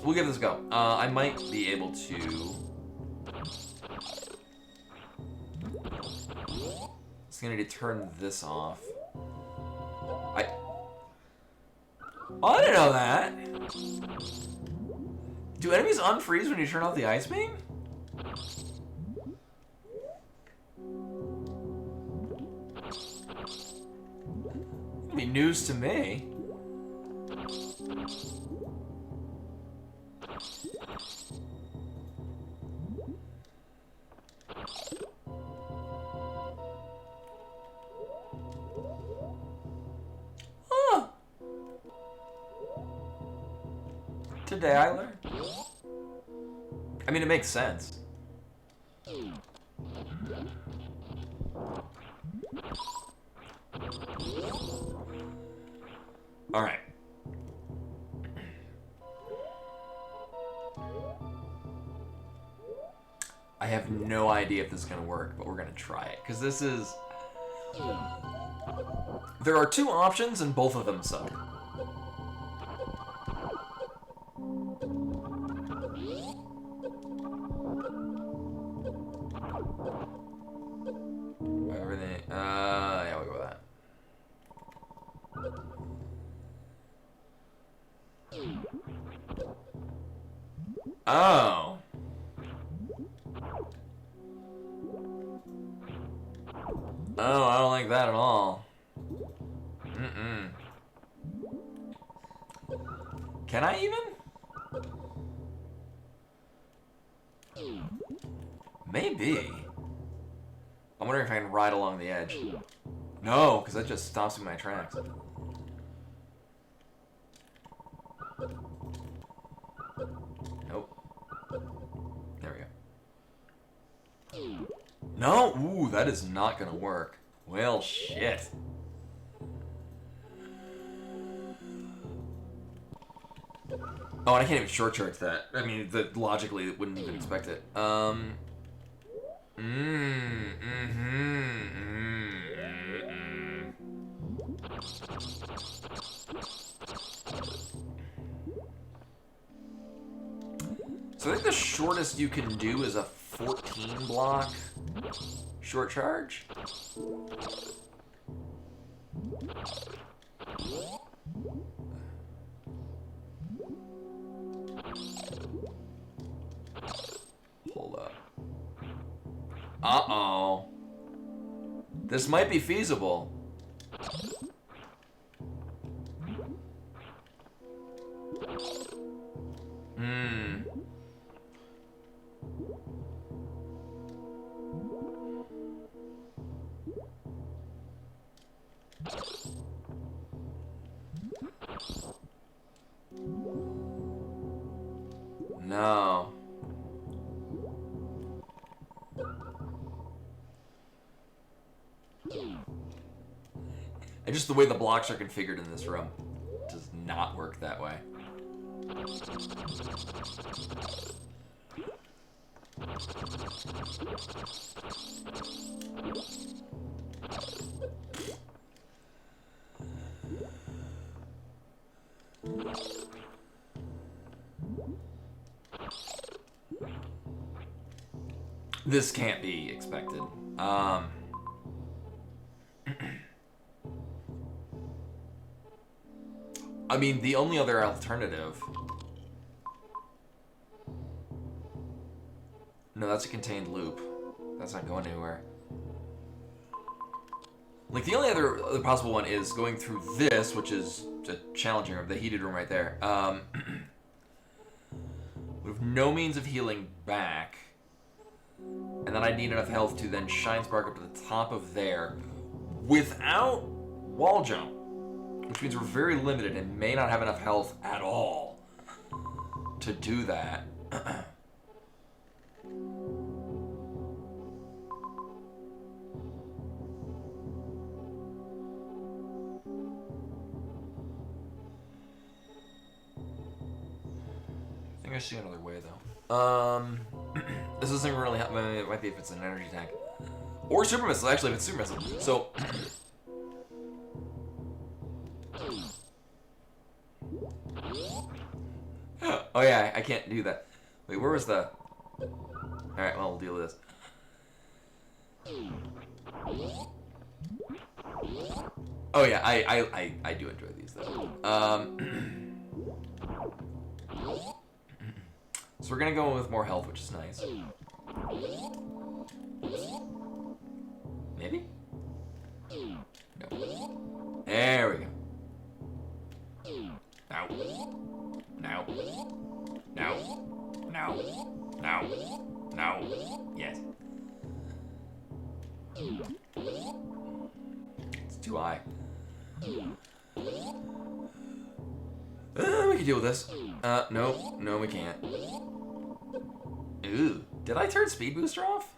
We'll give this a go. I might be able to... It's gonna need to turn this off. Oh, I didn't know that! Do enemies unfreeze when you turn off the ice beam? That'd be news to me. Huh. Today I learned. I mean, it makes sense. All right. I have no idea if this is gonna work, but we're gonna try it because this is. There are two options, and both of them suck. Everything. Yeah, we'll go with that. Oh. Oh, I don't like that at all. Mm-mm. Can I even? Maybe. I'm wondering if I can ride along the edge. No, because that just stops me in my tracks. Nope. There we go. No! Ooh, that is not gonna work. Well, shit. Oh, and I can't even short charge that. I mean, logically, it wouldn't even expect it. So I think the shortest you can do is a 14 block short charge. Hold up. Uh-oh. This might be feasible. No. And just the way the blocks are configured in this room does not work that way. This can't be expected. I mean, the only other alternative... No, that's a contained loop. That's not going anywhere. Like, the only other possible one is going through this, which is a challenging room, the heated room right there. With no means of healing back. And then I need enough health to then shine spark up to the top of there without wall jump. Which means we're very limited and may not have enough health at all to do that. I think I see another way though. This doesn't really help. It might be if it's an energy tank. Or super missile, actually, if it's super missile. So. Oh yeah, I can't do that. Wait, where was the... Alright, well, we'll deal with this. Oh yeah, I do enjoy these though. So we're gonna go with more health, which is nice. Maybe? No. There we go. Now. Now. Now. Now. Now. Now. Yes. It's too high. We can deal with this. No. No, we can't. Ooh. Did I turn speed booster off?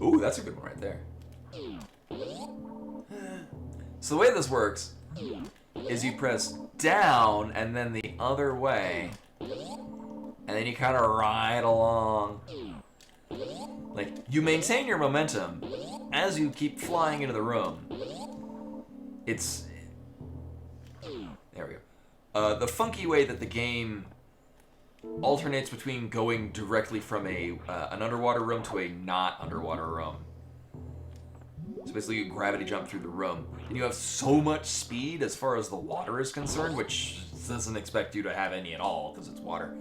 Ooh, that's a good one right there. So the way this works is you press down and then the other way, and then you kind of ride along. Like, you maintain your momentum as you keep flying into the room. It's... There we go. The funky way that the game alternates between going directly from an underwater room to a not underwater room. So basically you gravity jump through the room. And you have so much speed as far as the water is concerned, which doesn't expect you to have any at all because it's water.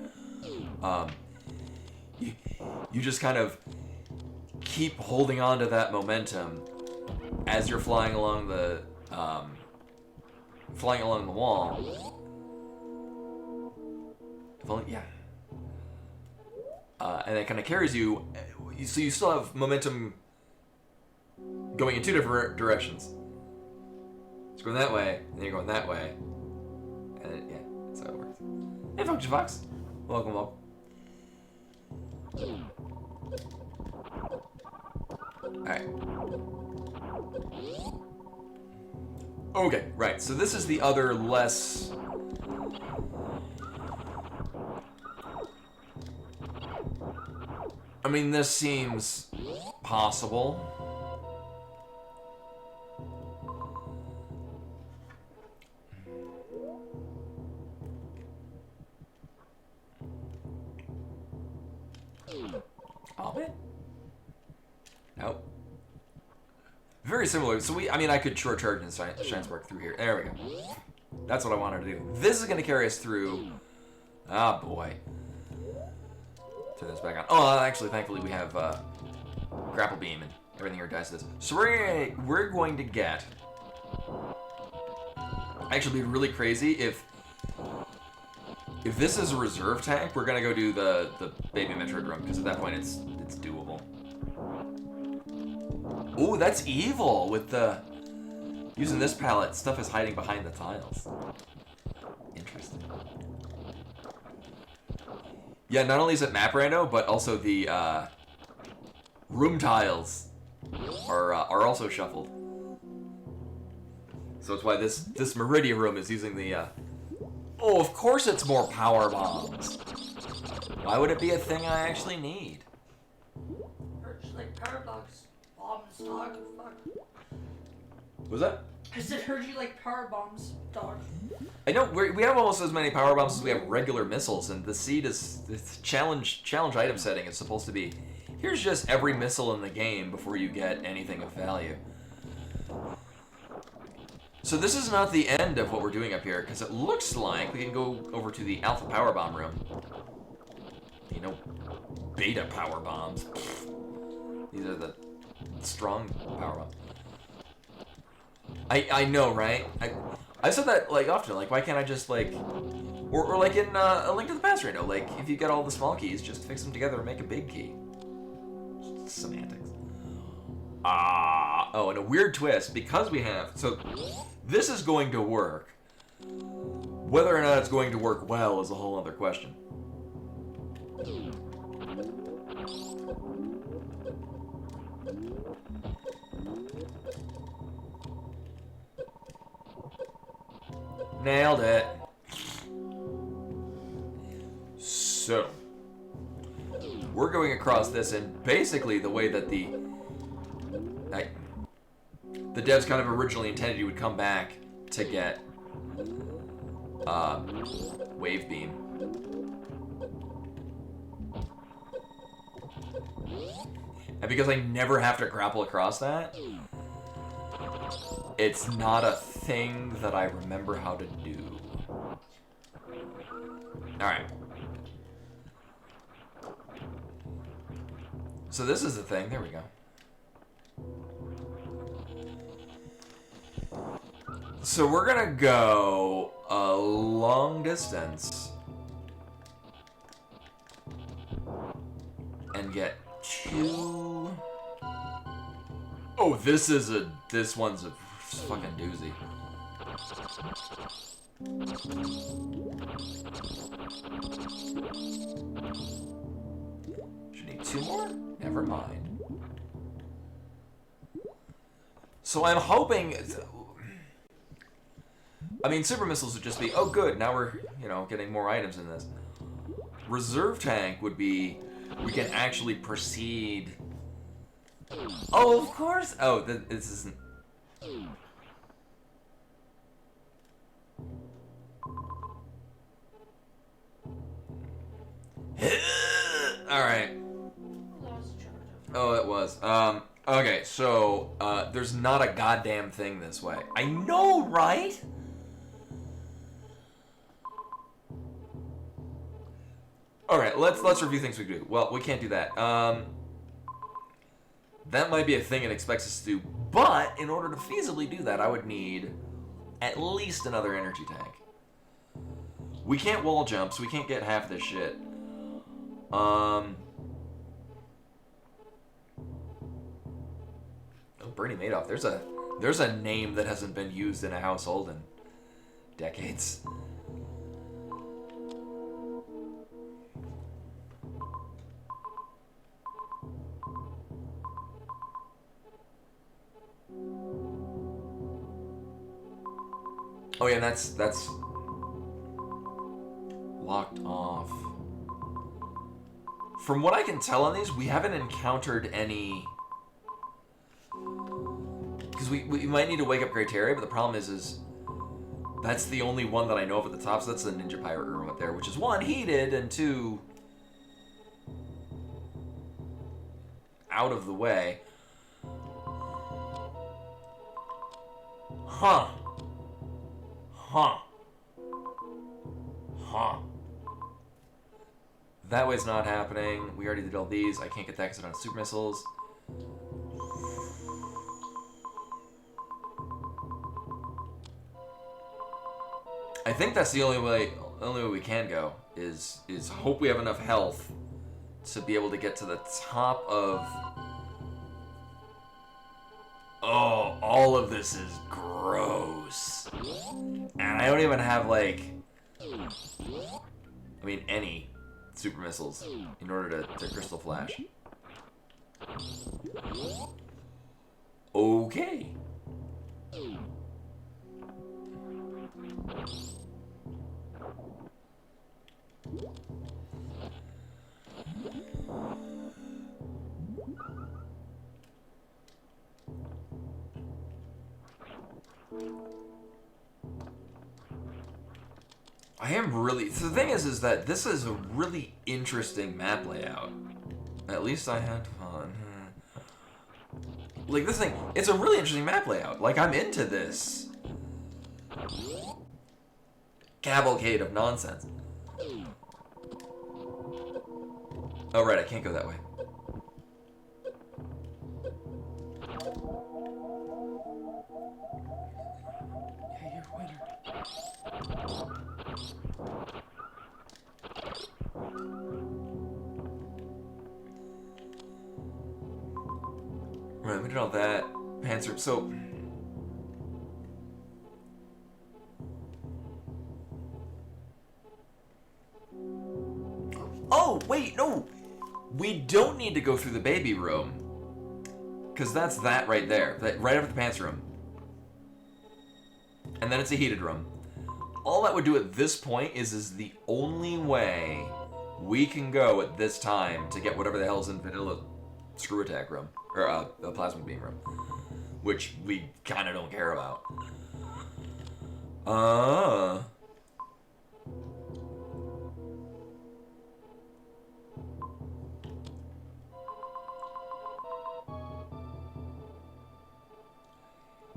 You just kind of keep holding on to that momentum as you're flying along the wall. If only, yeah. And that kind of carries you, so you still have momentum going in two different directions. It's going that way, and then you're going that way. And yeah, that's how it works. Hey, Function Fox. Welcome, welcome. Alright. Okay, right, so this is the other less... I mean, this seems possible. Nope. Very similar. So I could short charge and shine spark through here. There we go. That's what I wanted to do. This is going to carry us through. Ah, boy. Turn this back on. Oh, actually, thankfully, we have grapple beam and everything here dies to this. So we're going to get. Actually, it'd be really crazy if this is a reserve tank. We're gonna go do the baby Metroid room because at that point it's doable. Ooh, that's evil with the using this palette. Stuff is hiding behind the tiles. Interesting. Yeah, not only is it map rando, but also the room tiles are also shuffled. So that's why this Meridia room is using the. Oh, of course it's more power bombs. Why would it be a thing I actually need? Like power bombs, dog. Fuck. Was that? I said heard you like power bombs, dog. I know we have almost as many power bombs as we have regular missiles, and the seed is the challenge item setting is supposed to be. Here's just every missile in the game before you get anything of value. So this is not the end of what we're doing up here, because it looks like we can go over to the Alpha Power Bomb room. You know, Beta Power Bombs. Pfft. These are the strong power bombs. I know, right? I said that like often. Like, why can't I just like, or like in A Link to the Past, right now? Like, if you get all the small keys, just fix them together and make a big key. Semantics. Oh, and a weird twist because we have so. This is going to work. Whether or not it's going to work well is a whole other question. Nailed it. So, we're going across this, and basically the way that the devs kind of originally intended you would come back to get Wave Beam. And because I never have to grapple across that, it's not a thing that I remember how to do. Alright. So this is the thing. There we go. So we're gonna go a long distance and get two. Oh, this one's a fucking doozy. Should need two more? Never mind. So I'm hoping. I mean, super missiles would just be, oh good, now we're, getting more items in this. Reserve tank would be, we can actually proceed. Oh, of course. Oh, this isn't. Alright. Oh, it was. Okay, so, there's not a goddamn thing this way. I know, right? Alright, let's review things we can do. Well, we can't do that. That might be a thing it expects us to do, but in order to feasibly do that, I would need at least another energy tank. We can't wall jump, so we can't get half this shit. Oh, Bernie Madoff. There's a name that hasn't been used in a household in decades. Oh yeah, that's locked off. From what I can tell on these, we haven't encountered any. Because we might need to wake up Criteria, but the problem is that's the only one that I know of at the top. So that's the Ninja Pirate room up there, which is one heated and two out of the way. Huh. That way's not happening. We already did all these. I can't get that because I don't have super missiles. I think that's the only way we can go is hope we have enough health to be able to get to the top of. Oh, all of this is gross. And I don't even have any super missiles in order to crystal flash. Okay. I am really... So the thing is that this is a really interesting map layout. At least I had fun. Like, this thing, it's a really interesting map layout. Like, I'm into this cavalcade of nonsense. Oh, right, I can't go that way. Yeah, you're a winner. Right, we did all that. Panzer. So. Oh, wait, no! We don't need to go through the baby room. Because that's that right there. Right after the pants room. And then it's a heated room. All that would do at this point is the only way we can go at this time to get whatever the hell's in Vanilla Screw Attack room. Or the Plasma Beam room. Which we kind of don't care about.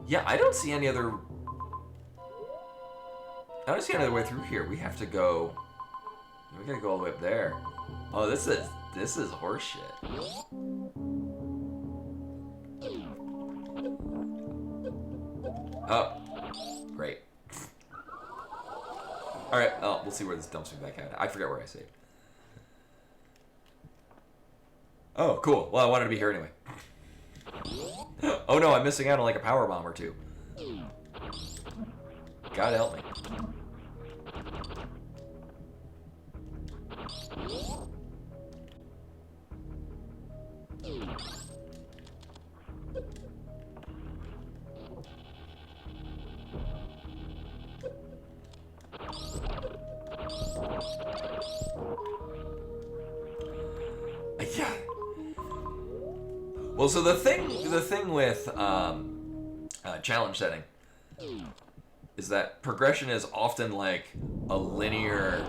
Yeah, I don't see any other... I don't see another way through here. We have to go... We gotta go all the way up there. Oh, this is horseshit. Oh, great. Alright, oh, we'll see where this dumps me back out. I forget where I saved. Oh, cool. Well, I wanted to be here anyway. Oh no, I'm missing out on like a power bomb or two. God help me. Yeah. Well, so the thing with challenge setting is that progression is often like a linear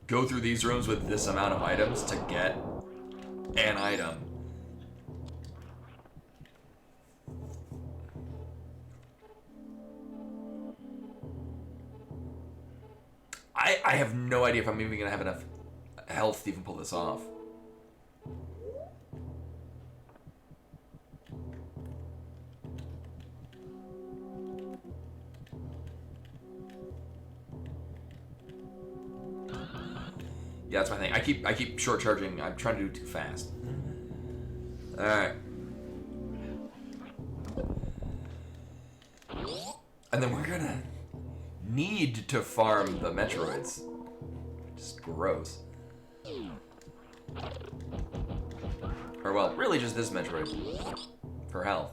go through these rooms with this amount of items to get an item. I have no idea if I'm even gonna have enough health to even pull this off. Yeah, that's my thing. I keep short charging. I'm trying to do too fast. All right. And then we're gonna need to farm the Metroids. Just gross. Or well, really just this Metroid for health.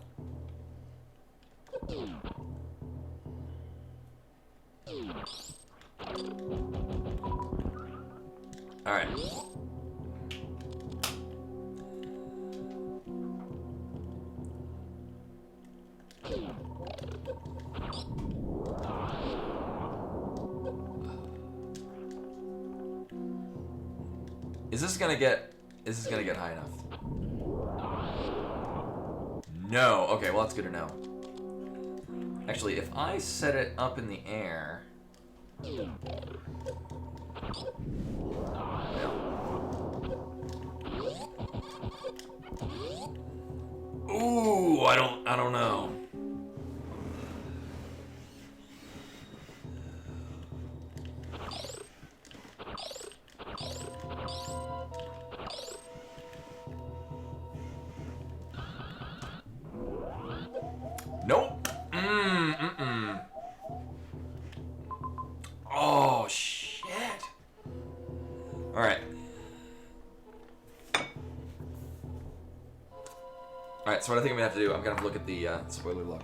All right. Is this gonna get high enough? No. Okay, well that's good to know. Actually, if I set it up in the air. Ooh, I don't know. Nope. Oh, shit. All right. Alright, so what I think I'm gonna have to do, I'm gonna look at the spoiler log.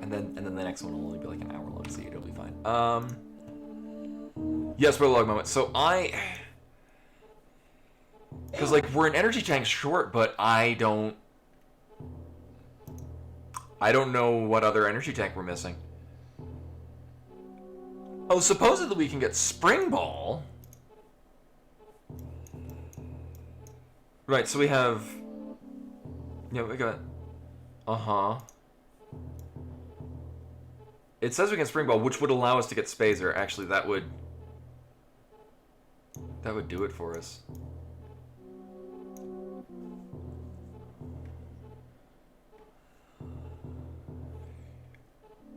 And then the next one will only be like an hour long, so it'll be fine. Yeah, spoiler log moment. So because like we're an energy tank short, but I don't know what other energy tank we're missing. Oh, supposedly we can get Spring Ball. Right, so we have... Yeah, we got... Uh-huh. It says we can Spring Ball, which would allow us to get Spazer. Actually, that would do it for us.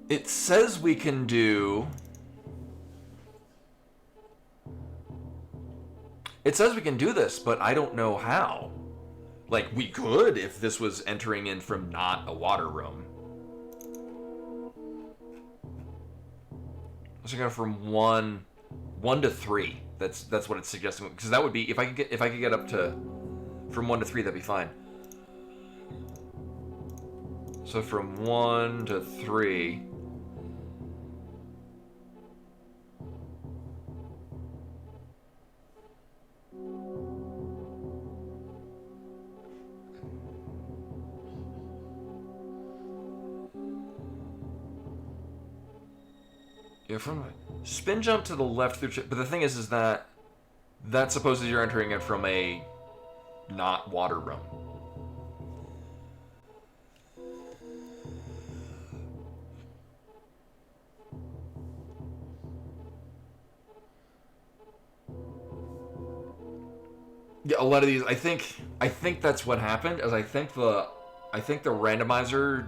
It says we can do... It says we can do this, but I don't know how. Like, we could if this was entering in from not a water room. So go from one to 3. That's what it's suggesting. Because that would be if I could get up to from 1 to 3, that'd be fine. So from 1 to 3. Yeah, from spin jump to the left through, but the thing is that that's supposedly you're entering it from a not water room. Yeah, a lot of these. I think that's what happened. As I think the randomizer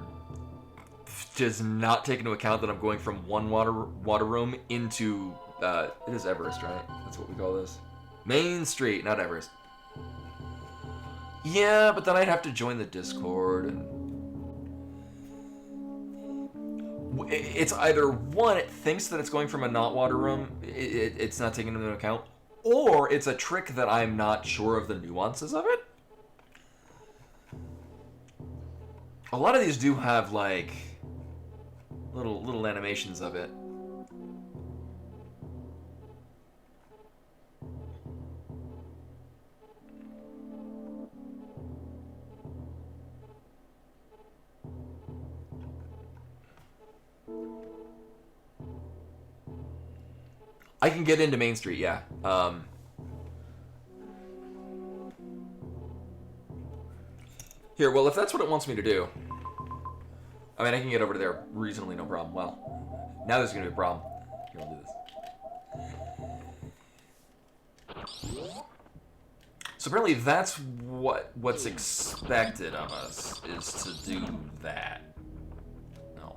does not take into account that I'm going from one water room into it is Everest, right? That's what we call this. Main Street, not Everest. Yeah, but then I'd have to join the Discord, and it's either one, it thinks that it's going from a not water room, it's not taking into account, or it's a trick that I'm not sure of the nuances of it. A lot of these do have like little animations of it. I can get into Main Street, yeah. Here, well, if that's what it wants me to do, I mean, I can get over to there reasonably, no problem. Well, now there's going to be a problem. Here, I'll do this. So apparently that's what's expected of us, is to do that. No.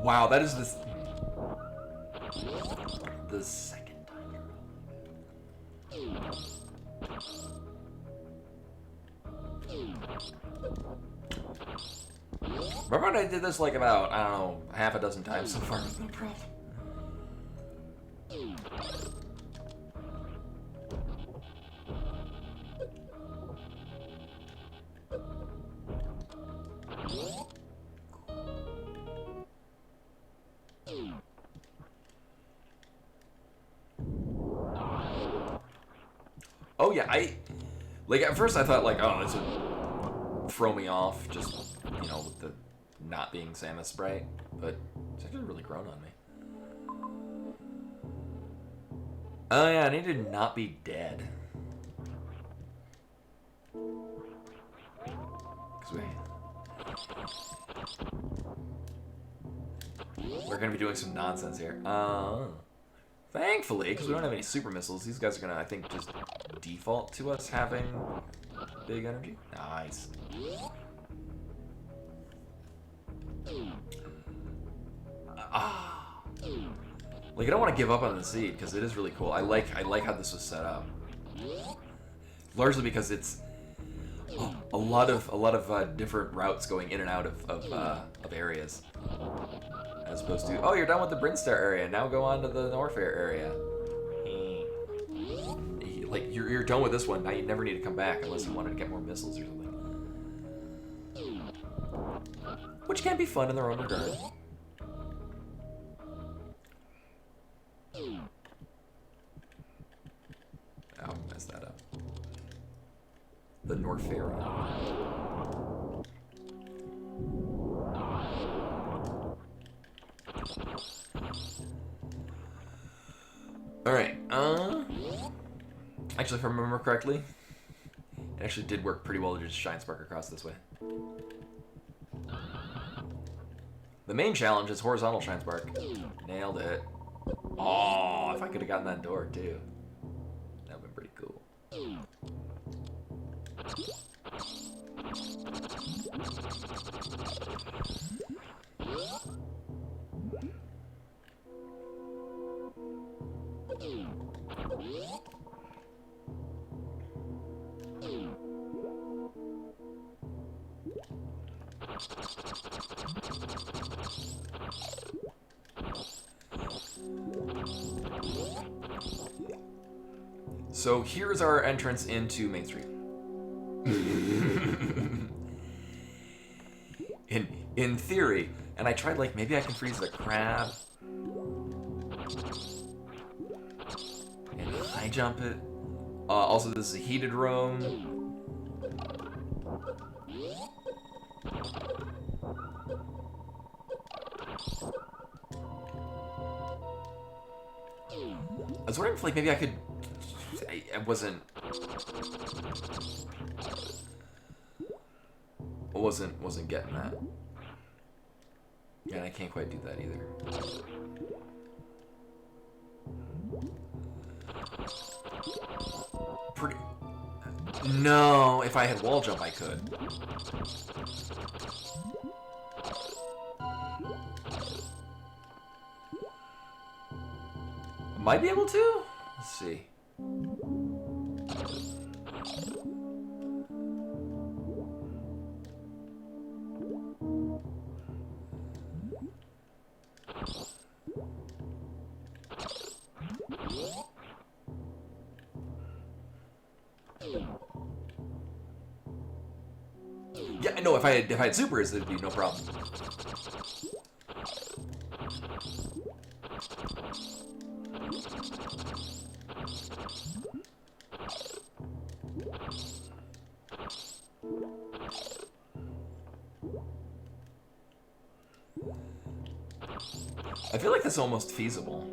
Wow, that is the second time you're Remember when I did this like about, I don't know, half a dozen times so far with no problem. Oh yeah, like at first I thought like, oh, this would throw me off, just, you know, with the not being Samus sprite, but it's actually really grown on me. Oh yeah, I need to not be dead. We're gonna be doing some nonsense here. Thankfully, because we don't have any super missiles, these guys are gonna, I think, just default to us having big energy. Nice. Like, I don't want to give up on the seed because it is really cool. I like how this was set up. Largely because it's a lot of different routes going in and out of areas, as opposed to, oh, you're done with the Brinstar area, now go on to the Norfair area. Like, you're done with this one, now you never need to come back unless you wanted to get more missiles or something. Which can be fun in their own regard. Oh, messed that up. The Norfair. Alright, actually, if I remember correctly, it actually did work pretty well to just Shine Spark across this way. The main challenge is horizontal Shine Spark. Nailed it. Oh, if I could have gotten that door, too. That would have been pretty cool. So here's our entrance into Main Street. In theory, and I tried, like, maybe I can freeze the crab and high jump it. Also, this is a heated room. I was wondering if, like, maybe I could. I wasn't getting that. Yeah, I can't quite do that either. Pretty. No, if I had wall jump, I could. Might be able to? Let's see. Yeah, no, if I had supers, it'd be no problem. I feel like that's almost feasible.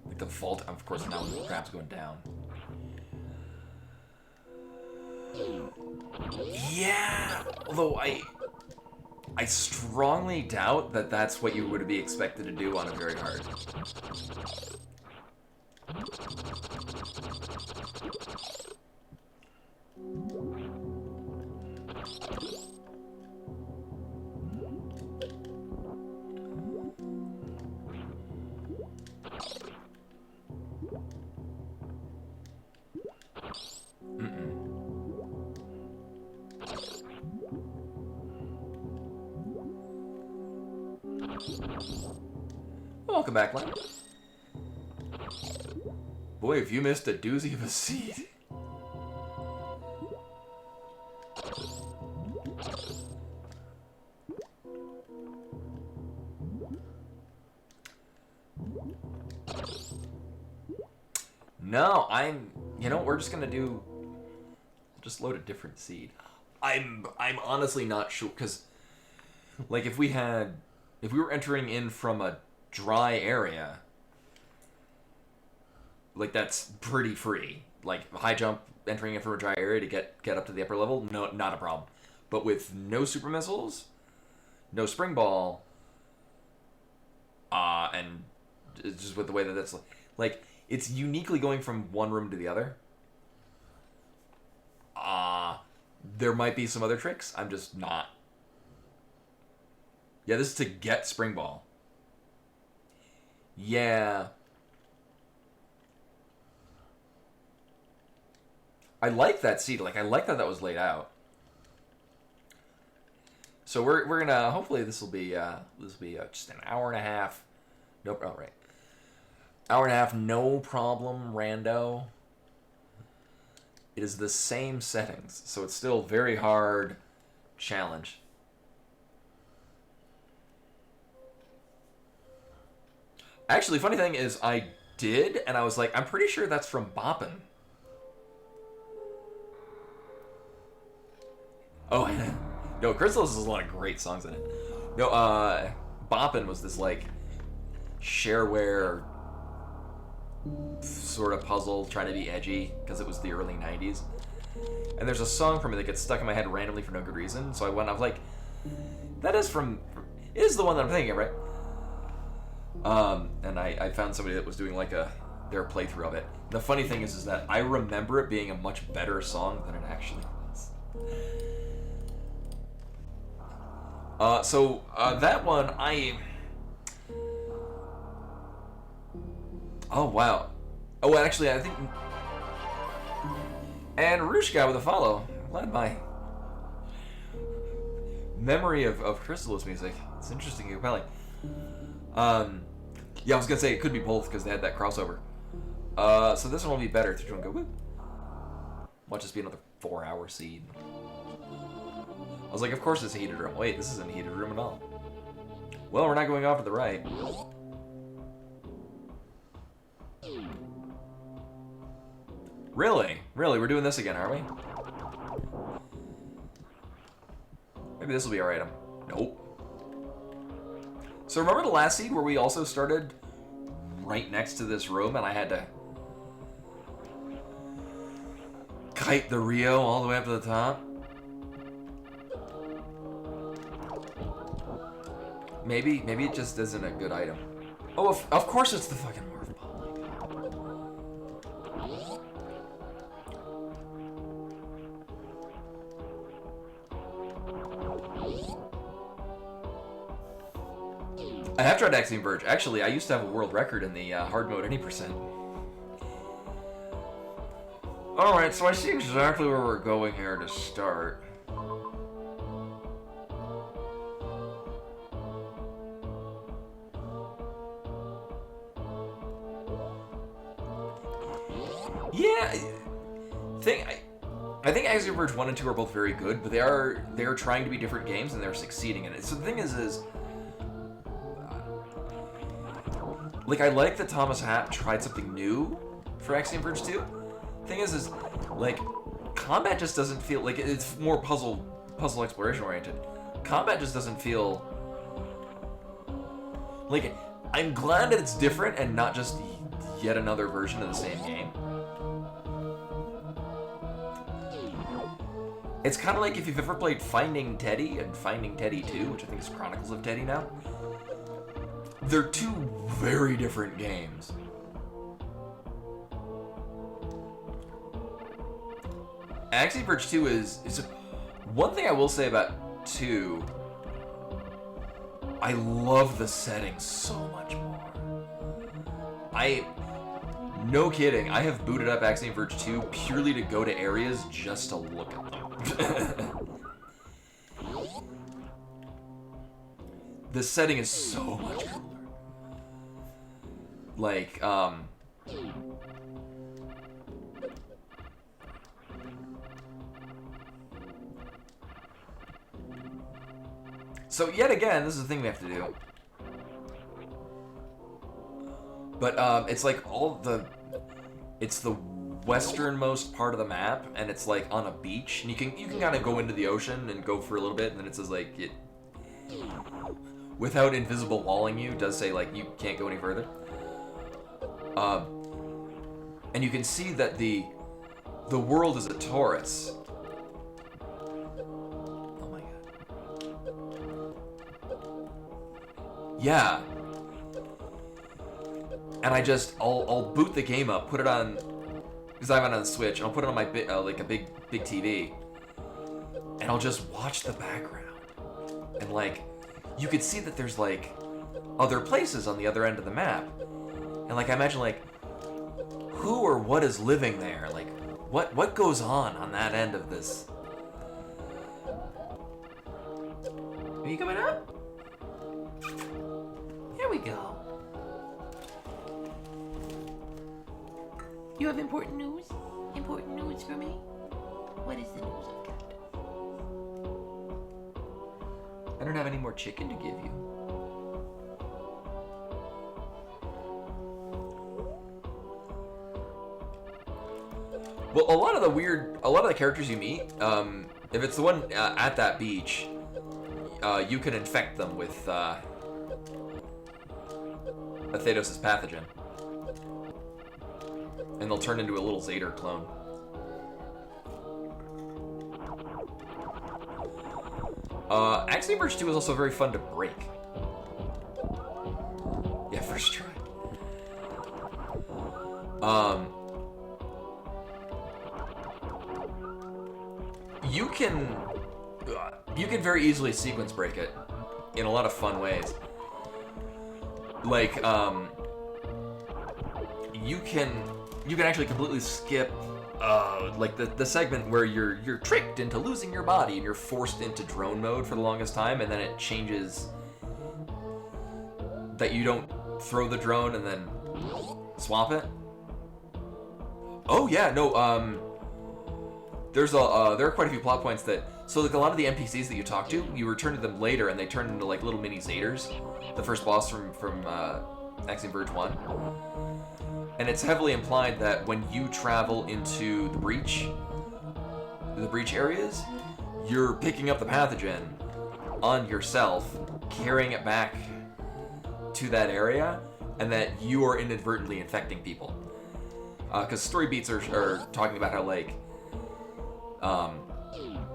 Like the vault, of course, now the crab's going down. Yeah, although I strongly doubt that that's what you would be expected to do on a very hard. Welcome back, Len. Boy, have you missed a doozy of a seed. No, we're just gonna do. Just load a different seed. I'm honestly not sure because, like, if we were entering in from a dry area, like that's pretty free. Like high jump entering in from a dry area to get up to the upper level, no, not a problem. But with no super missiles, no spring ball, and it's just with the way that that's like it's uniquely going from one room to the other. There might be some other tricks. I'm just not. Yeah, this is to get spring ball. Yeah. I like that seed. Like, I like that was laid out. So we're gonna hopefully this will be just an hour and a half. Nope. Oh, right. Hour and a half, no problem, rando. It is the same settings, so it's still very hard challenge. Actually, funny thing is, I did, and I was like, I'm pretty sure that's from Boppin'. Oh, no, Chrysalis has a lot of great songs in it. No, Boppin' was this, like, shareware sort of puzzle trying to be edgy because it was the early 90s. And there's a song from it that gets stuck in my head randomly for no good reason. So I was like, that is it is the one that I'm thinking of, right? And I found somebody that was doing like their playthrough of it. The funny thing is that I remember it being a much better song than it actually was. So that one, oh, wow. Oh, actually, I think... And Roosh guy with a follow. I'm glad my memory of Chrysalis music. It's interesting and compelling. Yeah, I was going to say it could be both because they had that crossover. So this one will be better. 3, 2, 1, go. Woo. Might just be another 4-hour seed. I was like, of course it's a heated room. Wait, this isn't a heated room at all. Well, we're not going off to the right. Really? Really? We're doing this again, aren't we? Maybe this will be alright. Nope. So remember the last seed where we also started right next to this room and I had to kite the Rio all the way up to the top? Maybe it just isn't a good item. Oh, of course it's the fucking morph ball. I have tried Axiom Verge. Actually, I used to have a world record in the hard mode any percent. Alright, so I see exactly where we're going here to start. Yeah, I think Axiom Verge 1 and 2 are both very good, but they are trying to be different games and they're succeeding in it. So the thing is like, I like that Thomas Hatt tried something new for Axiom Verge 2. Thing is like, combat just doesn't feel like it's more puzzle exploration oriented. Combat just doesn't feel like, I'm glad that it's different and not just yet another version of the same game. It's kind of like if you've ever played Finding Teddy and Finding Teddy 2, which I think is Chronicles of Teddy now. They're two very different games. Axiom Verge 2 is one thing I will say about 2. I love the settings so much more. No kidding, I have booted up Axiom Verge 2 purely to go to areas just to look at them. The setting is so much cooler. Like, so yet again, this is the thing we have to do. But, it's like all the it's the westernmost part of the map, and it's like on a beach, and you can kind of go into the ocean and go for a little bit, and then it says like it, without invisible walling you, does say like you can't go any further. And you can see that the world is a torus. Oh my god. Yeah. And I'll boot the game up, put it on, because I have it on the Switch. I'll put it on my like a big TV, and I'll just watch the background, and like you could see that there's like other places on the other end of the map, and like I imagine like who or what is living there, like what goes on that end of this. Are you coming up? Here we go. You have important news? Important news for me? What is the news of cat? I don't have any more chicken to give you. Well, a lot of the characters you meet, if it's the one at that beach, you can infect them with Athedos' pathogen. And they'll turn into a little Zader clone. Axiom Verge 2 is also very fun to break. Yeah, first try. You can very easily sequence break it in a lot of fun ways. Like, you can actually completely skip like the segment where you're tricked into losing your body and you're forced into drone mode for the longest time, and then it changes that you don't throw the drone and then swap it. Oh yeah, no, there are quite a few plot points that, so like a lot of the NPCs that you talk to, you return to them later and they turn into like little mini Zaders, the first boss from Axiom Verge 1. And it's heavily implied that when you travel into the breach areas, you're picking up the pathogen on yourself, carrying it back to that area, and that you are inadvertently infecting people. Because story beats are talking about how like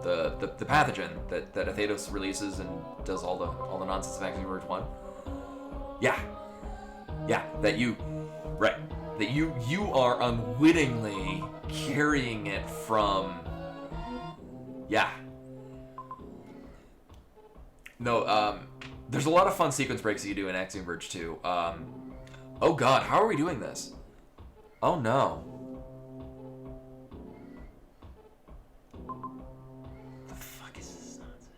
the pathogen that Athedos releases and does all the nonsense of Axiom Verge 1. Yeah, that you are unwittingly carrying it from. Yeah. No, there's a lot of fun sequence breaks that you do in Axiom Verge 2. Oh god, how are we doing this? Oh no. The fuck is this nonsense?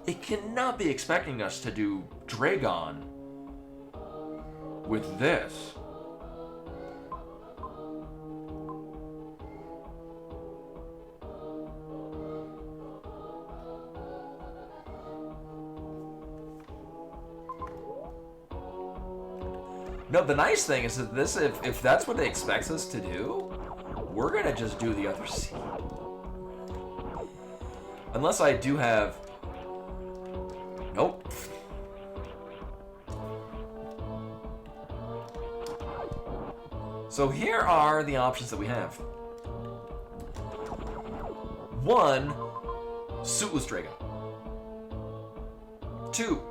It cannot be expecting us to do Dragon with this. No, the nice thing is that this, if that's what they expect us to do, we're gonna just do the other scene. Unless I do have... Nope. So here are the options that we have. 1, suitless Dragon. 2,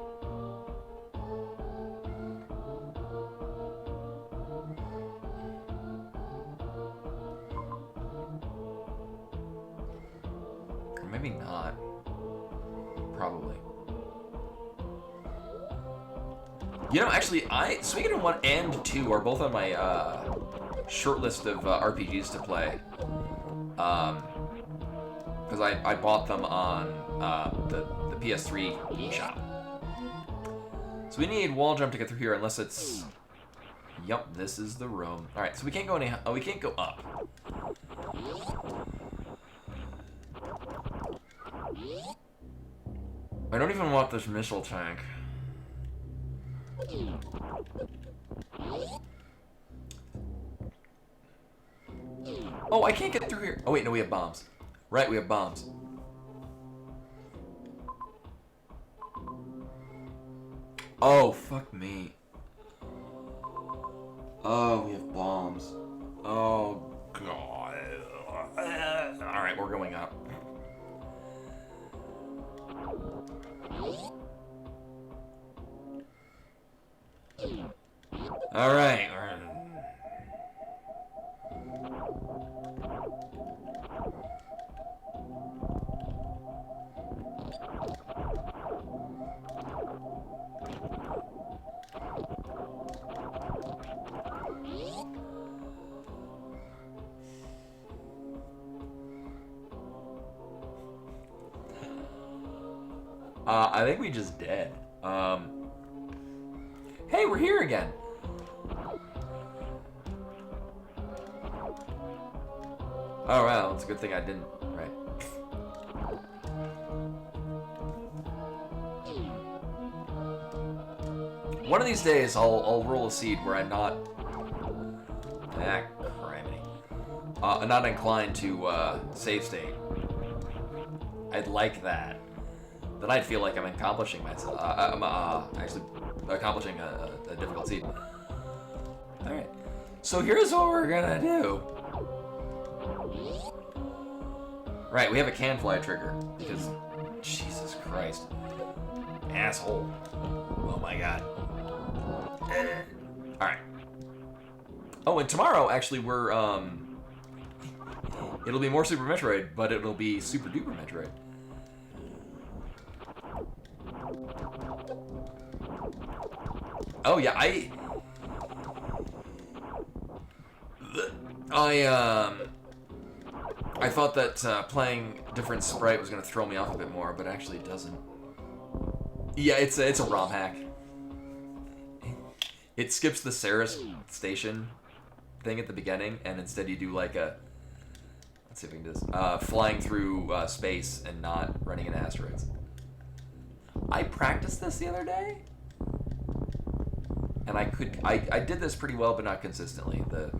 or maybe not. Probably. You know, actually, Suikoden 1 and 2 are both on my short list of RPGs to play. Because I bought them on the PS3 eShop. So we need wall jump to get through here, unless it's Yup, this is the room. All right, so we can't go any. Oh, we can't go up. I don't even want this missile tank. Oh, I can't get through here. Oh wait, no, we have bombs. Right, we have bombs. Oh, fuck me. Oh, we have bombs. Oh, God. Alright, we're going up. Alright. I think we just dead. Hey, we're here again. Oh, wow, it's a good thing I didn't. Right. One of these days, I'll roll a seed where I'm not. Criminy. I'm not inclined to save state. I'd like that. Then I'd feel like I'm accomplishing myself. I'm actually accomplishing a difficult seed. Alright. So here's what we're gonna do. Right, we have a can fly trigger. Because, Jesus Christ. Asshole. Oh my god. Alright. Oh, and tomorrow, actually, we're, it'll be more Super Metroid, but it'll be Super Duper Metroid. Oh yeah, I thought that playing different sprite was gonna throw me off a bit more, but actually it doesn't. Yeah, it's a ROM hack. It skips the Saris station thing at the beginning, and instead you do like a, let's see if we can do this, flying through space and not running into asteroids. I practiced this the other day. And I did this pretty well, but not consistently. The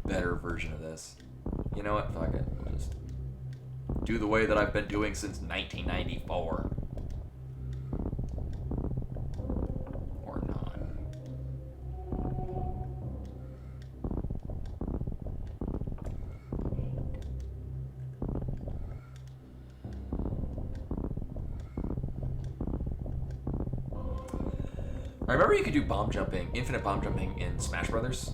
better version of this. You know what? Fuck it. We'll just do the way that I've been doing since 1994. Or not. I remember you could do bomb jumping, infinite bomb jumping in Smash Brothers.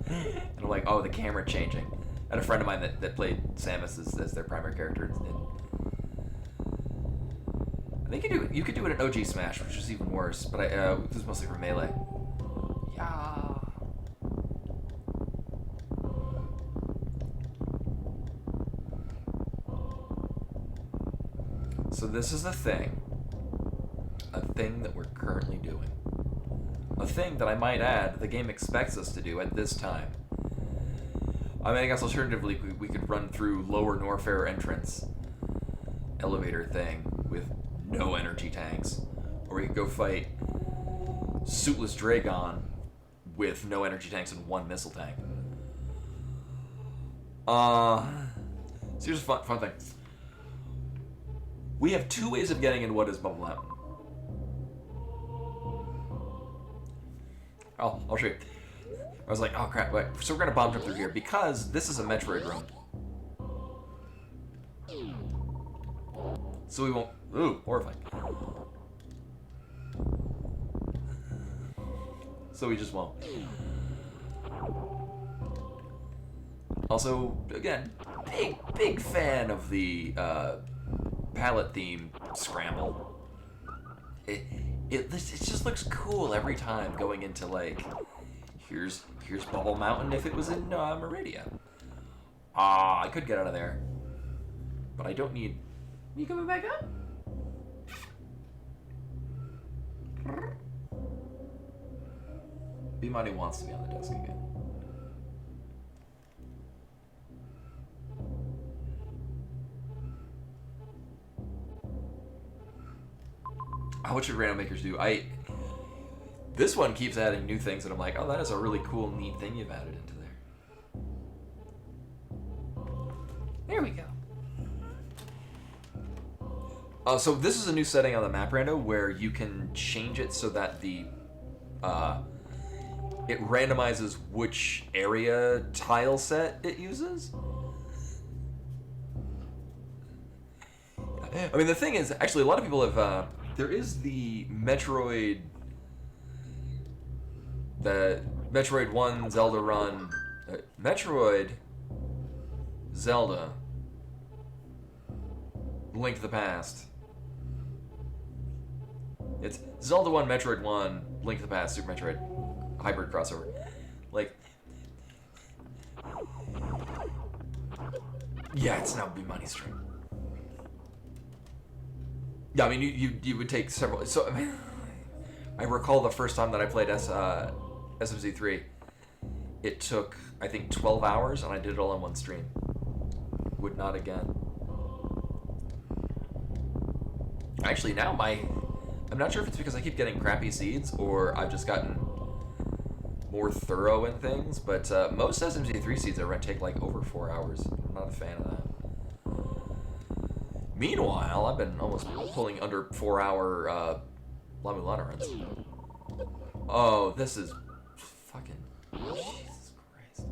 And I'm like, oh, the camera changing. I had a friend of mine that played Samus as their primary character. I think you could do it in OG Smash, which is even worse. But it was mostly for Melee. Yeah. So this is the thing. A thing that we're currently doing. A thing that I might add, the game expects us to do at this time. I mean, I guess alternatively, we could run through Lower Norfair entrance elevator thing with no energy tanks. Or we could go fight Suitless Dragon with no energy tanks and one missile tank. So here's a fun thing. We have two ways of getting in what is Bubble Mountain. I'll show you. I was like, oh crap, wait. So we're gonna bomb jump through here because this is a Metroid room. So we won't. Ooh, horrifying. So we just won't. Also, again, big fan of the palette theme scramble. It just looks cool every time going into like, here's Bubble Mountain if it was in Meridia. I could get out of there, but I don't need. You coming back up? B-Mighty wants to be on the desk again. What should random makers do? This one keeps adding new things and I'm like, oh, that is a really cool, neat thing you've added into there. There we go. So this is a new setting on the map rando where you can change it so that the it randomizes which area tile set it uses. I mean, the thing is, actually, a lot of people have. There is the Metroid 1 Zelda run, Metroid, Zelda, Link to the Past. It's Zelda 1, Metroid 1, Link to the Past, Super Metroid, hybrid crossover. Like, yeah, it's now B-Money stream. Yeah, I mean, you would take several. So, I mean, I recall the first time that I played SMZ3. It took, I think, 12 hours, and I did it all in one stream. Would not again. Actually, now I'm not sure if it's because I keep getting crappy seeds, or I've just gotten more thorough in things, but most SMZ3 seeds I run take like over 4 hours. I'm not a fan of that. Meanwhile, I've been almost pulling under 4 hour La Mulana runs. Oh, this is fucking Jesus Christ.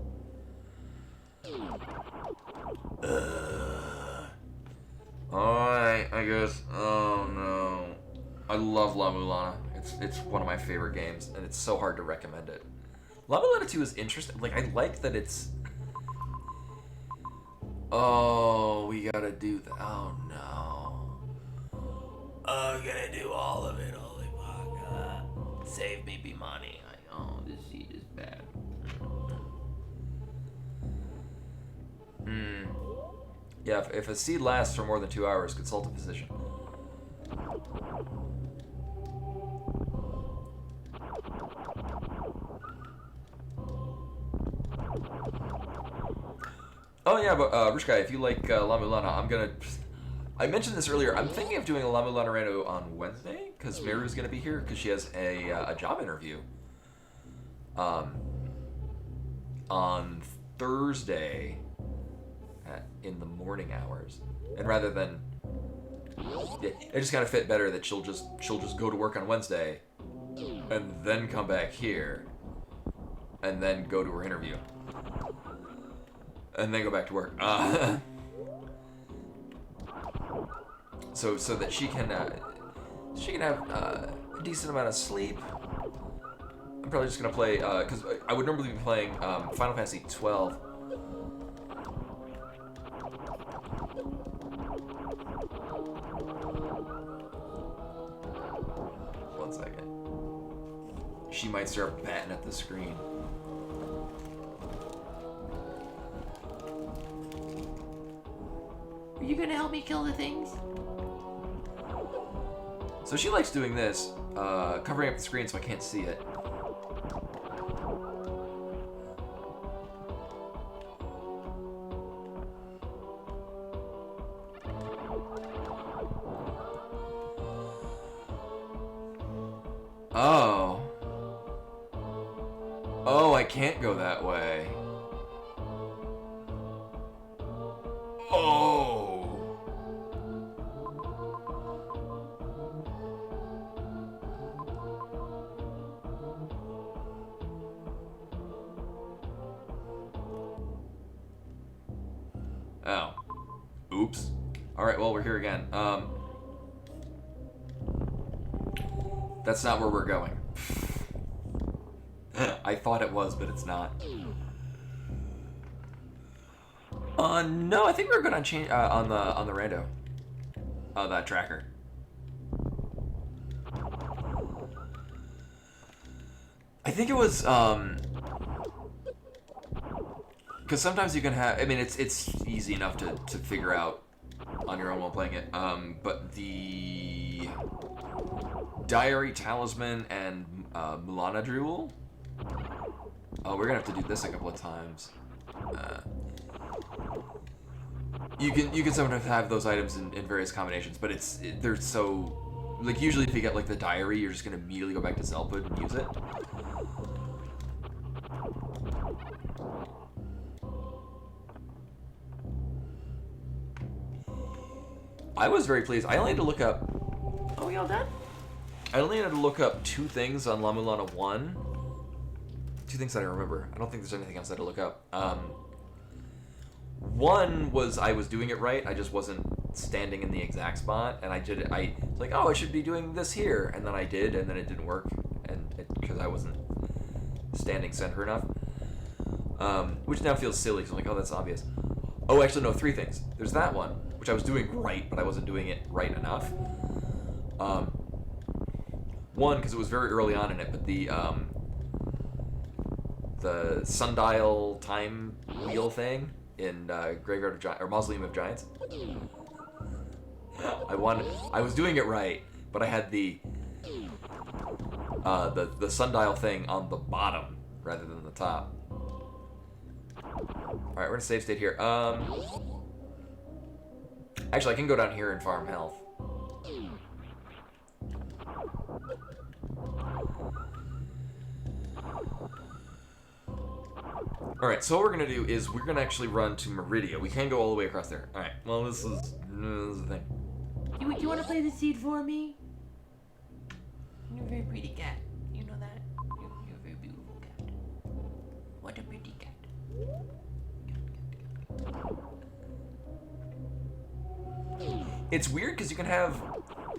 Alright, I guess. Oh no. I love La Mulana. It's one of my favorite games, and it's so hard to recommend it. La Mulana 2 is interesting. Like, I like that it's... Oh, we gotta do that. Oh no. Oh, we gotta do all of it. Holy fuck. Save me, B-Money. Oh, this seed is bad. Yeah, if a seed lasts for more than 2 hours, consult a physician. Oh yeah, but Rich Guy, if you like La Mulana, I mentioned this earlier. I'm thinking of doing a La Mulana rando on Wednesday because Miru's gonna be here because she has a job interview. On Thursday, in the morning hours, and rather than it just kind of fit better that she'll just go to work on Wednesday, and then come back here, and then go to her interview. And then go back to work. So that she can have a decent amount of sleep. I'm probably just gonna play because I would normally be playing Final Fantasy 12. One second. She might start batting at the screen. Are you gonna help me kill the things? So she likes doing this, covering up the screen so I can't see it. Oh. Oh, I can't go that way. Oh. Oh. Oops. Alright, well, we're here again. That's not where we're going. I thought it was, but it's not. No, I think we were good on change on the rando. That tracker. I think it was because sometimes you can have. I mean, it's easy enough to figure out on your own while playing it. But the Diary Talisman and Mulana Drool Oh, we're gonna have to do this a couple of times. You can sometimes have those items in various combinations, but they're so like usually if you get like the diary, you're just gonna immediately go back to Zelpud and use it. I was very pleased. I only had to look up. Are we all done? I only had to look up 2 things on La Mulana 1. 2 things that I remember. I don't think there's anything else I had to look up. One was I was doing it right. I just wasn't standing in the exact spot, and I was like, oh, I should be doing this here, and then I did, and then it didn't work, and because I wasn't standing center enough. Which now feels silly because I'm like, oh, that's obvious. Oh, actually, no, 3 things. There's that one, which I was doing right, but I wasn't doing it right enough. One, because it was very early on in it, but the sundial time wheel thing in Graveyard of Giants or Mausoleum of Giants. I was doing it right, but I had the sundial thing on the bottom rather than the top. All right, we're gonna save state here. Actually, I can go down here and farm health. Alright, so what we're going to do is we're going to actually run to Meridia. We can go all the way across there. Alright, well, this is the thing. Do you want to play the seed for me? You're a very pretty cat. You know that? You're a very beautiful cat. What a pretty cat. It's weird because you can have...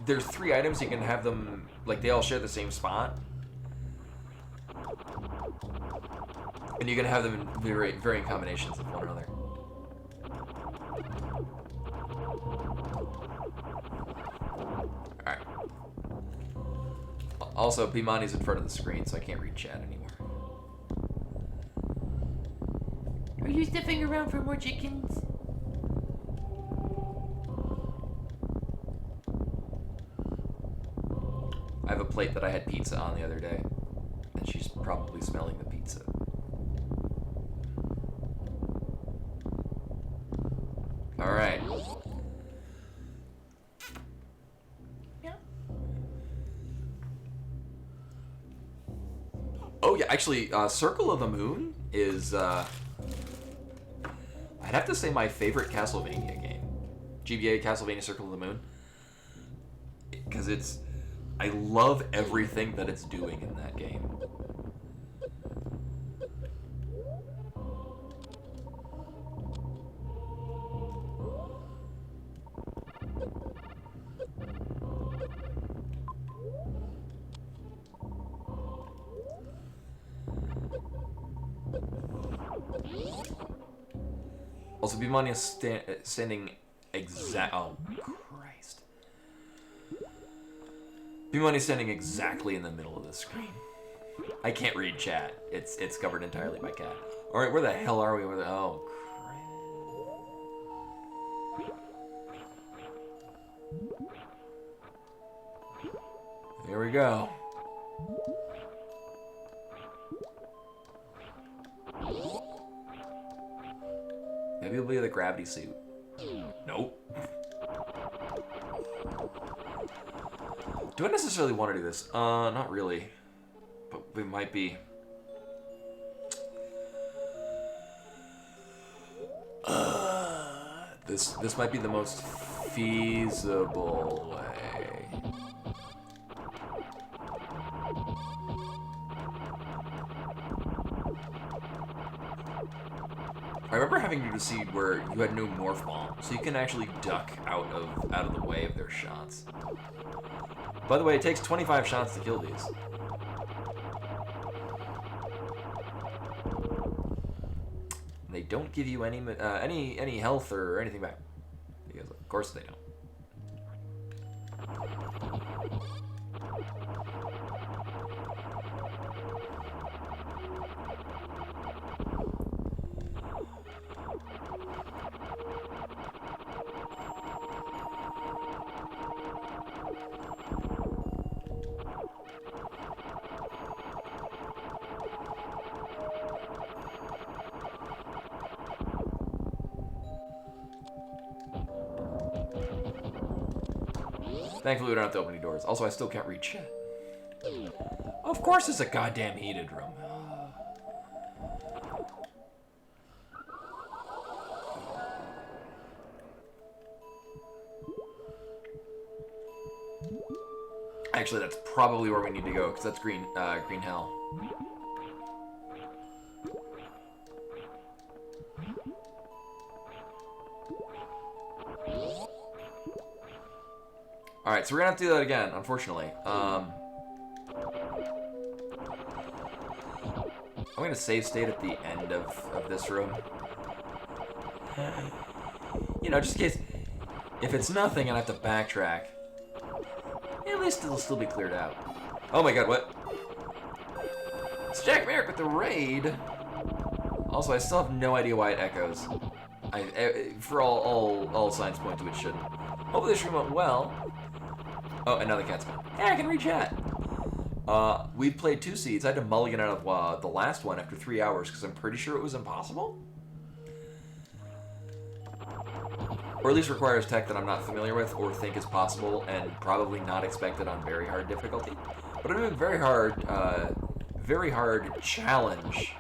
There's 3 items, you can have them... Like, they all share the same spot. And you can have them in varying combinations of one another. Alright. Also, Bimani's in front of the screen, so I can't read chat anymore. Are you sniffing around for more chickens? I have a plate that I had pizza on the other day, and she's probably smelling the pizza. Alright. Yeah. Oh yeah, actually, Circle of the Moon is, I'd have to say my favorite Castlevania game. GBA Castlevania Circle of the Moon. Because I love everything that it's doing in that game. Also, Bimani is standing oh, Christ. Bimani is standing exactly in the middle of the screen. I can't read chat. It's covered entirely by cat. Alright, where the hell are we? Oh, Christ. Here we go. Maybe it'll be the gravity suit. Nope. Do I necessarily want to do this? Not really. But we might be. This might be the most feasible way. I remember having to seed where you had no morph bomb, so you can actually duck out of the way of their shots. By the way, it takes 25 shots to kill these. They don't give you any health or anything back, because of course they don't. Thankfully, we don't have to open any doors. Also, I still can't read chat. Of course it's a goddamn heated room. Actually, that's probably where we need to go, because that's green hell. Alright, so we're gonna have to do that again, unfortunately. I'm gonna save state at the end of this room. You know, just in case, if it's nothing and I have to backtrack, at least it'll still be cleared out. Oh my god, what? It's Jack Merrick with the raid! Also, I still have no idea why it echoes. For all signs point to it shouldn't. Hopefully this room went well. Oh, and now the cat's gone. Hey, I can read chat! We've played 2 seeds. I had to mulligan out of the last one after 3 hours because I'm pretty sure it was impossible? Or at least requires tech that I'm not familiar with or think is possible and probably not expected on very hard difficulty. But I'm doing very hard challenge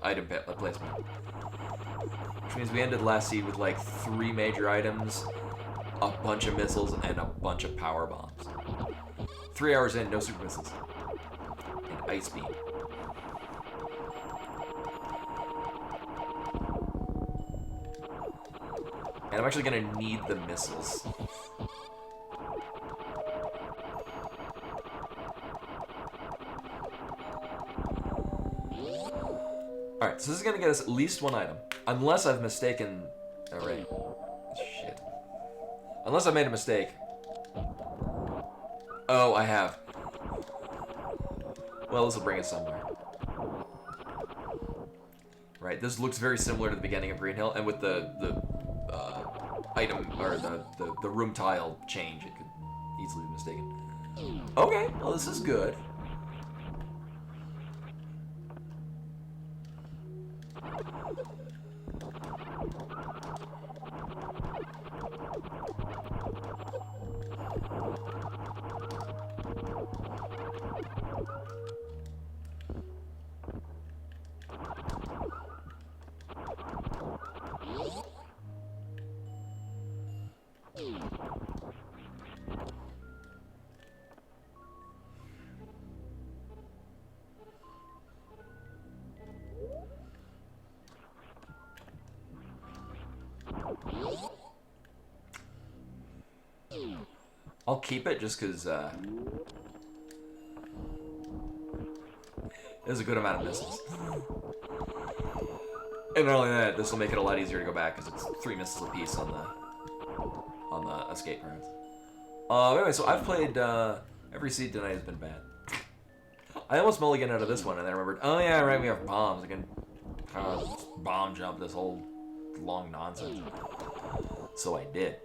item placement. Which means we ended last seed with like 3 major items, a bunch of missiles, and a bunch of power bombs. 3 hours in, no super missiles. And ice beam. And I'm actually gonna need the missiles. Alright, so this is gonna get us at least 1 item. Unless I've mistaken... Oh, right. Shit. Unless I made a mistake. Oh, I have. Well, this will bring us somewhere. Right, this looks very similar to the beginning of Green Hill, and with the item, or the room tile change, it could easily be mistaken. Okay, well this is good. I'll keep it just because there's a good amount of missiles. And not only that, this will make it a lot easier to go back because it's 3 missiles apiece on the escape routes. Anyway, so I've played every seed tonight has been bad. I almost mulliganed out of this one and then I remembered, oh yeah, right, we have bombs. I can kind of bomb jump this whole long nonsense. So I did.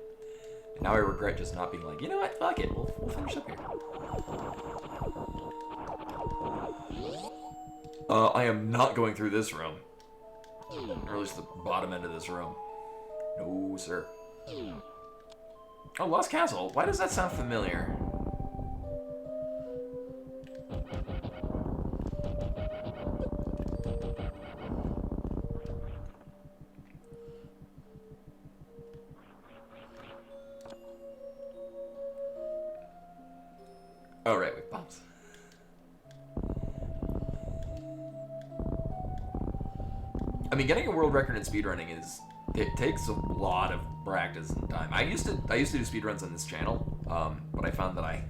And now I regret just not being like, you know what, fuck it, we'll finish up here. I am not going through this room. Or at least the bottom end of this room. No, sir. Oh, Lost Castle. Why does that sound familiar? Oh, right, with bombs. I mean, getting a world record in speedrunning it takes a lot of practice and time. I used to do speedruns on this channel, but I found that I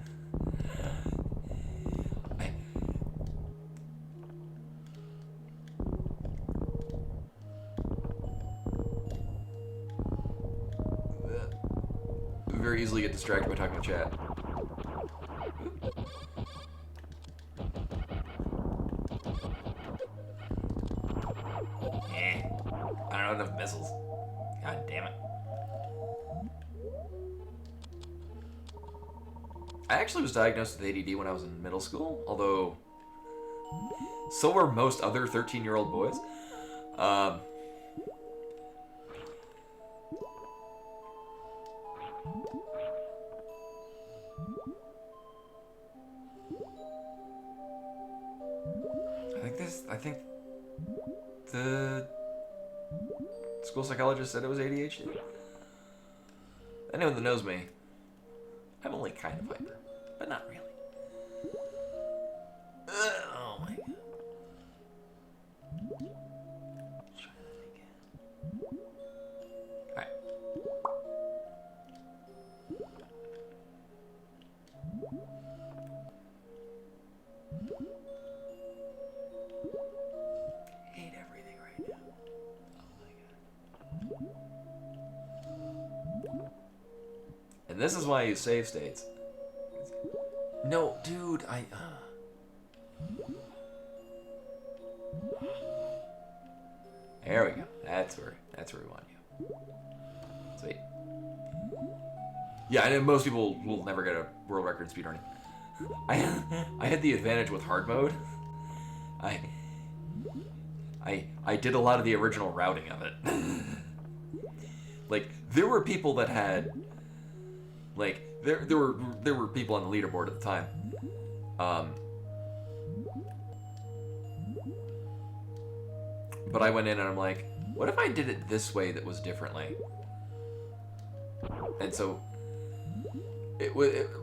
very easily get distracted by talking to chat. I don't have enough missiles. God damn it. I actually was diagnosed with ADD when I was in middle school, although so were most other 13-year-old boys. I think the school psychologist said it was ADHD. Anyone that knows me, I'm only kind of hyper, but not really. Oh my god. Let's try that again. Alright. Hate everything right now. Oh my god. And this is why I use save states. No, dude, There we go. That's where we want you. Sweet. Yeah, I know most people will never get a world record in speedrunning. I had the advantage with hard mode. I did a lot of the original routing of it. Like, there were people that had, like, there were people on the leaderboard at the time. But I went in and I'm like, what if I did it this way that was differently? And so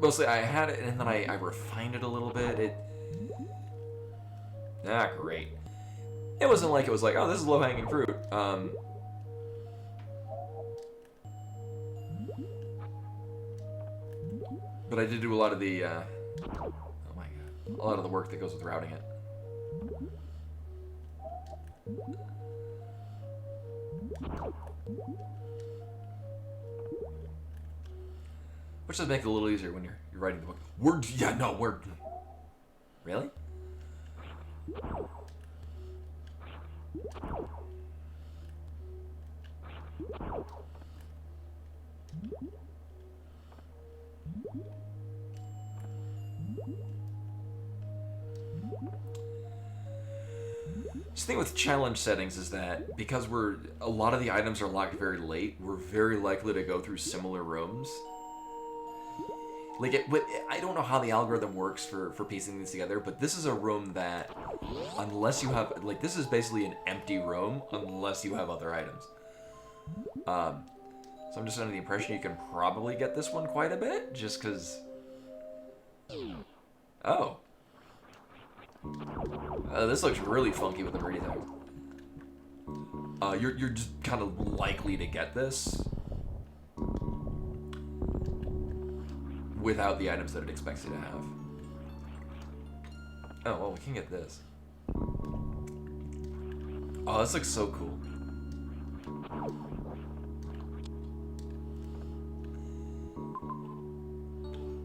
mostly I had it and then I refined it a little bit. Great. It wasn't like it was like, oh, this is low-hanging fruit. But I did do a lot of the, oh my god, a lot of the work that goes with routing it. Which does make it a little easier when you're writing the book. Word. Really? The thing with challenge settings is that because a lot of the items are locked very late, we're very likely to go through similar rooms. Like, I don't know how the algorithm works for piecing these together, but this is a room that, unless you have, like, this is basically an empty room unless you have other items. So I'm just under the impression you can probably get this one quite a bit, just because... Oh. This looks really funky with the breathing. You're just kind of likely to get this without the items that it expects you to have. Oh, well, we can get this. Oh, this looks so cool.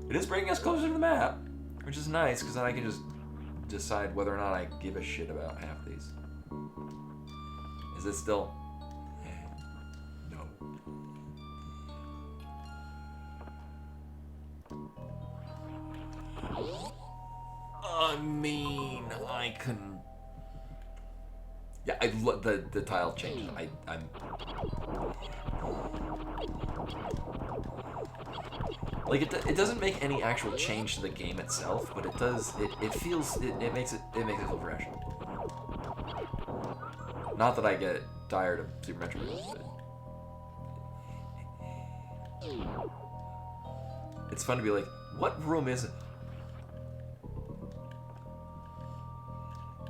It is bringing us closer to the map, which is nice, because then I can just decide whether or not I give a shit about half these. Is it still? No. I mean, I couldn't. Yeah, I love the tile change. I'm. Like, it doesn't make any actual change to the game itself, but it does, it feels, it makes it feel fresh. Not that I get tired of Super Metroid, but... It's fun to be like, what room is it?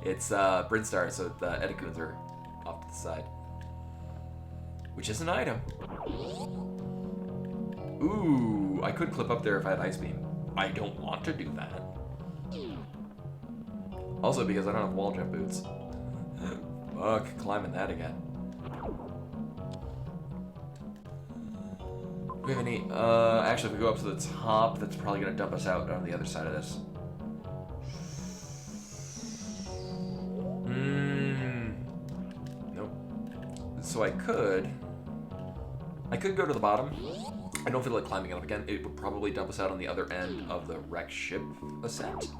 It's, Brinstar, so the Edacoons are off to the side. Which is an item. Ooh, I could clip up there if I had Ice Beam. I don't want to do that. Also because I don't have wall jump boots. Fuck, climbing that again. Do we have any, actually if we go up to the top, that's probably gonna dump us out on the other side of this. Nope. So I could go to the bottom. I don't feel like climbing up again. It would probably dump us out on the other end of the wrecked ship ascent.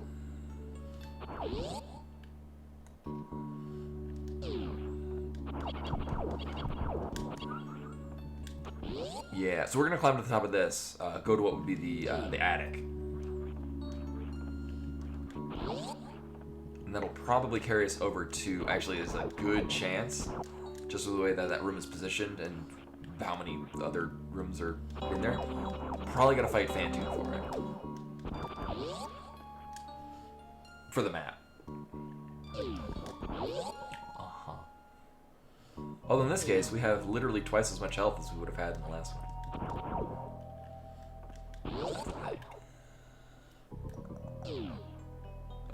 Yeah, so we're gonna climb to the top of this. Go to what would be the attic, and that'll probably carry us over to. Actually, there's a good chance, just with the way that that room is positioned and how many other rooms are in there. Probably gotta fight Phantom for it. For the map. Uh-huh. Although in this case, we have literally twice as much health as we would have had in the last one.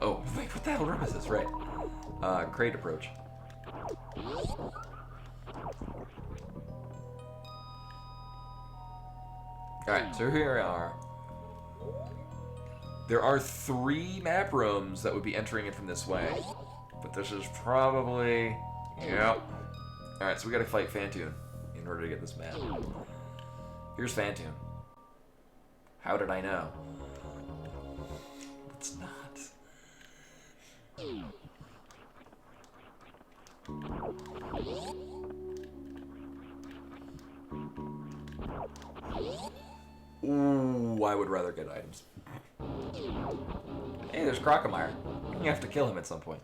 Oh, wait, what the hell room is this? Right. Crate approach. Alright, so here we are. There are 3 map rooms that would be entering it from this way. But this is probably... Yep. Alright, so we gotta fight Phantom in order to get this map. Here's Phantom. How did I know? It's not. Ooh, I would rather get items. Hey, there's Crocomire. You have to kill him at some point.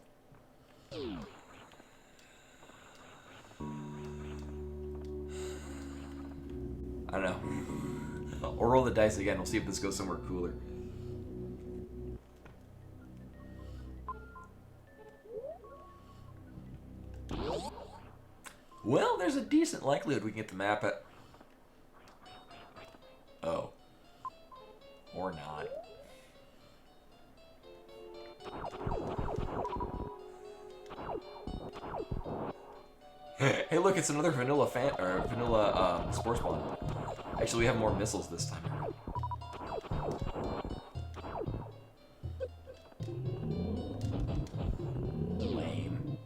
I don't know. Or roll the dice again. We'll see if this goes somewhere cooler. Well, there's a decent likelihood we can get the map at... Oh. Or not. Hey, look, it's another vanilla spore spawn. Actually, we have more missiles this time around. Lame.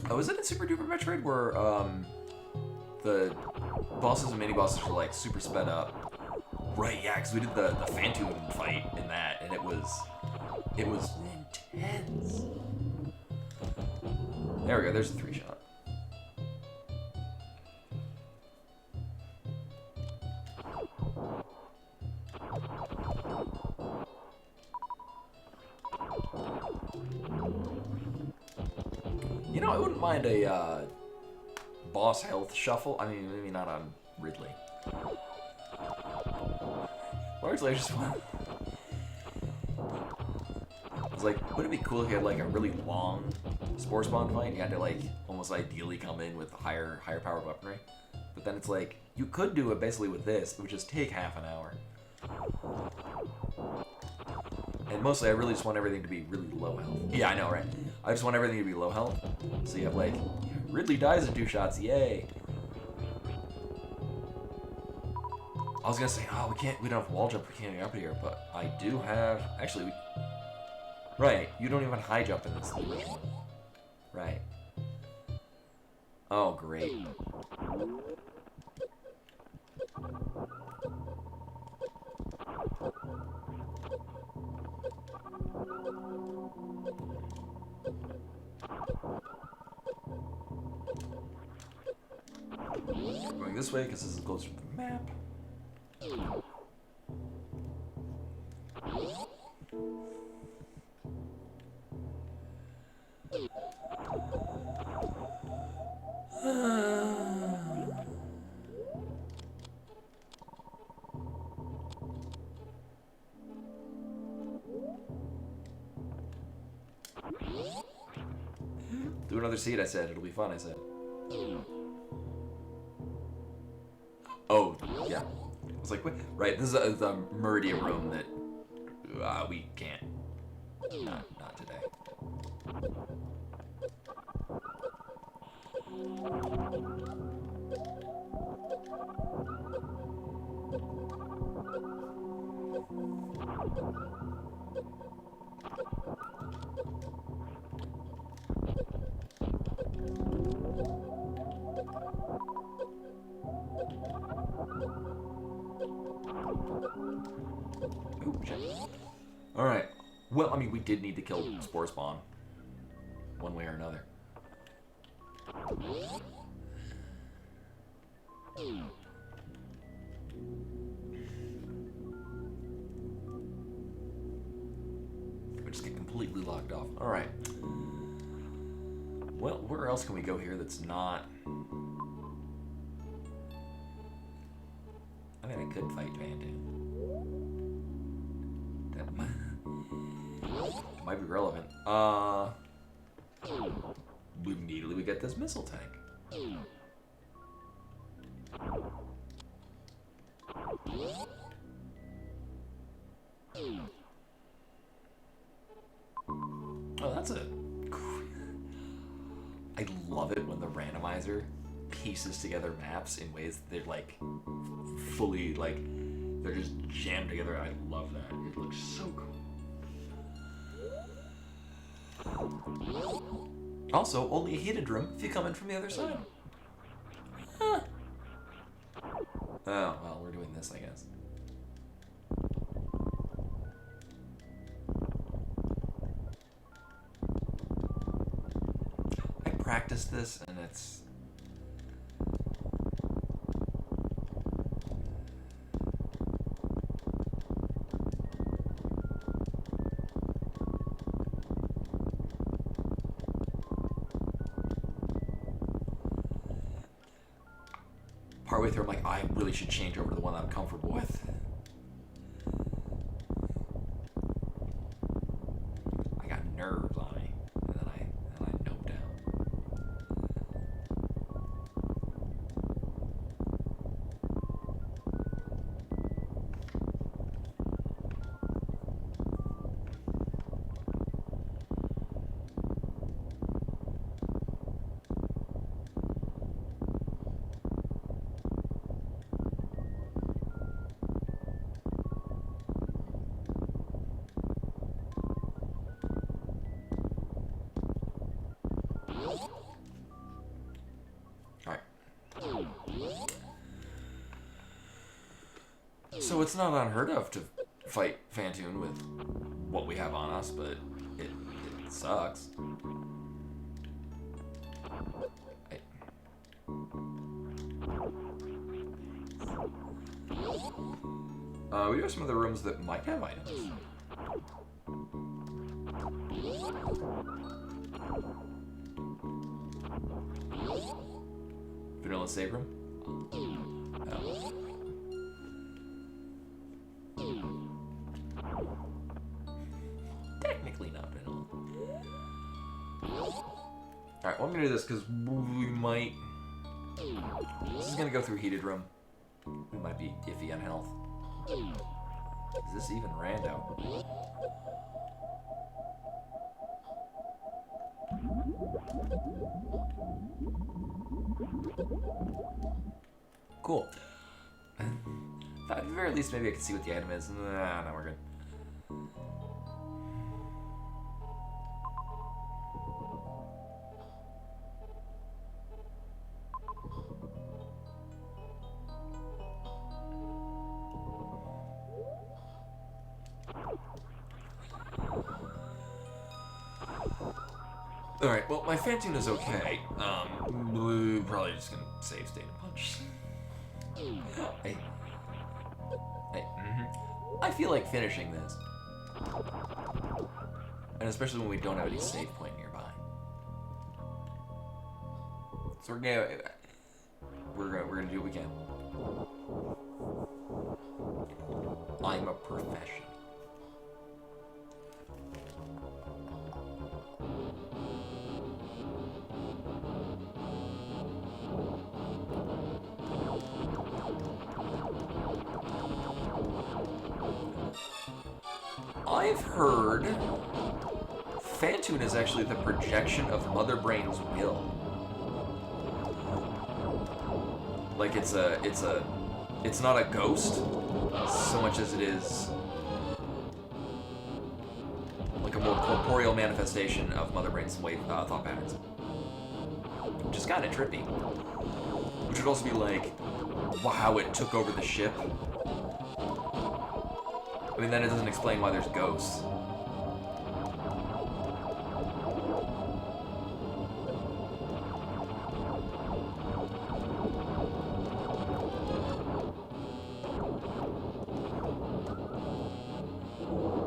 Oh, is it in Super Duper Metroid where the bosses and mini bosses were like super sped up? Right, yeah, because we did the Phantom fight in that, and it was intense. There we go. There's a 3-shot. You know, I wouldn't mind a boss health shuffle. I mean, maybe not on Ridley. Largely, I just want... I was like, wouldn't it be cool if you had like a really long spore spawn fight? You had to like almost ideally come in with higher powered weaponry. But then it's like, you could do it basically with this. It would just take half an hour. And mostly, I really just want everything to be really low health. Yeah, I know, right? I just want everything to be low health. So you have like, Ridley dies in 2 shots, yay! I was gonna say, oh, we don't have wall jump, we can't get up here, but I do have, actually, right, you don't even high jump in this original one. Right. Oh, great. We're going this way because this is closer to the map. Do another seed, I said. It'll be fun, I said. Oh, yeah. I was like, wait. Right, this is the Meridian room that we can't. Not today. Oh, shit. Alright. Well, I mean, we did need to kill Spore Spawn. One way or another. We just get completely locked off. Alright. Well, where else can we go here that's not... I mean, I could fight Vandu. That might be relevant. Immediately we get this missile tank. Oh, that's a... I love it when the randomizer pieces together maps in ways that they're like fully like they're just jammed together. I love that. It looks so cool. Also, only a heated room if you come in from the other side. Huh. Oh, well, we're doing this, I guess. I practiced this, and it's... Partway through, I'm like, I really should change over to the one I'm comfortable with. I got nerves on me, and then I nope down. So it's not unheard of to fight Fantoon with what we have on us, but it sucks. We do have some other rooms that might have items. Vanilla save room? Oh. Technically not vanilla. Alright, well, I'm gonna do this because we might... This is gonna go through heated room. We might be iffy on health. Is this even rando? Cool. At the very least, maybe I can see what the item is. Nah, no, we're good. Alright, well, my Fantoon is okay. We're probably just gonna save state and punch. Hey. I feel like finishing this. And especially when we don't have any save point nearby. So we're gonna do what we can. I'm a professional. I've heard Fantoon is actually the projection of Mother Brain's will. Like it's not a ghost so much as it is like a more corporeal manifestation of Mother Brain's thought patterns. Which is kind of trippy. Which would also be like how it took over the ship. I mean, then it doesn't explain why there's ghosts.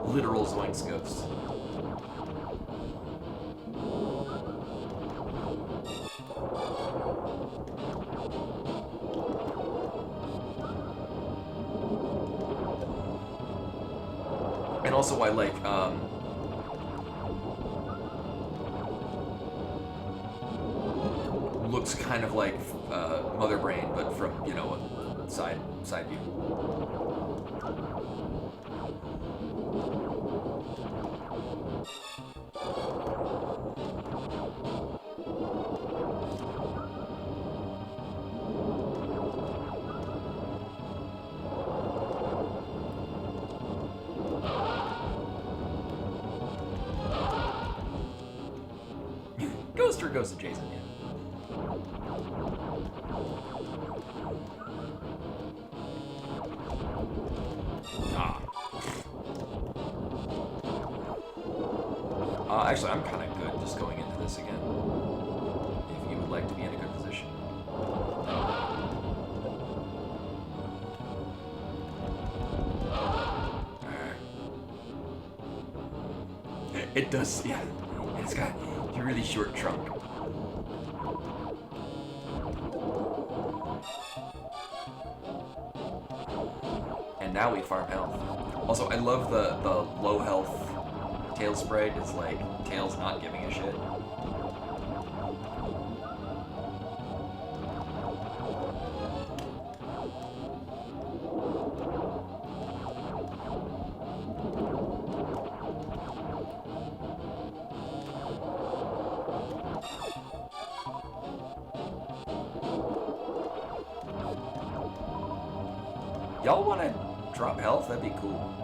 Literal Zoinks ghosts. And also I like, looks kind of like Mother Brain, but from, you know, a side view. Ghost or Ghost adjacent, yeah. Actually, I'm kind of good just going into this again. If you would like to be in a good position. It does, yeah. It's got a really short trunk. And now we farm health. Also, I love the low health Tails sprite. It's like Tails not giving a shit. Y'all want to drop health? That'd be cool.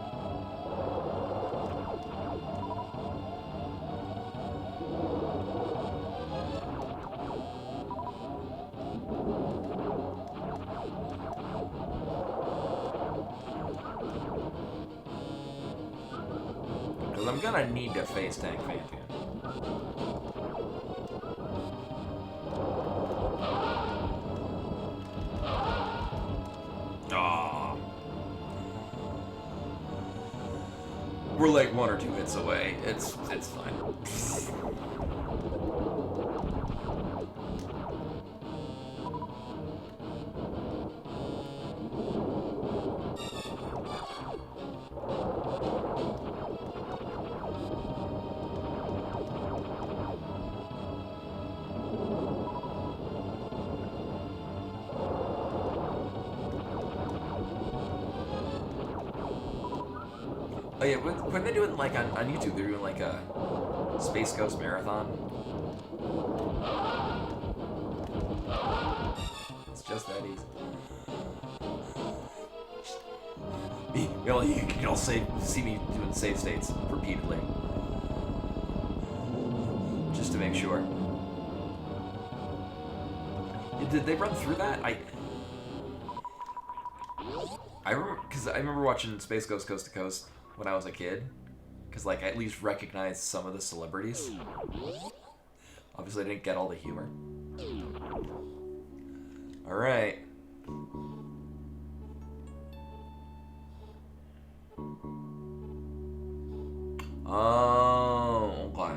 Because I'm gonna need to face tank Phantom. We're like 1 or 2 hits away. It's fine. Oh yeah, when they're doing like on YouTube, they're doing like a Space Ghost Marathon. It's just that easy. You can all see me doing save states repeatedly. Just to make sure. Did they run through that? I remember, because I remember watching Space Ghost Coast to Coast when I was a kid, because like I at least recognized some of the celebrities. Obviously, I didn't get all the humor. All right. Oh, okay.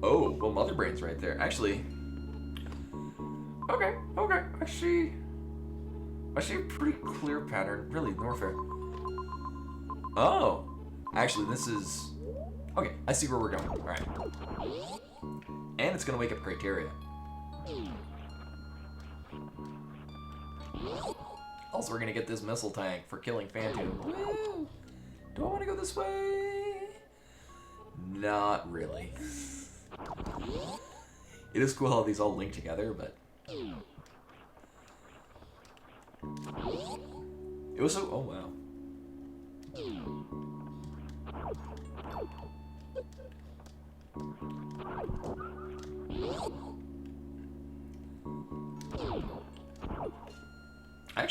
Oh, well, Mother Brain's right there. Actually. Okay. I see a pretty clear pattern. Really, Norfair. Oh. Actually, this is... Okay, I see where we're going. Alright. And it's gonna wake up criteria. Also, we're gonna get this missile tank for killing Phantom. Woo! Do I want to go this way? Not really. It is cool how these all link together, but... It was so... Oh, wow.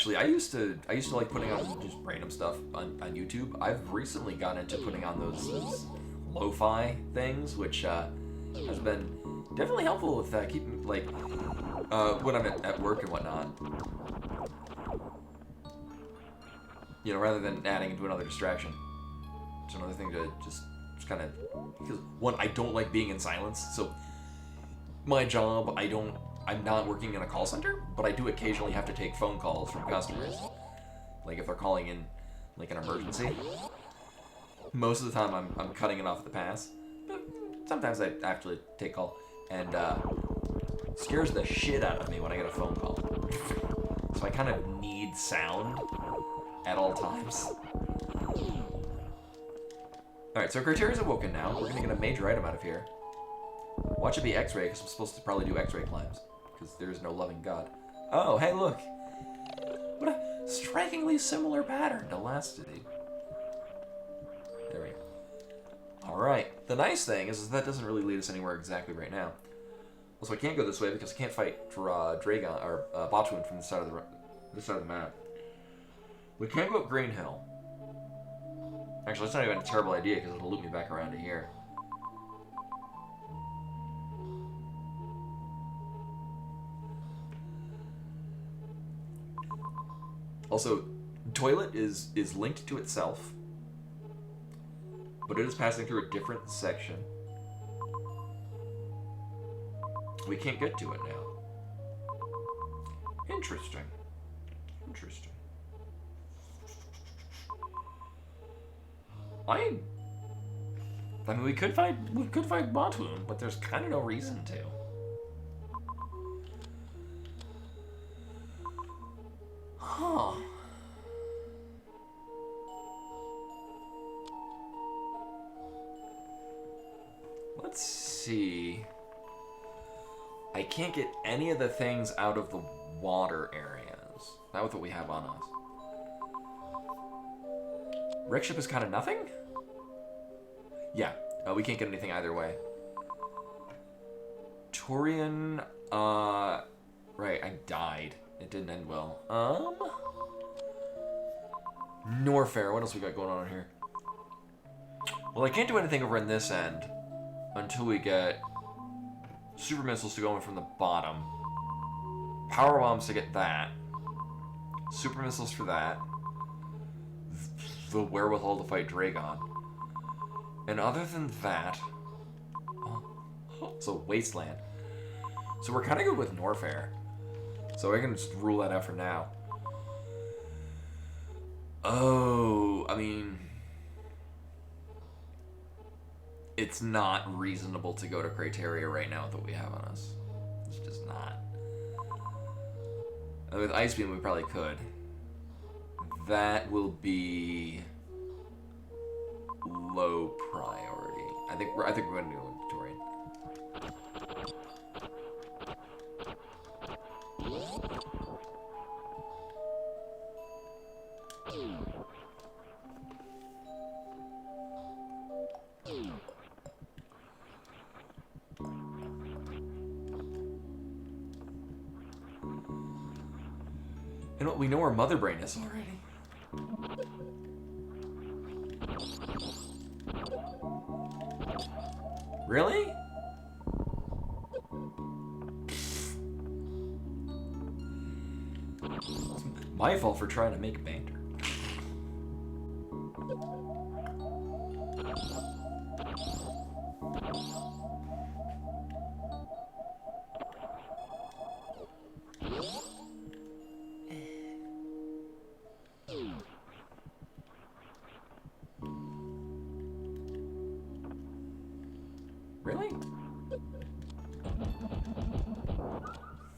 actually. I used to like putting on just random stuff on YouTube. I've recently gotten into putting on those lo-fi things, which has been definitely helpful with keeping like when I'm at work and whatnot. You know, rather than adding into another distraction. It's another thing to just kind of, because one, I don't like being in silence. So my job, I'm not working in a call center, but I do occasionally have to take phone calls from customers. Like if they're calling in like an emergency. Most of the time I'm cutting it off at the pass. But sometimes I actually take call, and scares the shit out of me when I get a phone call. So I kind of need sound at all times. Alright, so Criteria's awoken now. We're gonna get a major item out of here. Watch it be X-ray, because I'm supposed to probably do X-ray climbs. Because there is no loving God. Oh, hey, look! What a strikingly similar pattern to last city. There we go. Alright, the nice thing is that doesn't really lead us anywhere exactly right now. Also, I can't go this way because I can't fight for Dragon, or Botwoon from this side of the map. We can't go up Green Hill. Actually, that's not even a terrible idea because it'll loop me back around to here. Also, toilet is linked to itself, but it is passing through a different section. We can't get to it now. Interesting. Interesting. I mean, we could fight Botwoon, but there's kind of no reason to. Huh. Let's see. I can't get any of the things out of the water areas. Not with what we have on us. Wreck ship is kind of nothing? Yeah, we can't get anything either way. Torian, right, I died. It didn't end well. Norfair, what else we got going on here? Well, I can't do anything over in this end until we get super missiles to go in from the bottom. Power bombs to get that. Super missiles for that. The wherewithal to fight Dragon. And other than that, so Wasteland. So we're kind of good with Norfair. So I can just rule that out for now. Oh, I mean, it's not reasonable to go to Criteria right now with what we have on us. It's just not. And with Ice Beam, we probably could. That will be low priority. I think we're going to go into Torian. You know what? We know where Mother Brain is already. Really? It's my fault for trying to make banter. Really?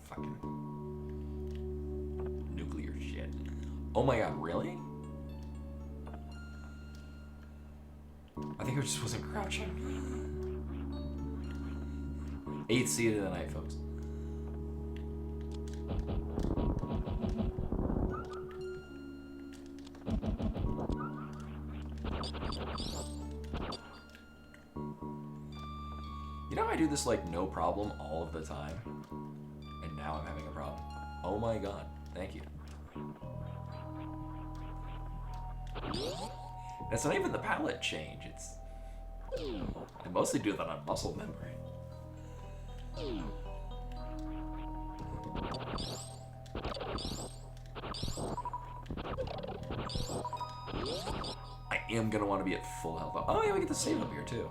Fucking nuclear shit. Oh my god, really? I think I just wasn't crouching. 8th seed of the night, folks. You know, I do this like no problem all of the time, and now I'm having a problem. Oh my god, thank you. It's not even the palette change, it's... I mostly do that on muscle memory. I am gonna want to be at full health. Oh yeah, we get the save up here too.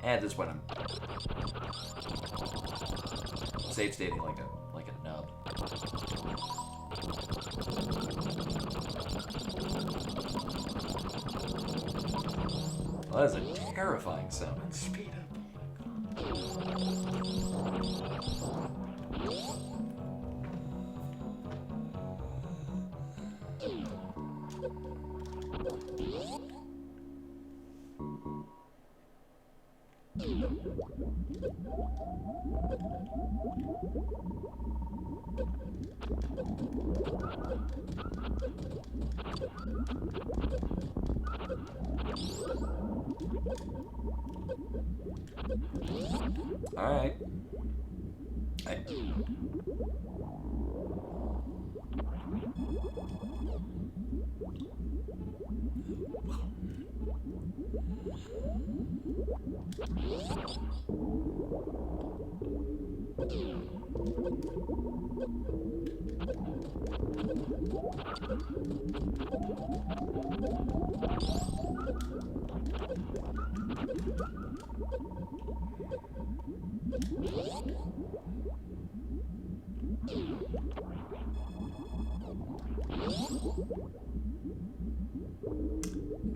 And at this point I'm save stating like a nub. Well, that is a terrifying sound. Speed up. Alright.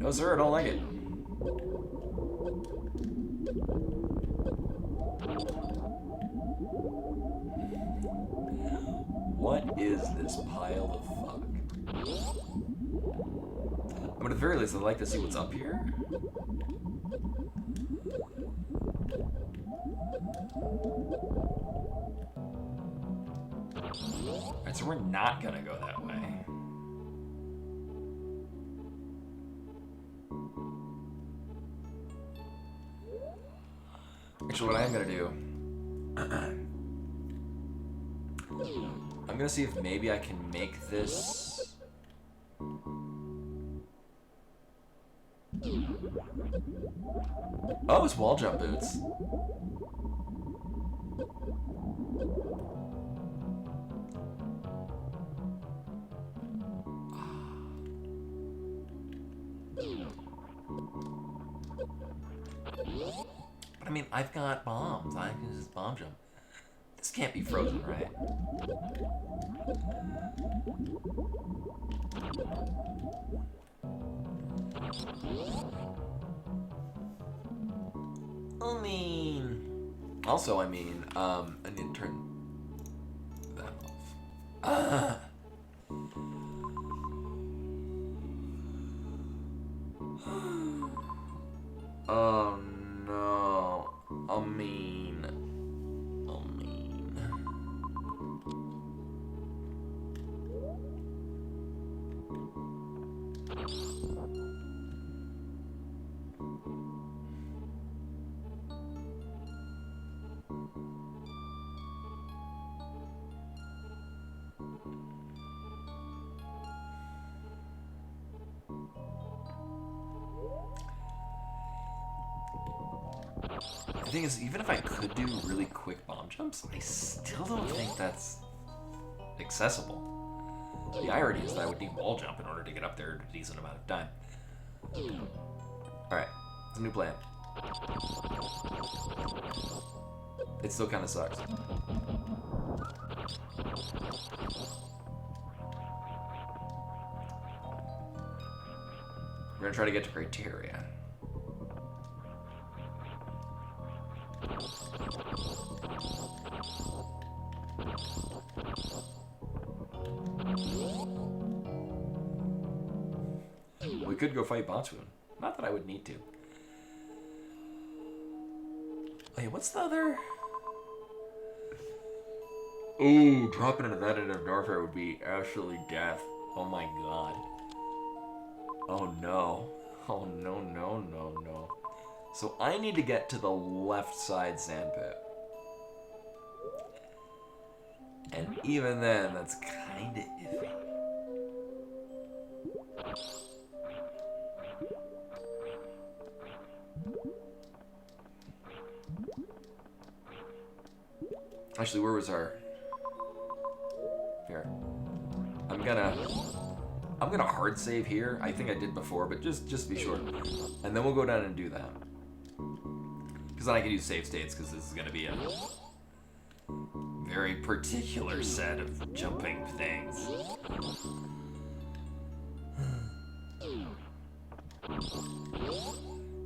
No sir, I don't like it. What is this pile of fuck? I mean, at the very least, I'd like to see what's up here. Alright, so we're not gonna go that way. Actually, what I am gonna do... I'm gonna see if maybe I can make this... Oh, it's wall jump boots. But I mean, I've got bombs. I can just bomb jump. This can't be frozen, right? I mean... Also, I mean, I need to turn that off. Oh no. I mean... The thing is, even if I could do really quick bomb jumps, I still don't think that's accessible. The irony is that I would need wall jump in order to get up there in a decent amount of time. Alright, it's a new plan. It still kind of sucks. We're gonna try to get to criteria. We could go fight Bontswoon. Not that I would need to. Wait, what's the other? Ooh, dropping into that end of Norfair would be absolutely death. Oh my god. Oh no. Oh no, no, no, no. So I need to get to the left side sandpit. And even then, that's kinda iffy. Actually, where was our... Here. I'm gonna hard save here. I think I did before, but just to be sure. And then we'll go down and do that. Because then I can use save states, because this is gonna be a very particular set of jumping things.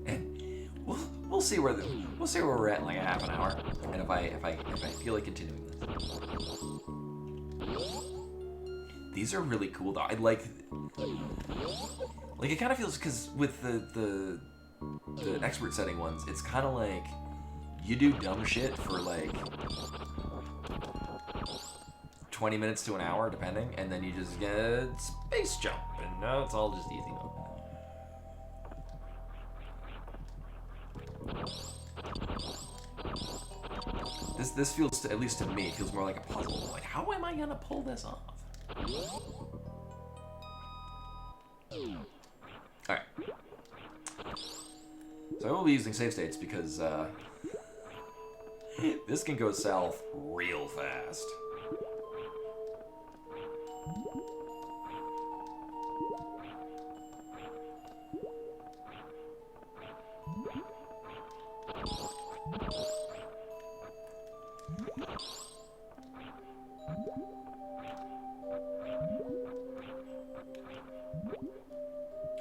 And we'll see where we're at in like a half an hour. And if I feel like continuing this. These are really cool though. I like it kind of feels, because with the expert setting ones, it's kind of like you do dumb shit for like 20 minutes to an hour depending, and then you just get space jump, and now it's all just easy mode. This feels, at least to me, it feels more like a puzzle. Like, how am I gonna pull this off? Alright. So I will be using save states because this can go south real fast.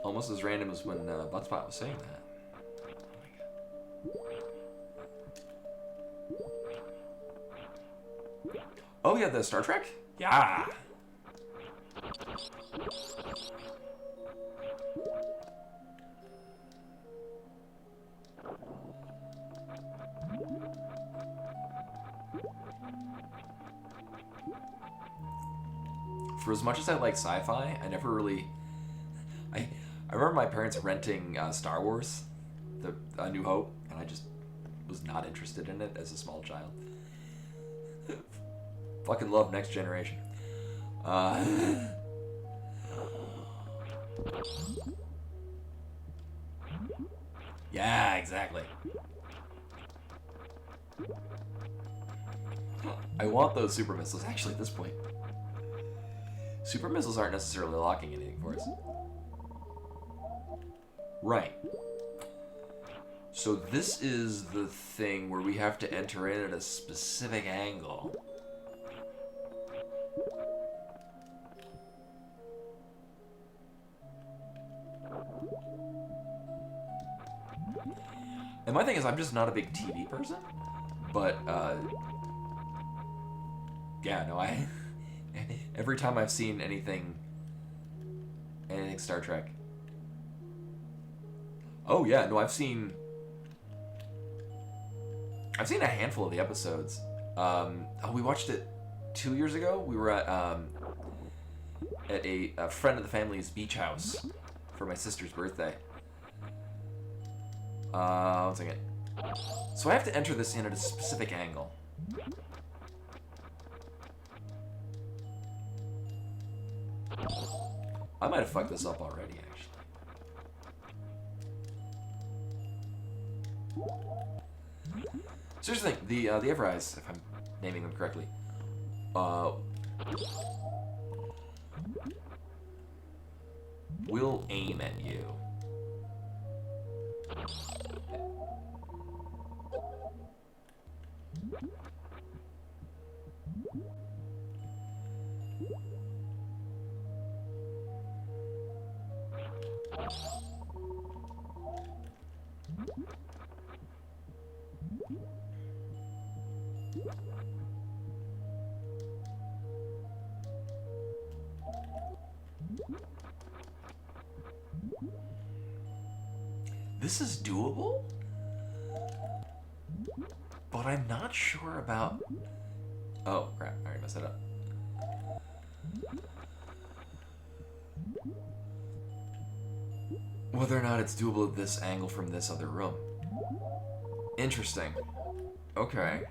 Almost as random as when Buttspot was saying that. Oh yeah, the Star Trek? Yeah! For as much as I like sci-fi, I never really... I remember my parents renting Star Wars, A New Hope, and I just was not interested in it as a small child. Fucking love Next Generation. Yeah, exactly. I want those super missiles. Actually, at this point, super missiles aren't necessarily locking anything for us. Right. So this is the thing where we have to enter in at a specific angle. And my thing is, I'm just not a big TV person, but, yeah, no, every time I've seen anything Star Trek. Oh yeah, no, I've seen a handful of the episodes. We watched it 2 years ago. We were at a friend of the family's beach house for my sister's birthday. One second. So I have to enter this in at a specific angle. I might have fucked this up already, actually. So here's the thing, the Evereyes, if I'm naming them correctly, will aim at you. This is doable, but I'm not sure about... Oh, crap, I already messed it up. Whether or not it's doable at this angle from this other room. Interesting. Okay.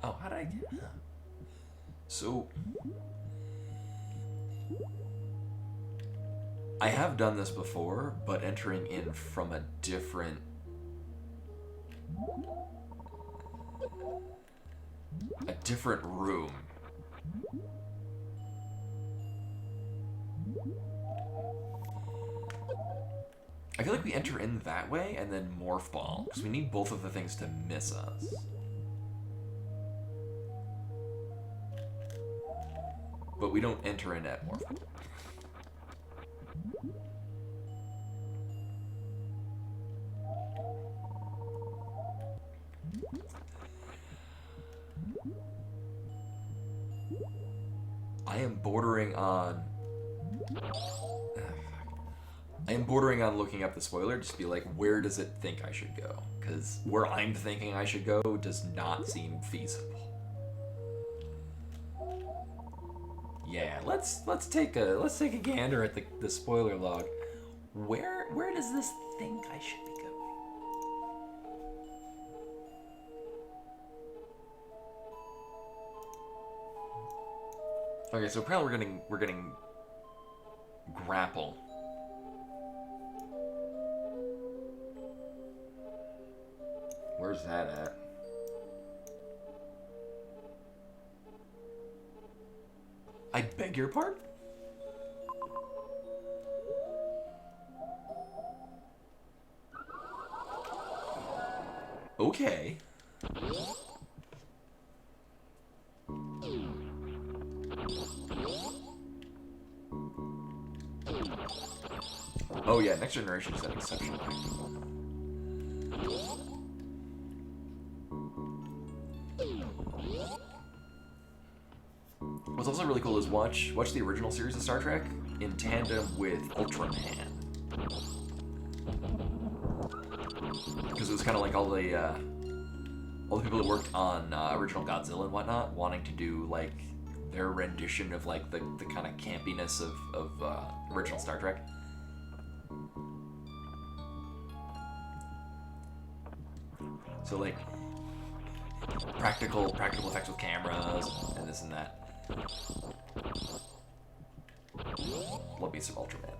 Oh, how did I get... So... I have done this before, but entering in from a different... room. I feel like we enter in that way and then morph ball, because we need both of the things to miss us. But we don't enter in at morph ball. I am bordering on looking up the spoiler just to be like, where does it think I should go? Because where I'm thinking I should go does not seem feasible. Yeah, let's take a gander at the spoiler log. Where does this think I should be going? Okay, so apparently we're getting grapple. Where's that at? I beg your pardon? Okay. Oh yeah, Next Generation is an exceptional acting. What's also really cool is watch the original series of Star Trek in tandem with Ultraman, because it was kind of like all the people that worked on original Godzilla and whatnot wanting to do like their rendition of like the kind of campiness of original Star Trek. So like practical effects with cameras and this and that. Love me some Ultraman.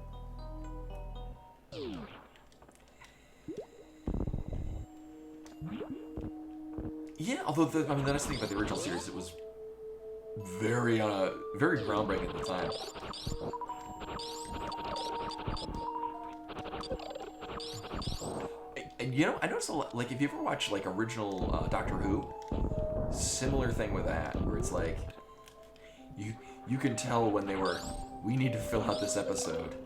Yeah, although the nice thing about the original series, it was very groundbreaking at the time. And you know, I noticed a lot, like if you ever watch like original Doctor Who, similar thing with that, where it's like you can tell when they were, we need to fill out this episode.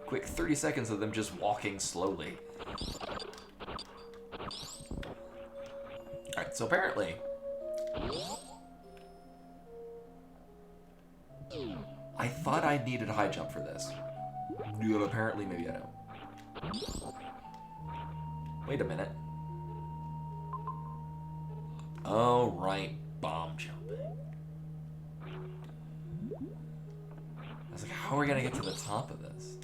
Quick 30 seconds of them just walking slowly. Alright, so apparently I thought I needed a high jump for this. Apparently maybe I don't. Wait a minute. Oh, right, bomb jumping. I was like, how are we gonna get to the top of this?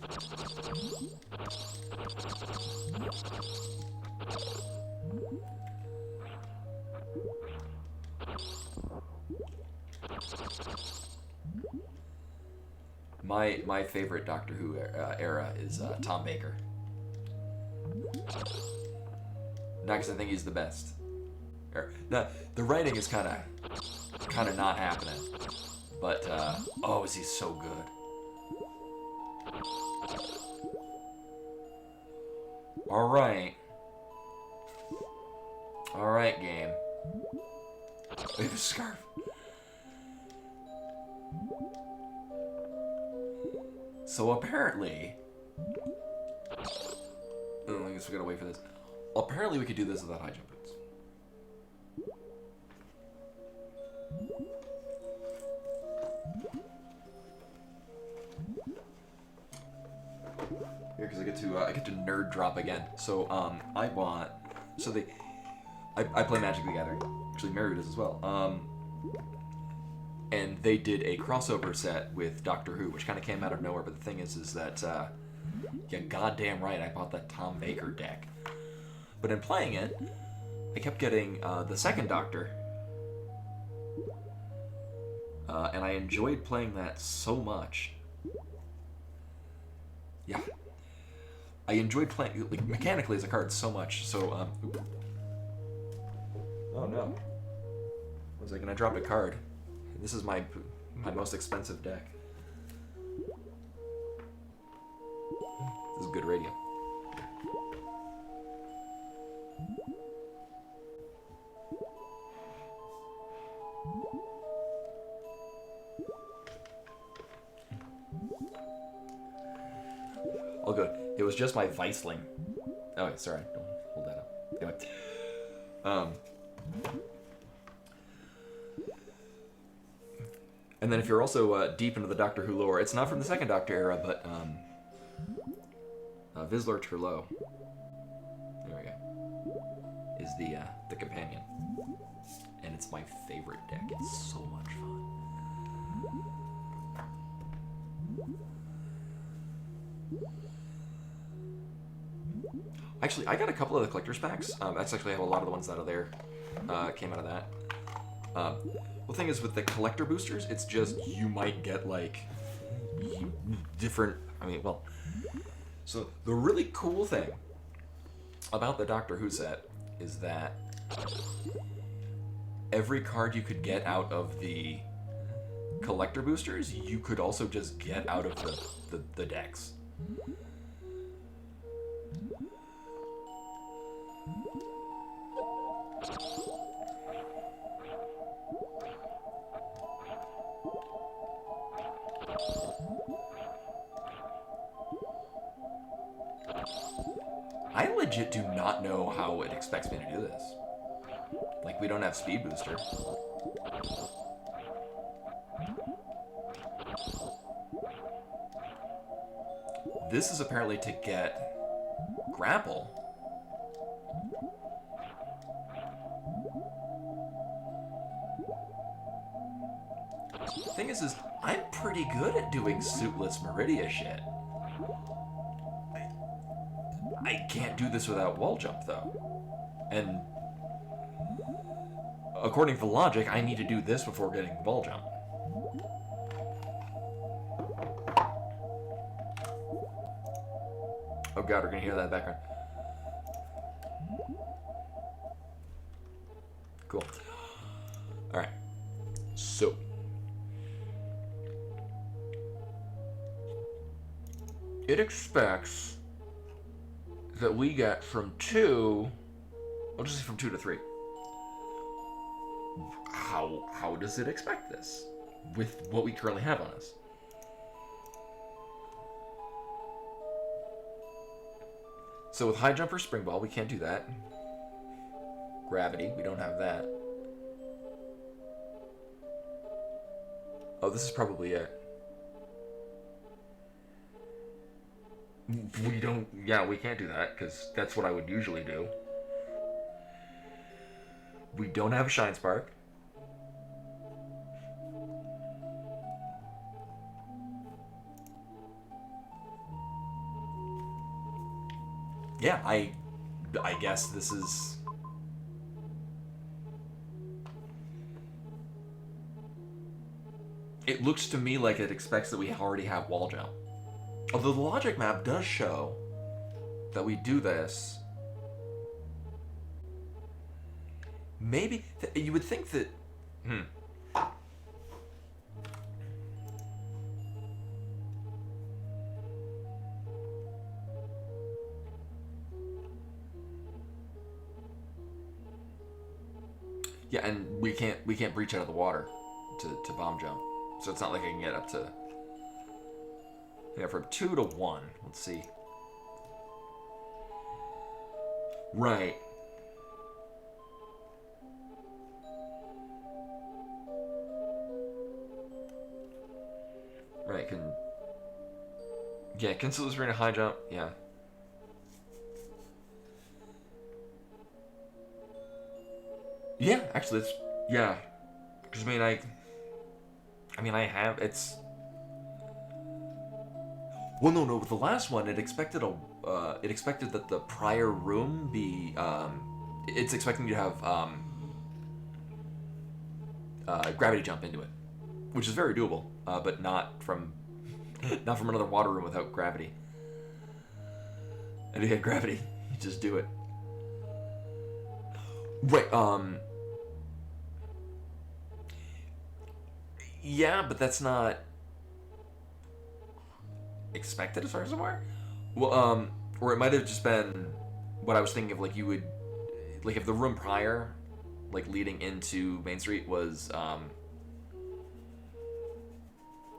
My favorite Doctor Who era is Tom Baker. Not because I think he's the best. The writing is kind of not happening, but oh, is he so good? All right, game. We have a scarf. So apparently, I guess we gotta wait for this. Apparently, we could do this without high jump boots. Here, because I get to nerd drop again. So I play Magic the Gathering. Actually, Mary does as well. And they did a crossover set with Doctor Who, which kind of came out of nowhere. But the thing is that yeah, goddamn right, I bought that Tom Baker deck. But in playing it, I kept getting the second Doctor. And I enjoyed playing that so much. Yeah. I enjoyed playing, like, mechanically as a card so much, so, Oh no. Was I gonna drop a card? This is my most expensive deck. This is good radio. All good. It was just my Viceling. Oh, wait, sorry. Don't hold that up. Anyway. And then if you're also deep into the Doctor Who lore, it's not from the second Doctor era, but Vizsla Turlough. There we go. Is the companion, and it's my favorite deck. It's so much fun. Actually, I got a couple of the collector's packs. That's actually how a lot of the ones out of there came out of that. Well, the thing is, with the collector boosters, it's just, you might get, like, different, I mean, well, so the really cool thing about the Doctor Who set is that every card you could get out of the collector boosters, you could also just get out of the decks. I legit do not know how it expects me to do this. Like, we don't have speed booster. This is apparently to get grapple. The thing is I'm pretty good at doing suitless Meridia shit. I can't do this without wall jump, though. And according to the logic, I need to do this before getting the wall jump. Oh god, we're gonna hear that in the background. Cool. Alright. So. It expects that we get from 2, I'll just say from 2 to 3. How does it expect this with what we currently have on us? So with High Jumper Spring Ball, we can't do that. Gravity, we don't have that. Oh, this is probably it. We don't, yeah, we can't do that, because that's what I would usually do. We don't have a Shine Spark. Yeah, I guess this is... It looks to me like it expects that we already have wall jump. Although the logic map does show that we do this. Maybe you would think that. Yeah, and we can't breach out of the water to bomb jump, so it's not like I can get up to. Yeah, from 2 to 1. Let's see. Right. Right, can Silver's Arena high jump? Yeah. Yeah, actually, it's... Yeah. Because, I have... It's... Well, no. With the last one, it expected that the prior room be it's expecting you to have gravity jump into it, which is very doable, but not from another water room without gravity. And if you had gravity, you just do it. Right. Yeah, but that's not expected as far as I'm aware. Well, or it might have just been what I was thinking of. Like you would, like if the room prior, like leading into Main Street was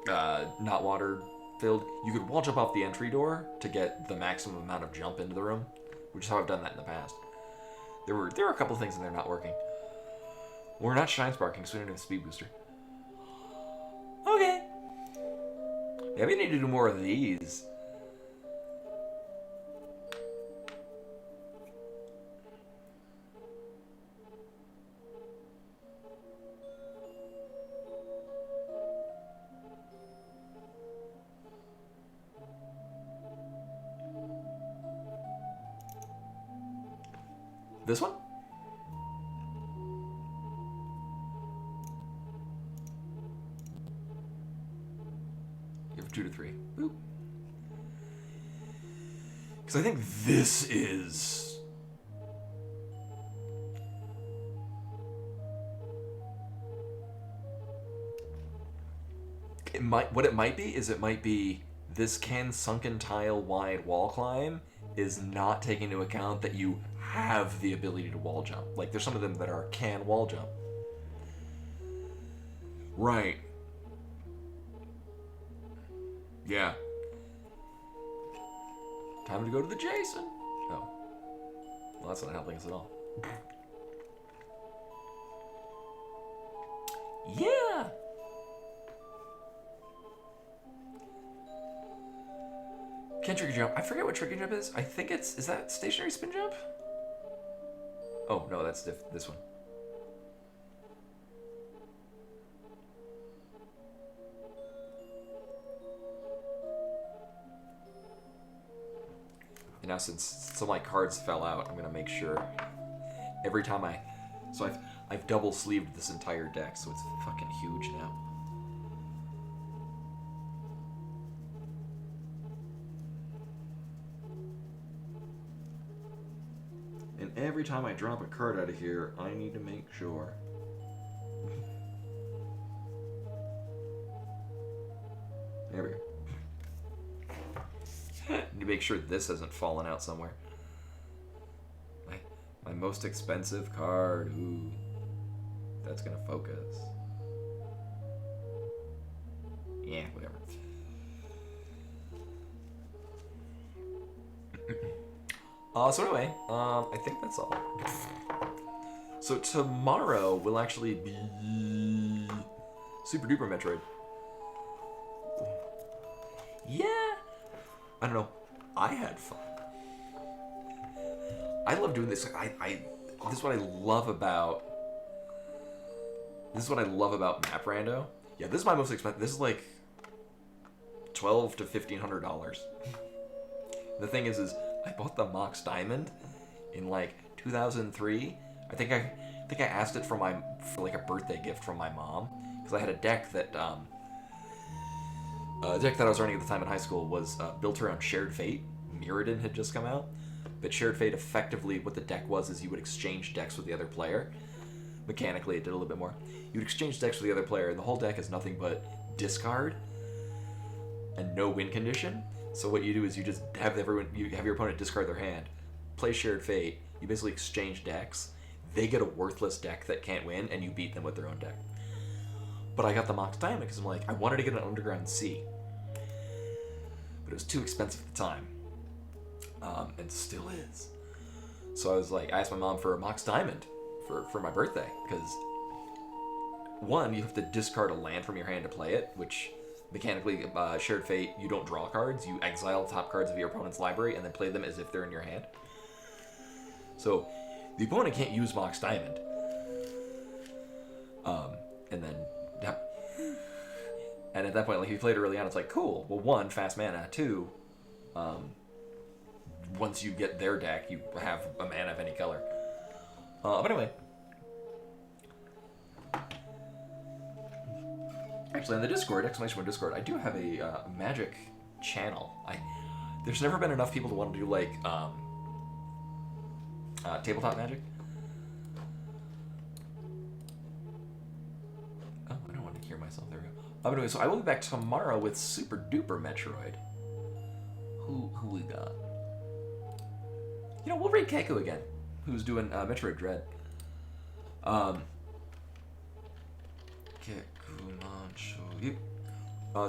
not water filled, you could wall jump off the entry door to get the maximum amount of jump into the room, which is how I've done that in the past. There were a couple things in there not working. We're not shine sparking, so we don't have a speed booster. Okay. Yeah, we need to do more of these. This one? You have 2 to 3. Boop. Because I think this is... What it might be is this can sunken tile wide wall climb is not taking into account that you have the ability to wall jump. Like there's some of them that are can wall jump. Right. Yeah. Time to go to the Jason. Oh. Well, that's not helping us at all. Yeah. Can't tricky jump. I forget what tricky jump is. I think is that stationary spin jump? Oh, no, that's this one. And now since some of my cards fell out, I'm gonna make sure every time so I've double sleeved this entire deck, so it's fucking huge now. And every time I drop a card out of here, I need to make sure. There we go. Need to make sure this hasn't fallen out somewhere. My most expensive card. Ooh. That's gonna focus. Yeah, whatever. So anyway, I think that's all. So tomorrow will actually be Super Duper Metroid. Yeah. I don't know. I had fun. I love doing this. This is what I love about. This is what I love about Map Rando. Yeah, this is my most expensive. This is like $1,200 to $1,500. The thing is I bought the Mox Diamond in like 2003. I think I asked it for like a birthday gift from my mom because I had a deck that I was running at the time in high school was built around Shared Fate. Mirrodin had just come out, but Shared Fate effectively what the deck was is you would exchange decks with the other player. Mechanically, it did a little bit more. You would exchange decks with the other player, and the whole deck is nothing but discard and no win condition. So what you do is you just have your opponent discard their hand, play Shared Fate. You basically exchange decks. They get a worthless deck that can't win, and you beat them with their own deck. But I got the Mox Diamond because I'm like, I wanted to get an Underground Sea, but it was too expensive at the time, and still is. So I was like, I asked my mom for a Mox Diamond for my birthday because one, you have to discard a land from your hand to play it, which mechanically, Shared Fate, you don't draw cards, you exile top cards of your opponent's library and then play them as if they're in your hand. So, the opponent can't use Mox Diamond. And then, And at that point, like, if you played early on, it's like, cool. Well, one, fast mana. Two, once you get their deck, you have a mana of any color. But anyway. Actually, on the Discord, !Discord, I do have a Magic channel. There's never been enough people to want to do, like, tabletop Magic. Oh, I don't want to hear myself. There we go. Anyway, so I will be back tomorrow with Super Duper Metroid. Who we got? You know, we'll raid Keiko again, who's doing Metroid Dread. So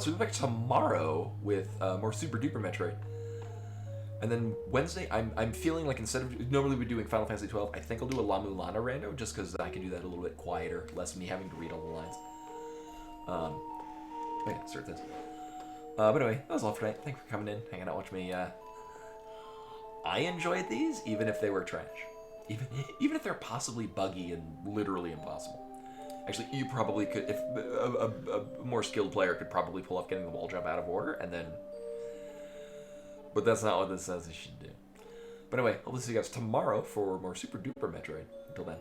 we'll be back tomorrow with more Super Duper Metroid. And then Wednesday, I'm feeling like instead of normally we're doing Final Fantasy 12, I think I'll do a La Mulana rando, just because I can do that a little bit quieter, less me having to read all the lines. Wait, start this. But anyway, that was all for tonight. Thanks for coming in, hanging out, watching me. I enjoyed these, even if they were trash. Even if they're possibly buggy and literally impossible. Actually, you probably could, if a more skilled player could probably pull off getting the wall jump out of order, and then... But that's not what this says you should do. But anyway, I'll see you guys tomorrow for more Super Duper Metroid. Until then.